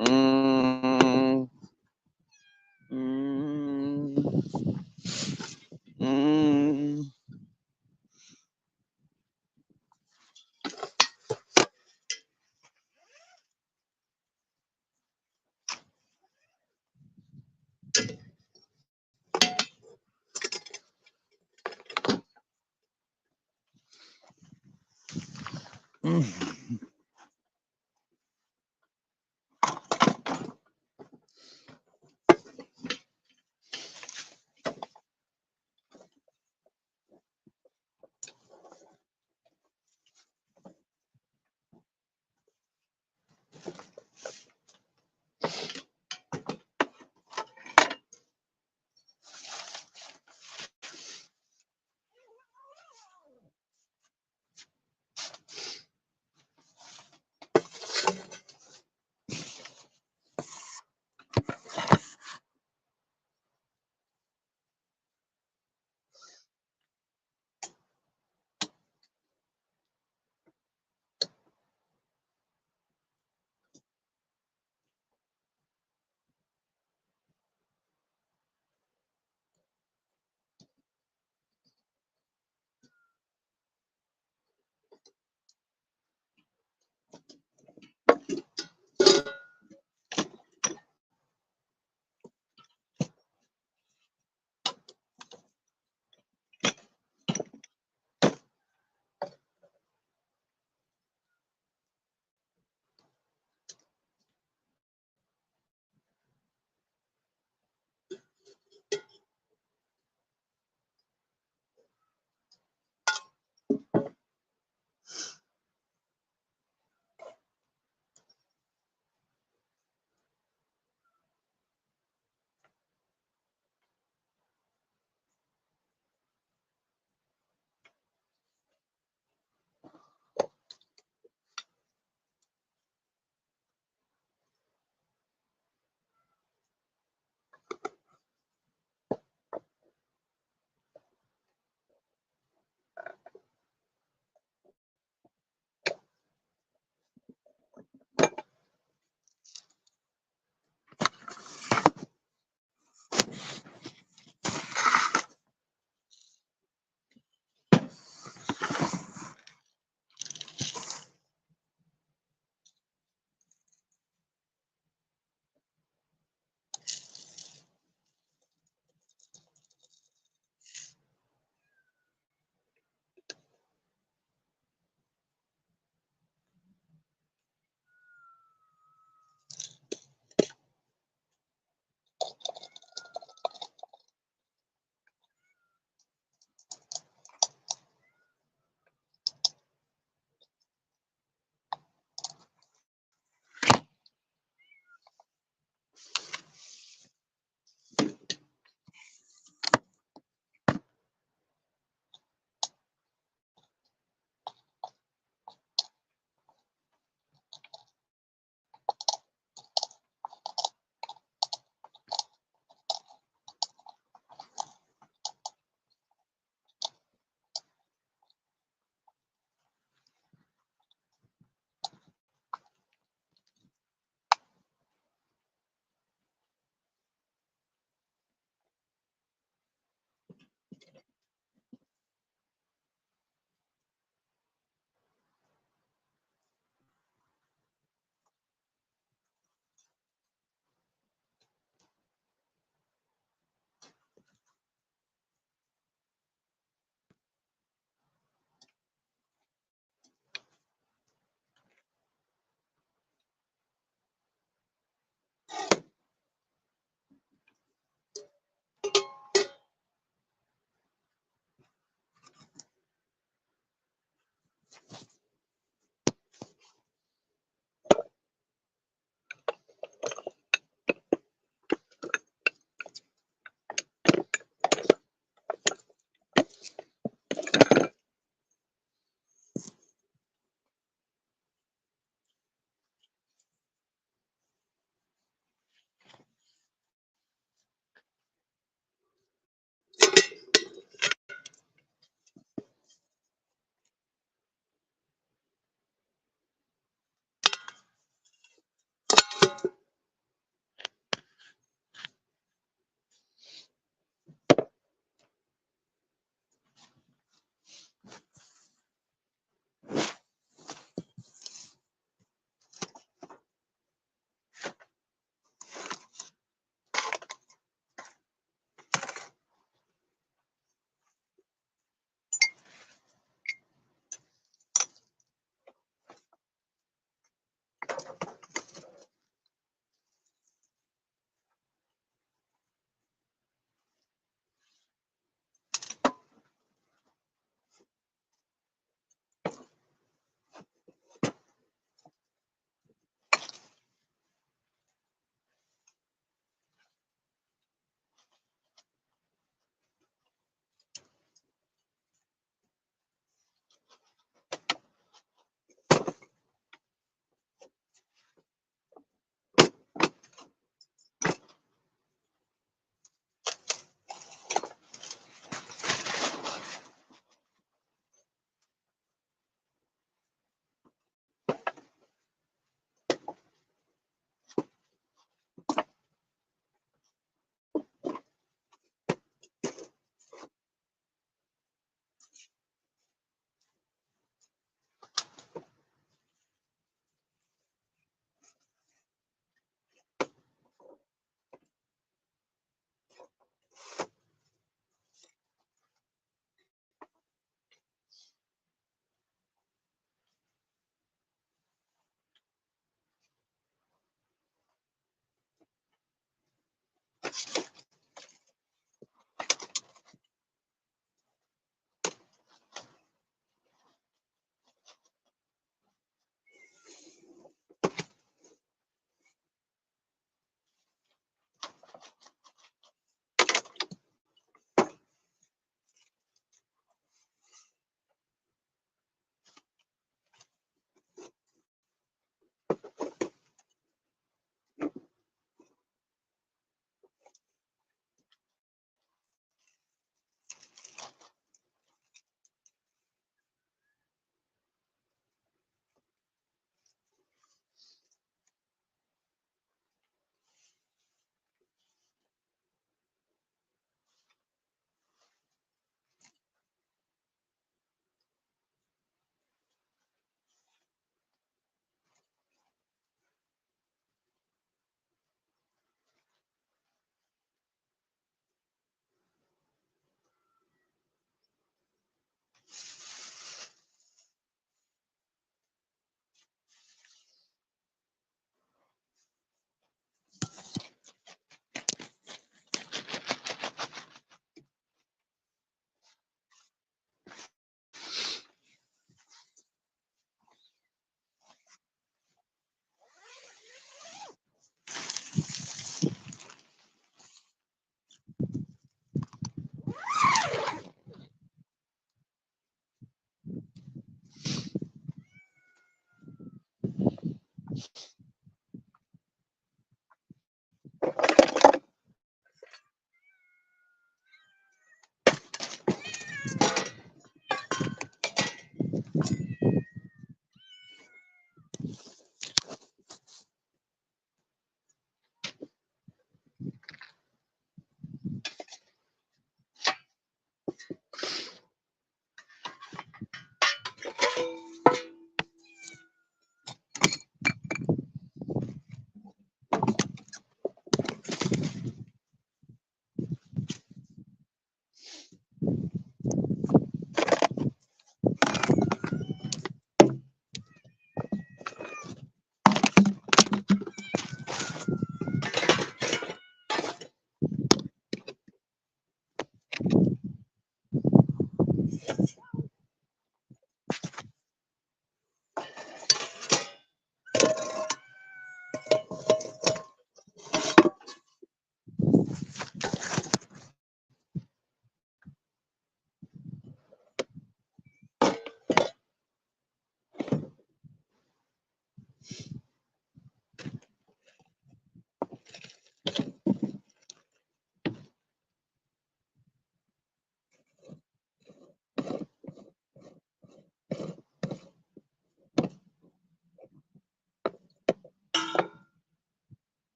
Speaker 1: Mm, mm, mm. Mm.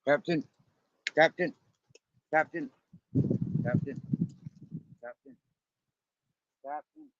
Speaker 1: Captain, Captain, Captain, Captain, Captain, Captain.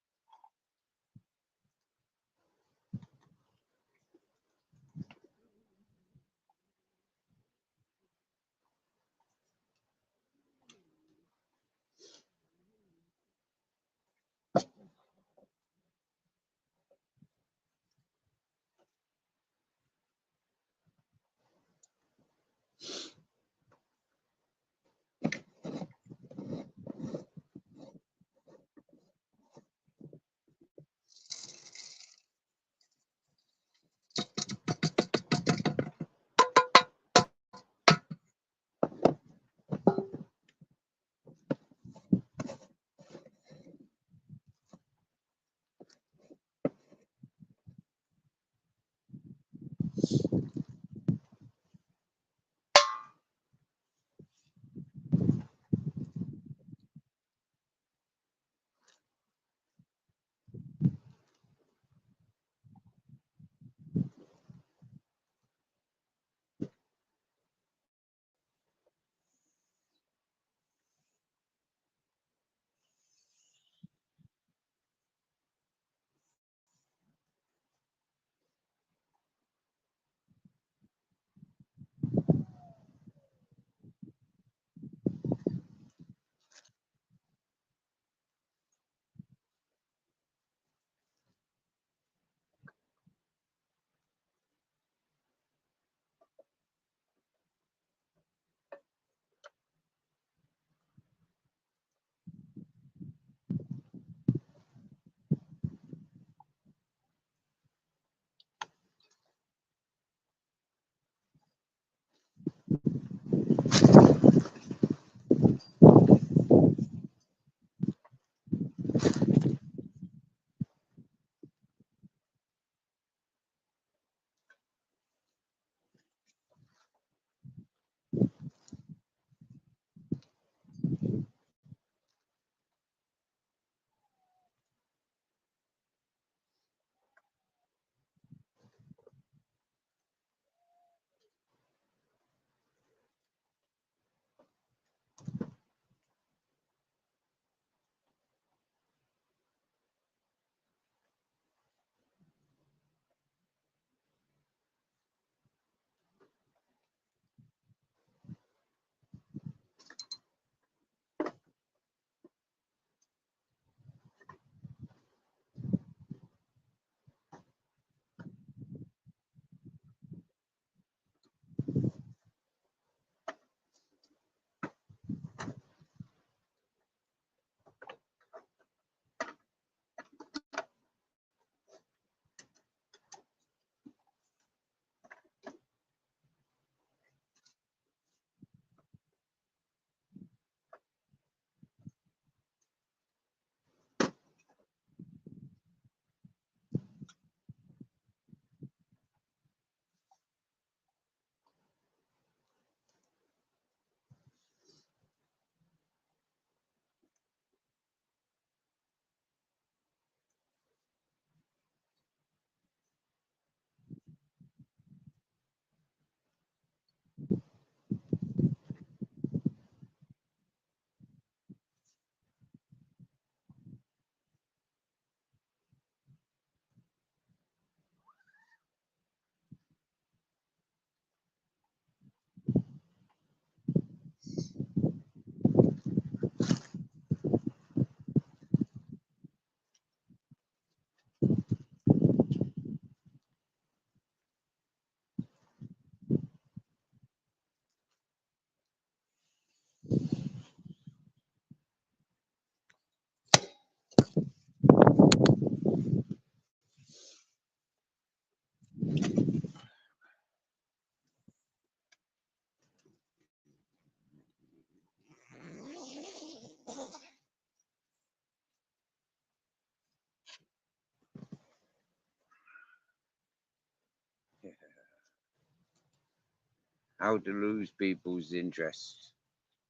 Speaker 1: How to lose people's interest.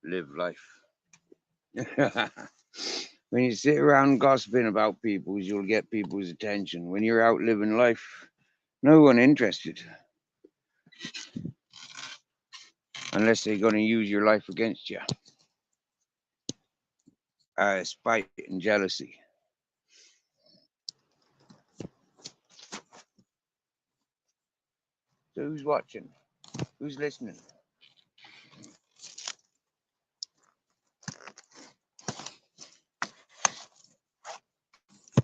Speaker 1: Live life. When you sit around gossiping about people, you'll get people's attention. When you're out living life, no one interested. unless they're going to use your life against you. Spite and jealousy. So who's watching? Who's listening?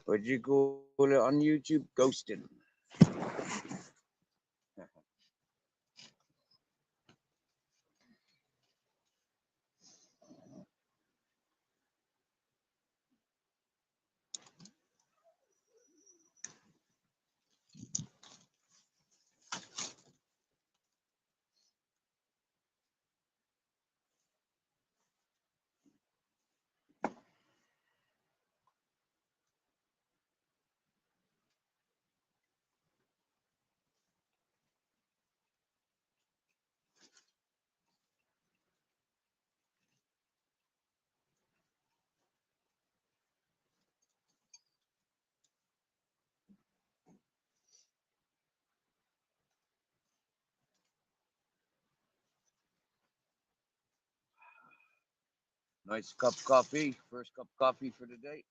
Speaker 1: What'd you call it on YouTube? Ghosting. Nice cup of coffee. First cup of coffee for the day.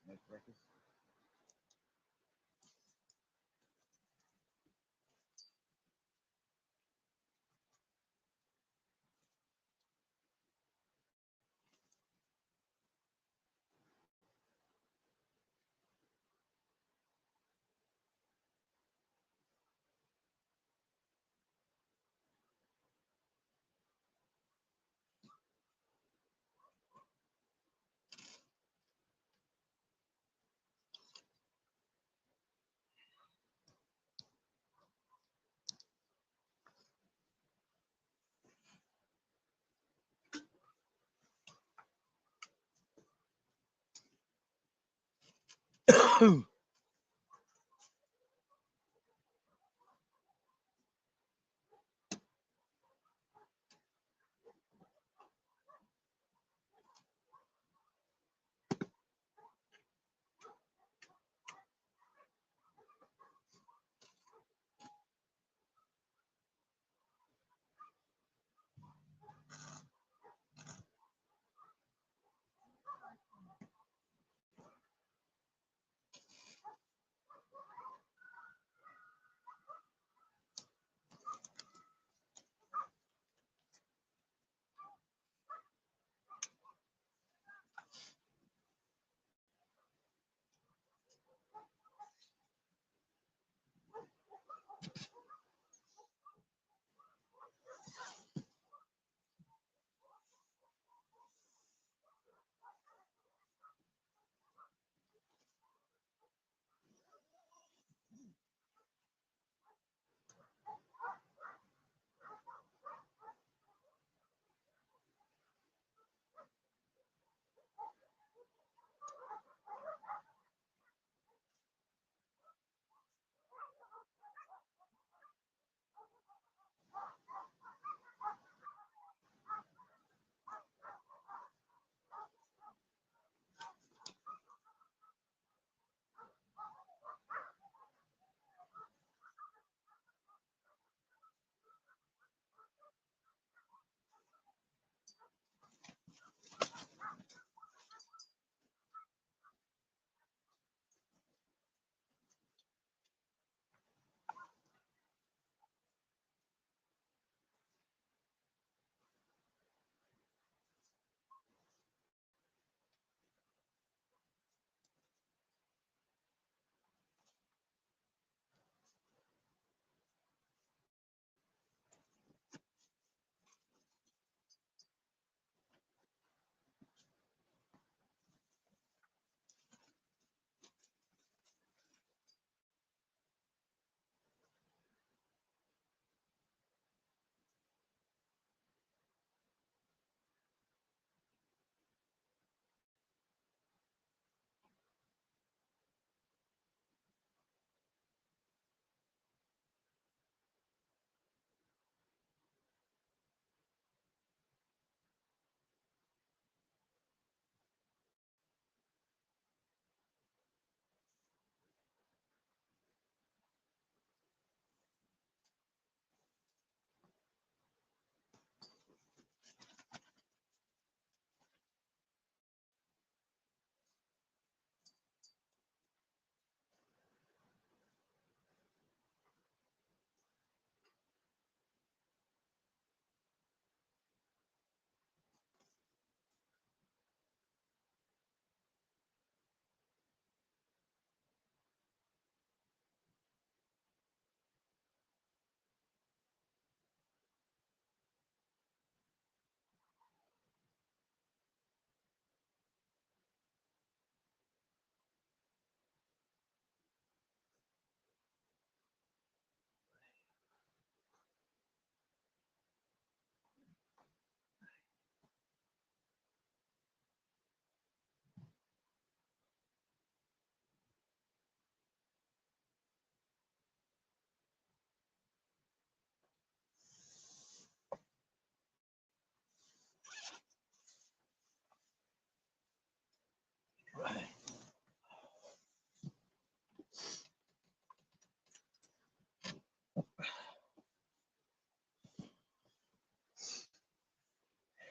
Speaker 1: Nice breakfast.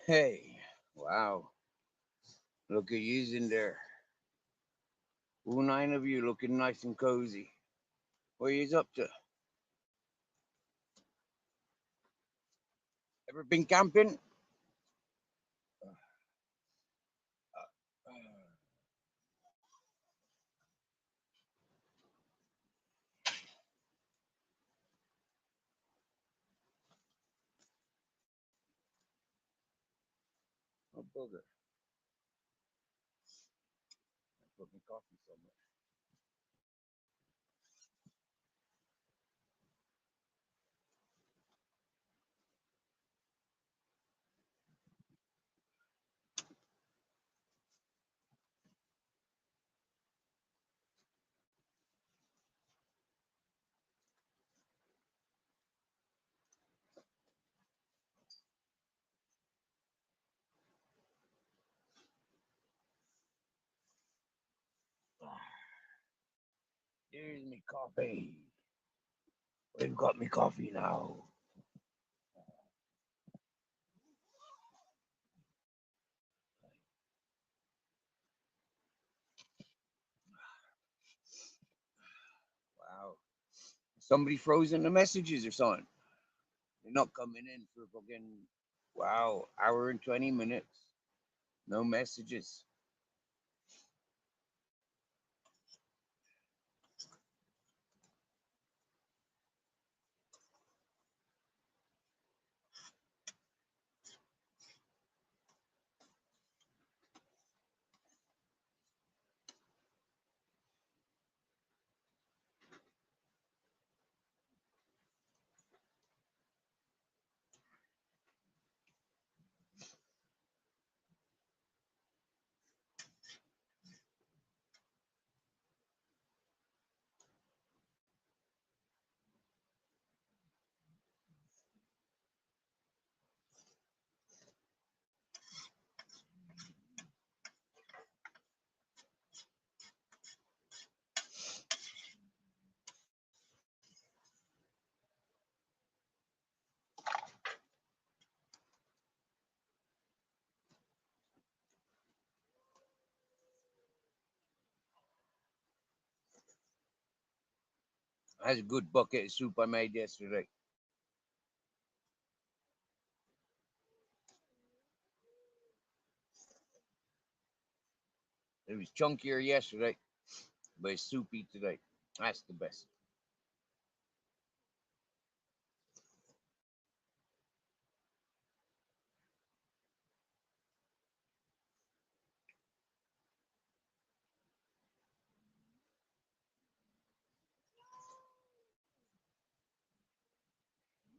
Speaker 1: Hey, wow. Look at yous in there. All 9 of you looking nice and cozy. What are yous up to? Ever been camping? Oh, booger. I put my coffee somewhere. Here's me coffee. We've got me coffee now. Wow. Somebody frozen the messages or something. They're not coming in for fucking, wow, hour and 20 minutes. No messages. That's a good bucket of soup I made yesterday. It was chunkier yesterday, but it's soupy today. That's the best.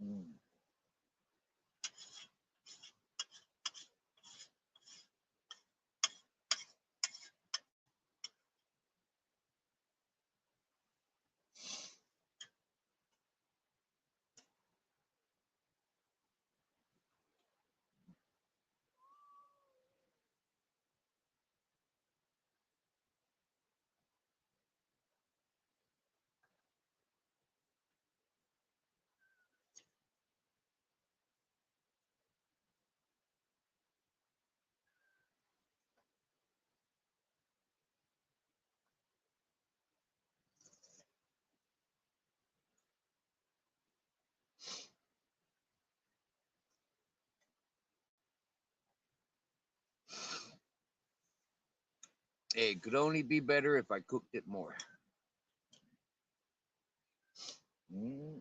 Speaker 1: Mm. It could only be better if I cooked it more. Mm.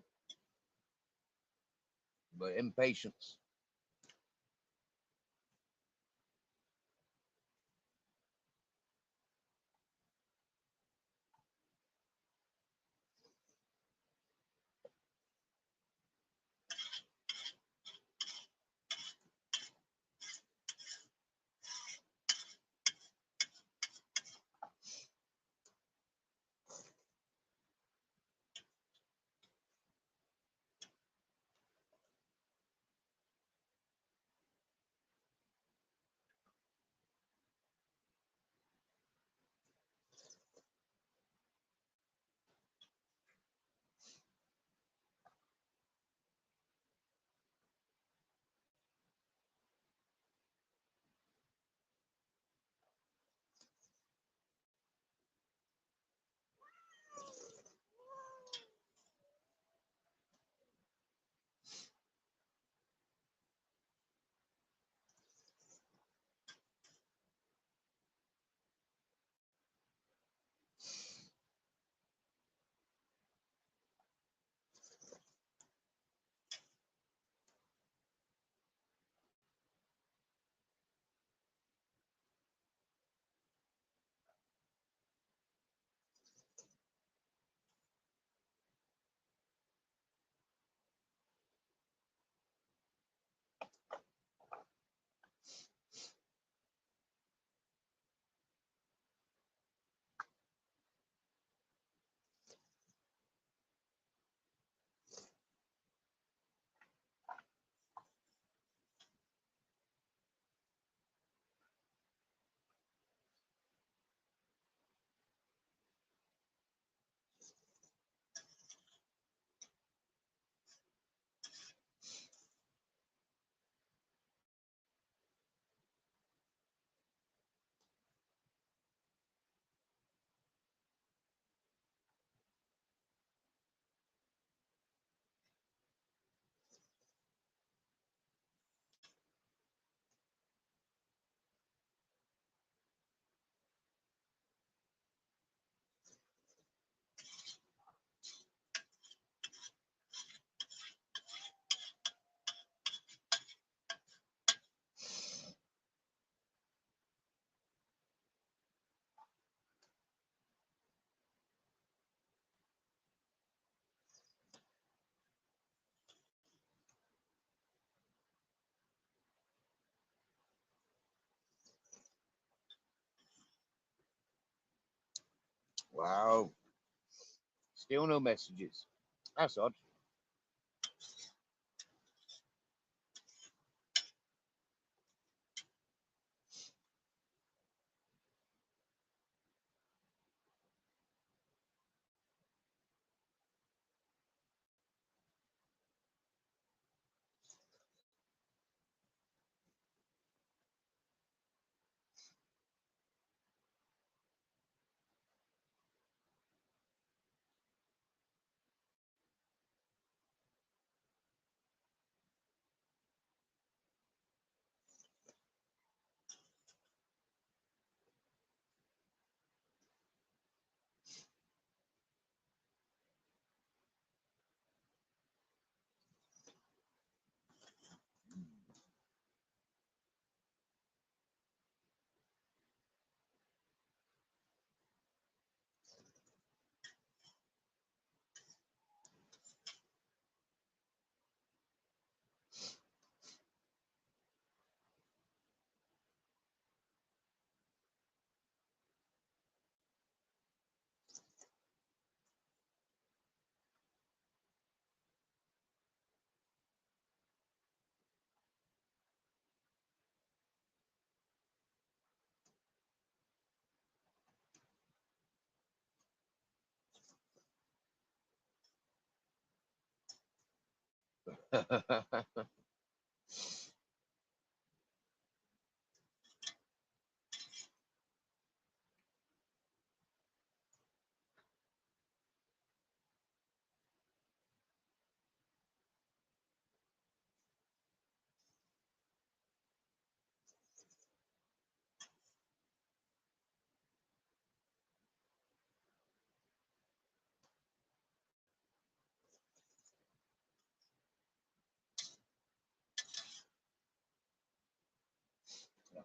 Speaker 1: But impatience. Wow. Still no messages. That's odd.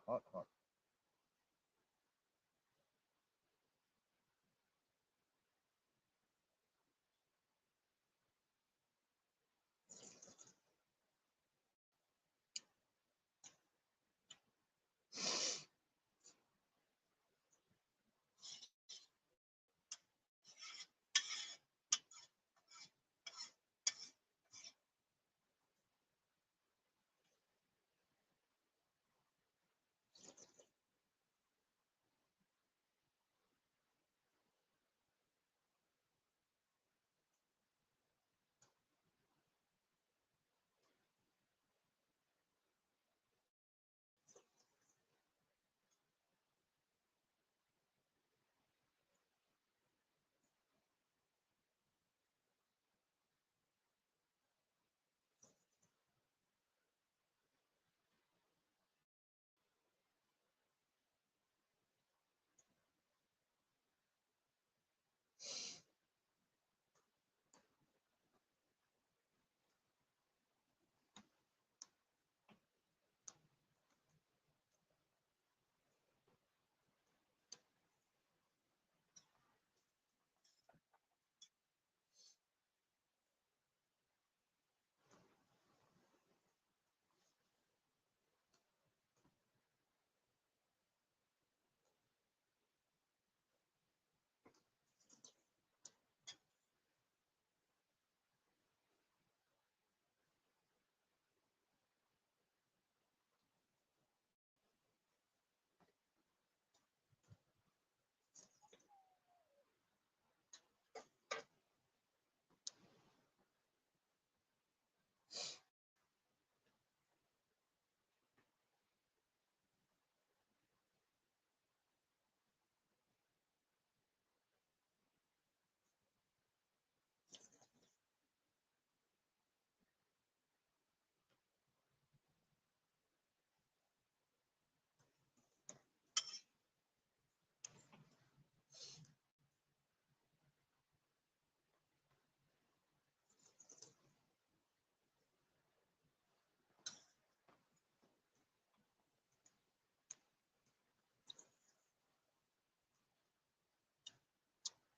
Speaker 1: Hot, hot.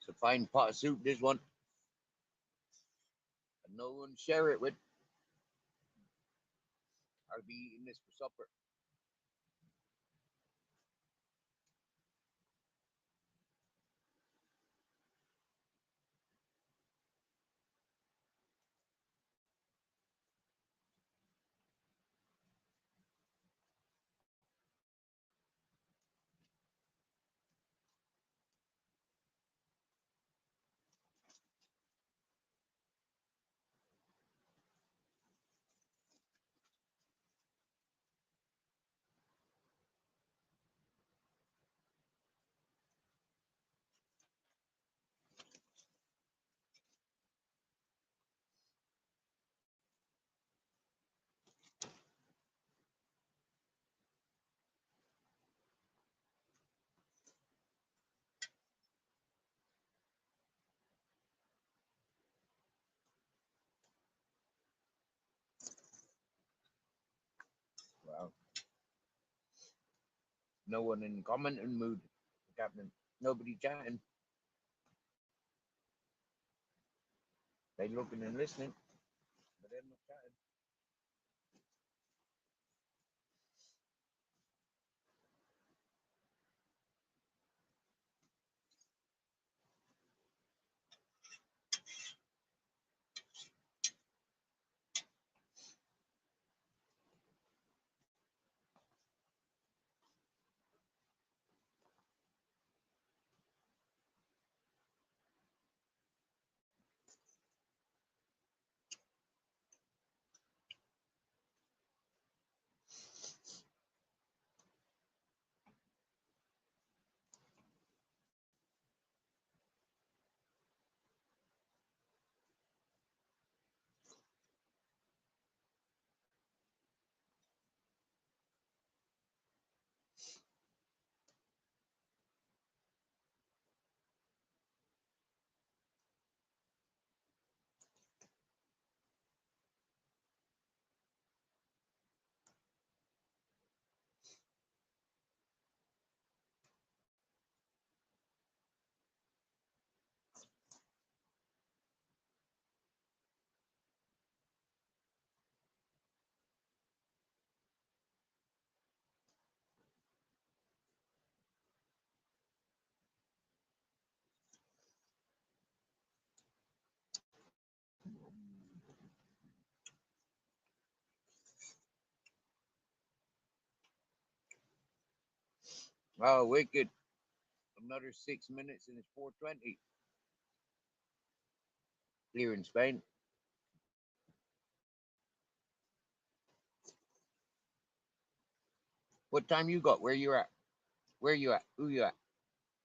Speaker 1: It's a fine pot of soup, this one. And no one to share it with. I'll be eating this for supper. No one in commenting mood, Captain. Nobody chatting. They looking and listening, but they're not chatting. Oh, wicked. Another 6 minutes and it's 4:20 here in Spain. What time you got? Where you at? Where you at? Who you at?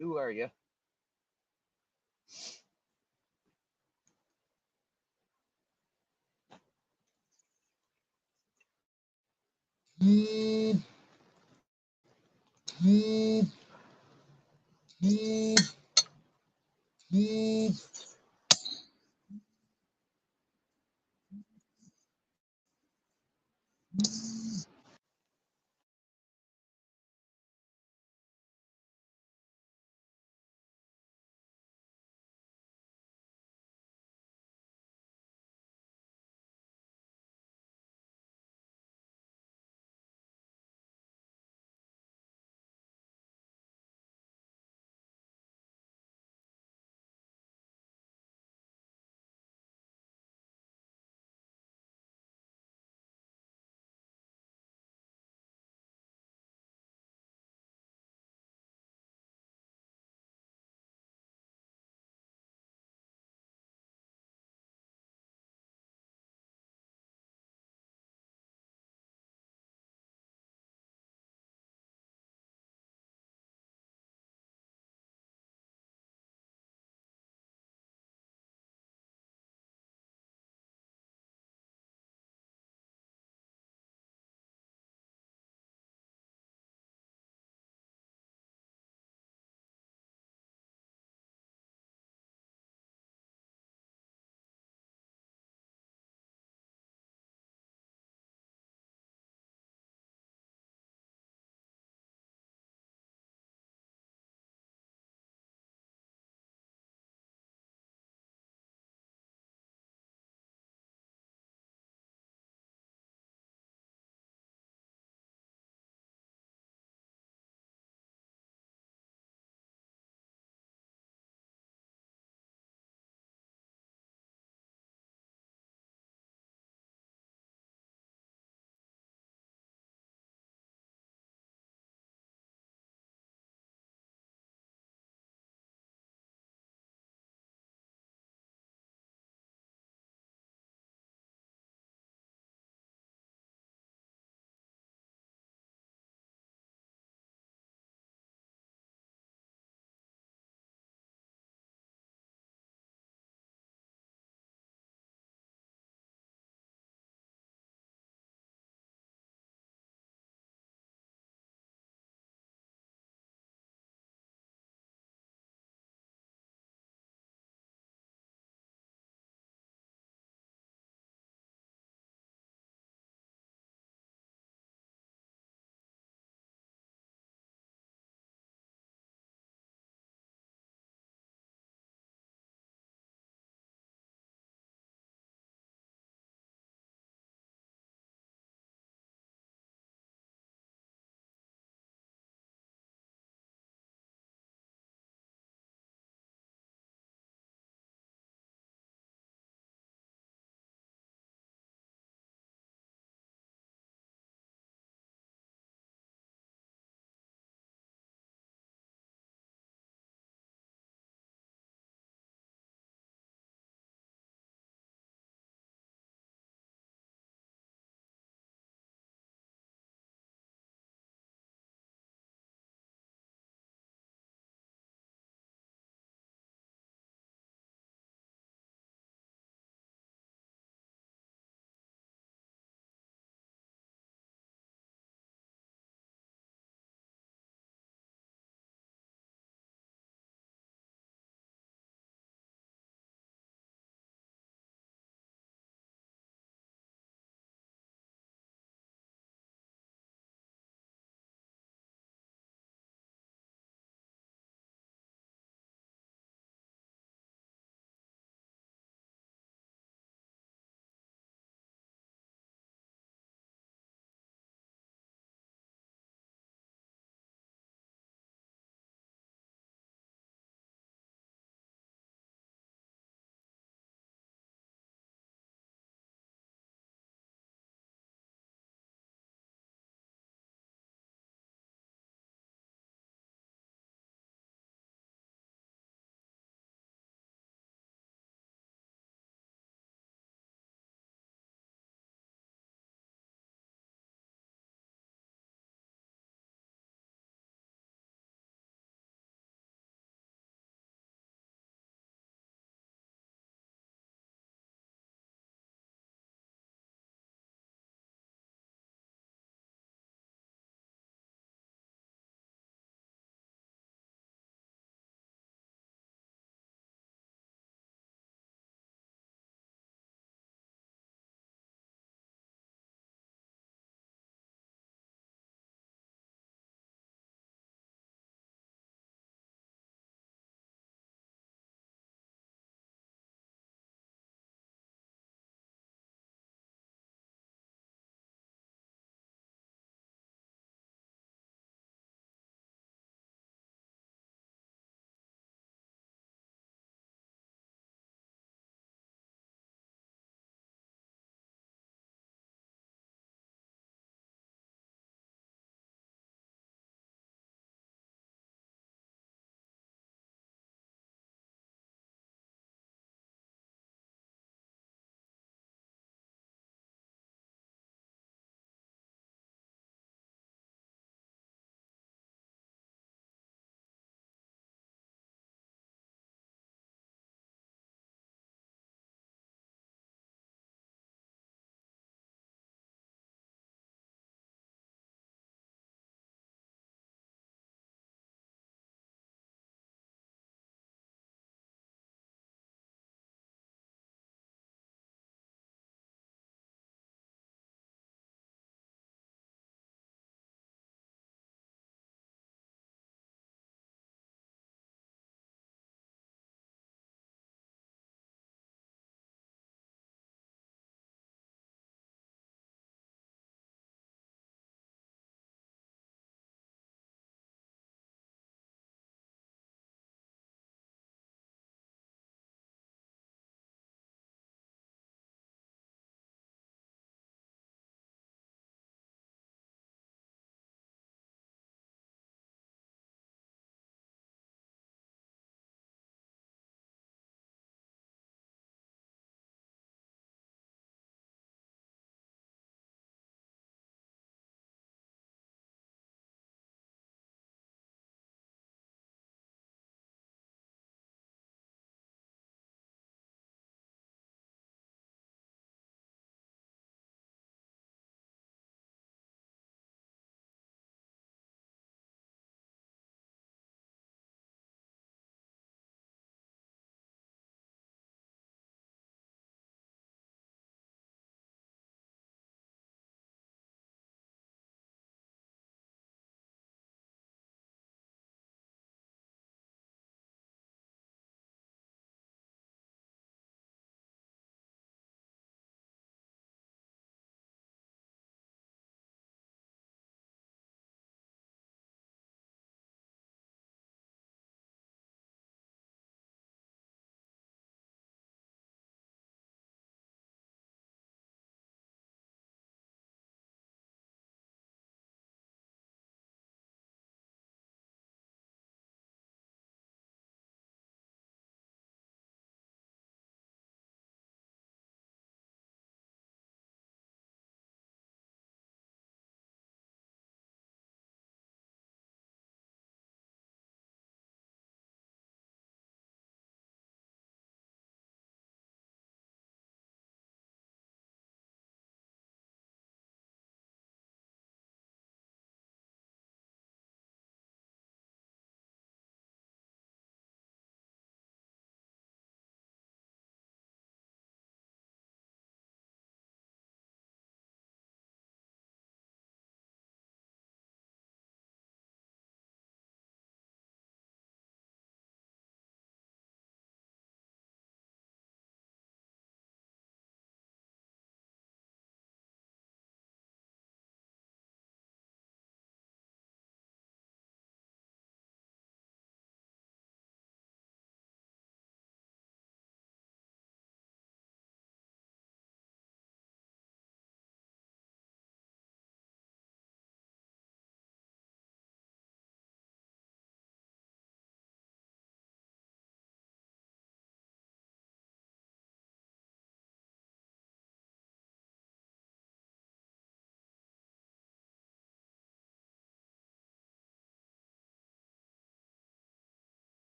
Speaker 1: Who are you?